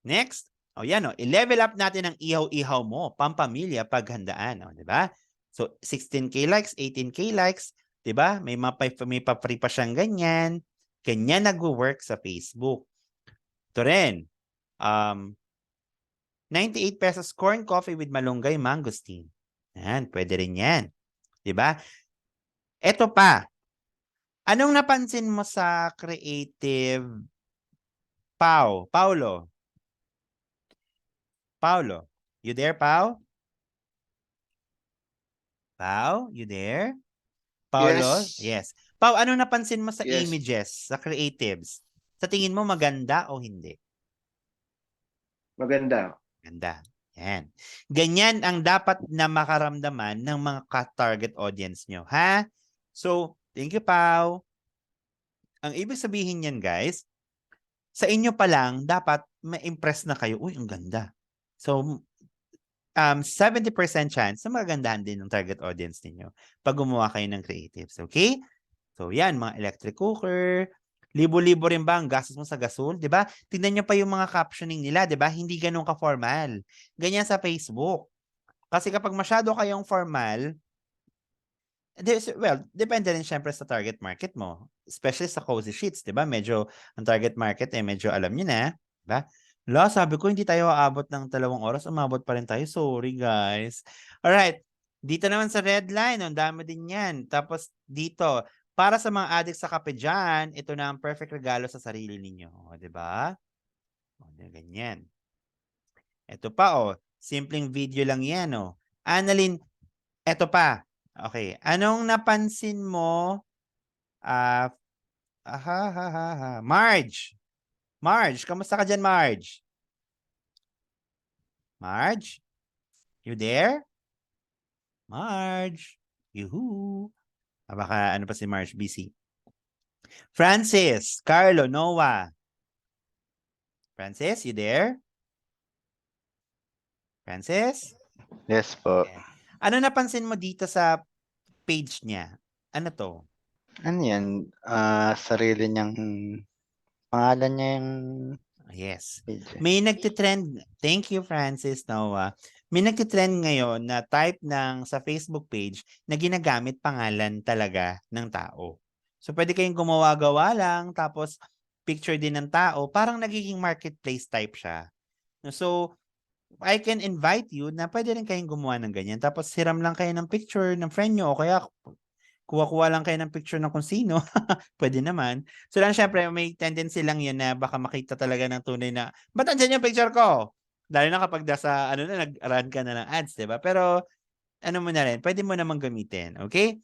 Next. O yan o. I-level up natin ang ihaw-ihaw mo. Pampamilya paghandaan. O, diba? So, 16K likes, 18K likes. Diba? May pa-free pa siyang ganyan. Ganyan nag-work sa Facebook. Ito rin. 98 pesos corn coffee with malunggay mangosteen. Yan, pwede rin yan. Diba? Ito pa. Anong napansin mo sa creative Paulo? You there, Pau? Pau, you there? Paulo? Yes. Pau, anong napansin mo sa Yes. images, sa creatives? Sa tingin mo maganda o hindi? Maganda. Ganda. Yan. Ganyan ang dapat na makaramdaman ng mga target audience nyo. Ha? So, thank you, Pau. Ang ibig sabihin yan, guys, sa inyo pa lang, dapat ma-impress na kayo. Uy, ang ganda. So, 70% chance na magandahan din ng target audience ninyo pag gumawa kayo ng creatives. Okay? So, yan, mga electric cooker, libo-libo rin ba ang gastos mo sa gasol? Diba? Tingnan nyo pa yung mga captioning nila, diba? Hindi ganun ka-formal. Ganyan sa Facebook. Kasi kapag masyado kayong formal, well, depende rin syempre sa target market mo. Especially sa cozy sheets, diba? Medyo, ang target market medyo alam nyo na. Diba? Sabi ko, hindi tayo aabot ng 2 oras. Umabot pa rin tayo. Sorry, guys. Alright. Dito naman sa red line, ang dami din yan. Tapos dito, para sa mga addicts sa kape dyan, ito na ang perfect regalo sa sarili ninyo. O, diba? O, ganyan. Ito pa, simpleng video lang yan, Annalyn, ito pa. Okay. Anong napansin mo? Marge. Marge, kamusta ka dyan, Marge? Marge? You there? Marge? Yuhu. Baka ano pa si Marge, busy. Francis, Carlo, Noah. Francis, you there? Francis? Yes po. Okay. Ano napansin mo dito sa page niya? Ano to? Ano yan? Sarili niyang pangalan niya yung Yes. page. May nagtitrend. Thank you, Francis, Noah. May nagtitrend ngayon na type sa Facebook page na ginagamit pangalan talaga ng tao. So, pwede kayong gumawa-gawa lang, tapos picture din ng tao. Parang nagiging marketplace type siya. So, I can invite you na pwede rin kayong gumawa ng ganyan. Tapos, hiram lang kayo ng picture ng friend nyo o kaya kuha-kuha lang kayo ng picture ng kung sino. Pwede naman. So lang syempre may tendency lang yun na baka makita talaga ng tunay na, ba't andyan yung picture ko? Dahil na kapag nasa, nag-run ka na ng ads, diba? Pero, mo na rin, pwede mo namang gamitin. Okay?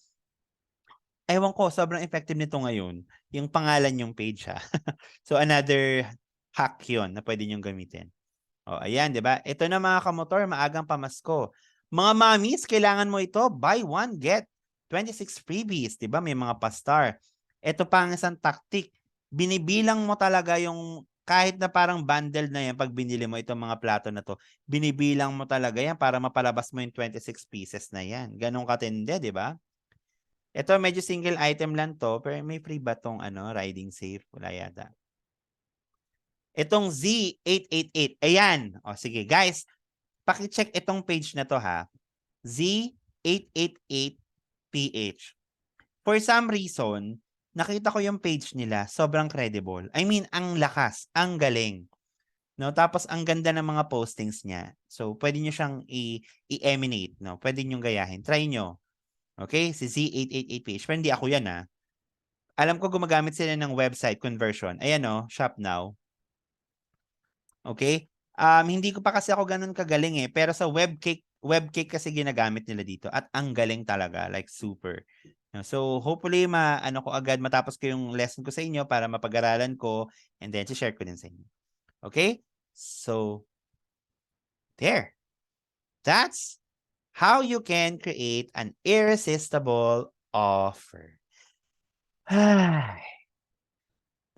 Ewan ko, sobrang effective nito ngayon. Yung pangalan yung page, ha? So, another hack yun na pwede nyong gamitin. O, ayan, diba? Ito na mga kamotor, maagang pamasko. Mga mommies, kailangan mo ito. Buy one, get 26 freebies, 'di ba? May mga pa-star. Ito pa ang isang tactic. Binibilang mo talaga yung kahit na parang bundle na yan pag binili mo itong mga plato na to. Binibilang mo talaga yan para mapalabas mo yung 26 pieces na yan. Ganun katindi, 'di ba? Ito medyo single item lang to, pero may free ba tong riding safe? Wala yata. Itong Z888. Ayan. O sige, guys. Paki-check itong page na to ha. Z888 PH. For some reason, nakita ko yung page nila, sobrang credible. I mean, ang lakas, ang galing. No, tapos ang ganda ng mga postings niya. So, pwede niyo siyang i-emanate, no? Pwede niyo gayahin. Try niyo. Okay? Si Z888PH. Pero hindi ako yan, ha. Alam ko gumagamit sila ng website conversion. Ayan, no? Shop now. Okay? Hindi ko pa kasi ako ganun kagaling eh. Pero sa webcake kasi ginagamit nila dito at ang galing talaga, like super. So hopefully ko agad matapos ko yung lesson ko sa inyo para mapag-aralan ko and then share ko din sa inyo. Okay? So there. That's how you can create an irresistible offer.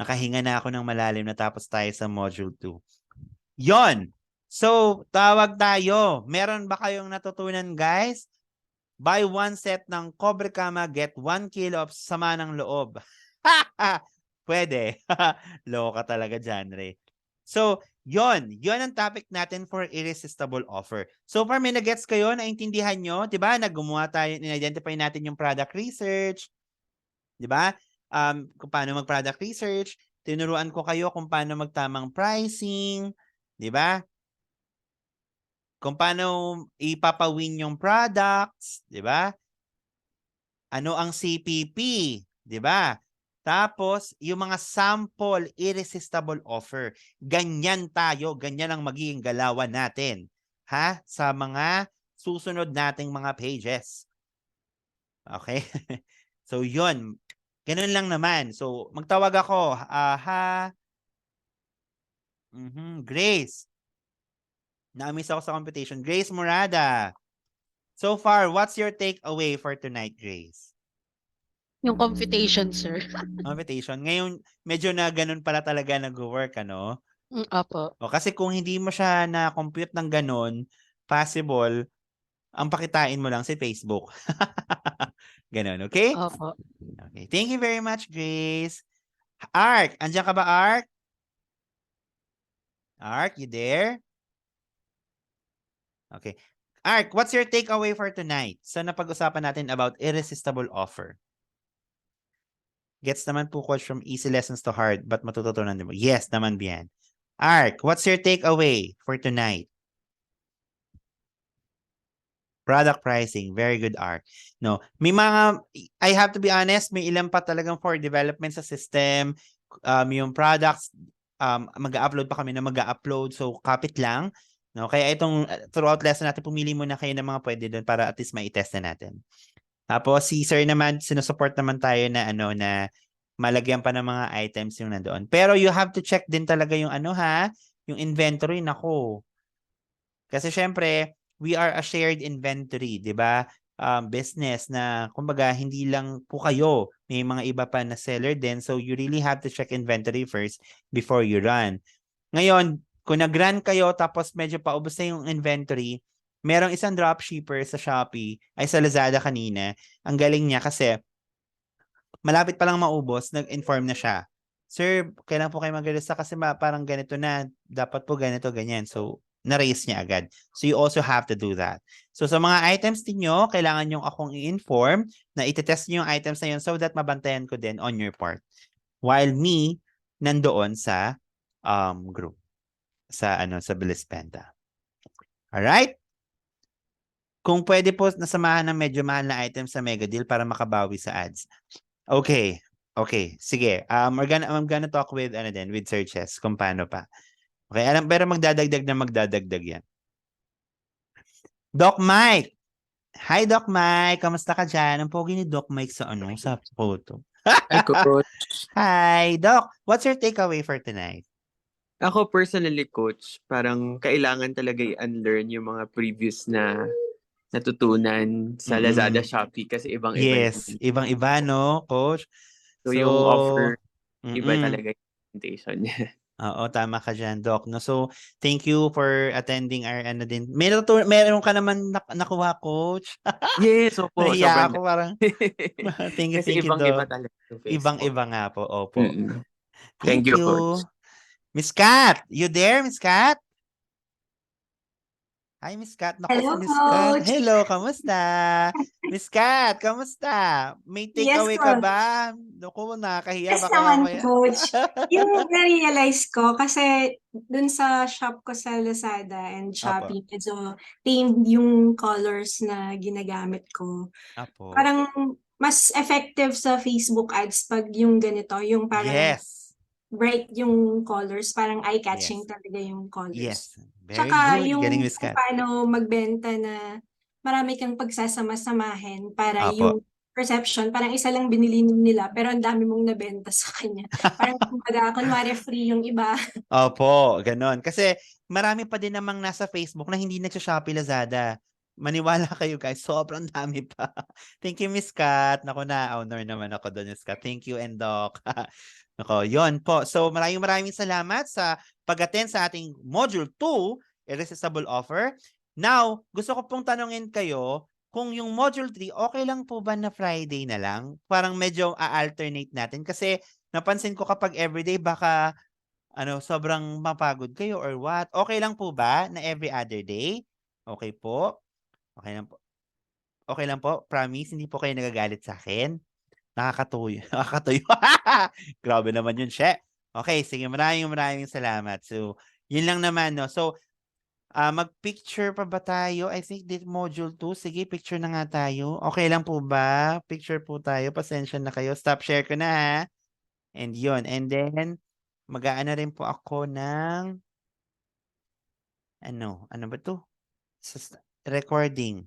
Nakahinga na ako ng malalim na tapos tayo sa module 2. Yon. So, tawag tayo. Meron ba kayong natutunan, guys? Buy one set ng Cobre Kama, get 1 kilo of sama ng loob. Pwede. Loka talaga, genre. So, yon ang topic natin for irresistible offer. So far, may nagets kayo? Naintindihan nyo? Diba? Naggumawa tayo, in-identify natin yung product research. Diba? Kung paano mag-product research. Tinuruan ko kayo kung paano magtamang pricing. Diba? Kung paano ipapawin yung products, di ba? Ano ang CPP, di ba? Tapos, yung mga sample irresistible offer. Ganyan tayo, ganyan ang magiging galawan natin. Ha? Sa mga susunod nating mga pages. Okay? So, yun. Ganun lang naman. So, magtawag ako. Grace. Na-miss ako sa competition. Grace Murada. So far, what's your takeaway for tonight, Grace? Yung computation, sir. Competition. Ngayon, medyo na ganun pala talaga nag-work, ano? Opo. O, kasi kung hindi mo siya na-compute ng ganun, possible, ang pakitain mo lang si Facebook. Ganun, okay? Opo. Okay. Thank you very much, Grace. Ark, andiyan ka ba, Ark? Ark, you there? Okay. Ark, what's your takeaway for tonight? So, napag-usapan natin about irresistible offer. Gets naman po quotes from easy lessons to hard, but matututunan din mo. Yes, naman biyan. Ark, what's your takeaway for tonight? Product pricing. Very good, Ark. No, may mga, I have to be honest, may ilan pa talagang for development sa system. Yung products, mag-upload pa kami na mag-upload. So, kapit lang. No, kaya itong throughout lesson natin, pumili muna kayo ng mga pwede doon para at least ma-test na natin. Tapos si Sir naman, sinusupport naman tayo na malagyan pa ng mga items yung nandoon. Pero you have to check din talaga yung ano ha, yung inventory, nako. Kasi syempre, we are a shared inventory, 'di ba? Business na kumbaga hindi lang po kayo, may mga iba pa na seller din. So you really have to check inventory first before you run. Ngayon, kung nag-run kayo tapos medyo paubos na yung inventory, merong isang dropshipper sa Shopee, ay sa Lazada kanina. Ang galing niya kasi malapit pa lang maubos, nag-inform na siya. Sir, kailan po kayo mag-release kasi parang ganito na, dapat po ganito, ganyan. So, na-raise niya agad. So, you also have to do that. So, sa mga items ninyo, kailangan yung akong i-inform na itetest niyo yung items na yun so that mabantayan ko din on your part. While me, nandoon sa group. Sa Bilis Benta. Alright? Kung pwede po nasamahan ng medyo mahal na items sa Mega Deal para makabawi sa ads. Okay. Okay, sige. I'm gonna talk with with Sir Chess kung paano pa. Okay, pero magdadagdag yan. Doc Mike. Hi Doc Mike, kamusta ka dyan? Ang pogi ni Doc Mike sa sa photo. Hi, Coach. Hi Doc, what's your takeaway for tonight? Ako personally, Coach, parang kailangan talaga i-unlearn yung mga previous na natutunan sa Lazada, Shopee kasi ibang-iba Yes, ibang-iba no, Coach? So, yung offer, iba mm-mm. talaga yung presentation niya. Oo, tama ka dyan, Doc. No? So, thank you for attending our din. Meron ka naman nakuha, Coach. Yes, opo. Nahiya Sobrang ako parang. Thank you, kasi Doc. ibang-iba talaga yung Facebook. Ibang-iba nga po. Opo. Mm-mm. Thank Thank you, you. Coach. Miss Kat, you there, Miss Kat? Hi, Miss Kat. Naku, Hello, si Miss Kat. Coach. Hello, kamusta? Miss Kat, kamusta? May Yes, takeaway ka Coach. ba? Naku, nakakahiya. Yes Baka naman, mamaya. Coach. Yung na-realize ko, kasi dun sa shop ko sa Lazada and Shopee, medyo tamed yung colors na ginagamit ko. Apo. Parang mas effective sa Facebook ads pag yung ganito, yung parang Yes. bright yung colors, parang eye-catching Yes. talaga yung colors. Yes. Very Tsaka good. yung Galing, Miss kung Kat. paano magbenta na marami kang pagsasama-samahin para Apo. yung perception, parang isa lang binili nila pero ang dami mong nabenta sa kanya. Parang kumbaga, kunwari free yung iba. Opo, ganon. Kasi marami pa din namang nasa Facebook na hindi nagsha-Shopee Lazada. Maniwala kayo guys, sobrang dami pa. Thank you, Miss Kat. Naku, na-honor naman ako doon, Miss Kat. Thank you and Doc. Nako, yon po. So maraming salamat sa pag-attend sa ating Module 2, Irresistible Offer. Now, gusto ko pong tanungin kayo, kung yung Module 3, okay lang po ba na Friday na lang? Parang medyo a-alternate natin. Kasi napansin ko kapag everyday, baka sobrang mapagod kayo or what? Okay lang po ba na every other day? Okay po? Okay lang po. Okay lang po? Promise, hindi po kayo nagagalit sa akin? Nakakatuyo. Nakakatuyo. Grabe naman yun, She. Okay, sige. Maraming salamat. So, yun lang naman, no? So, mag-picture pa ba tayo? I think this module 2. Sige, picture na nga tayo. Okay lang po ba? Picture po tayo. Pasensya na kayo. Stop share ko na, ha? And yun. And then, mag-aana rin po ako ng ano ba to? Recording.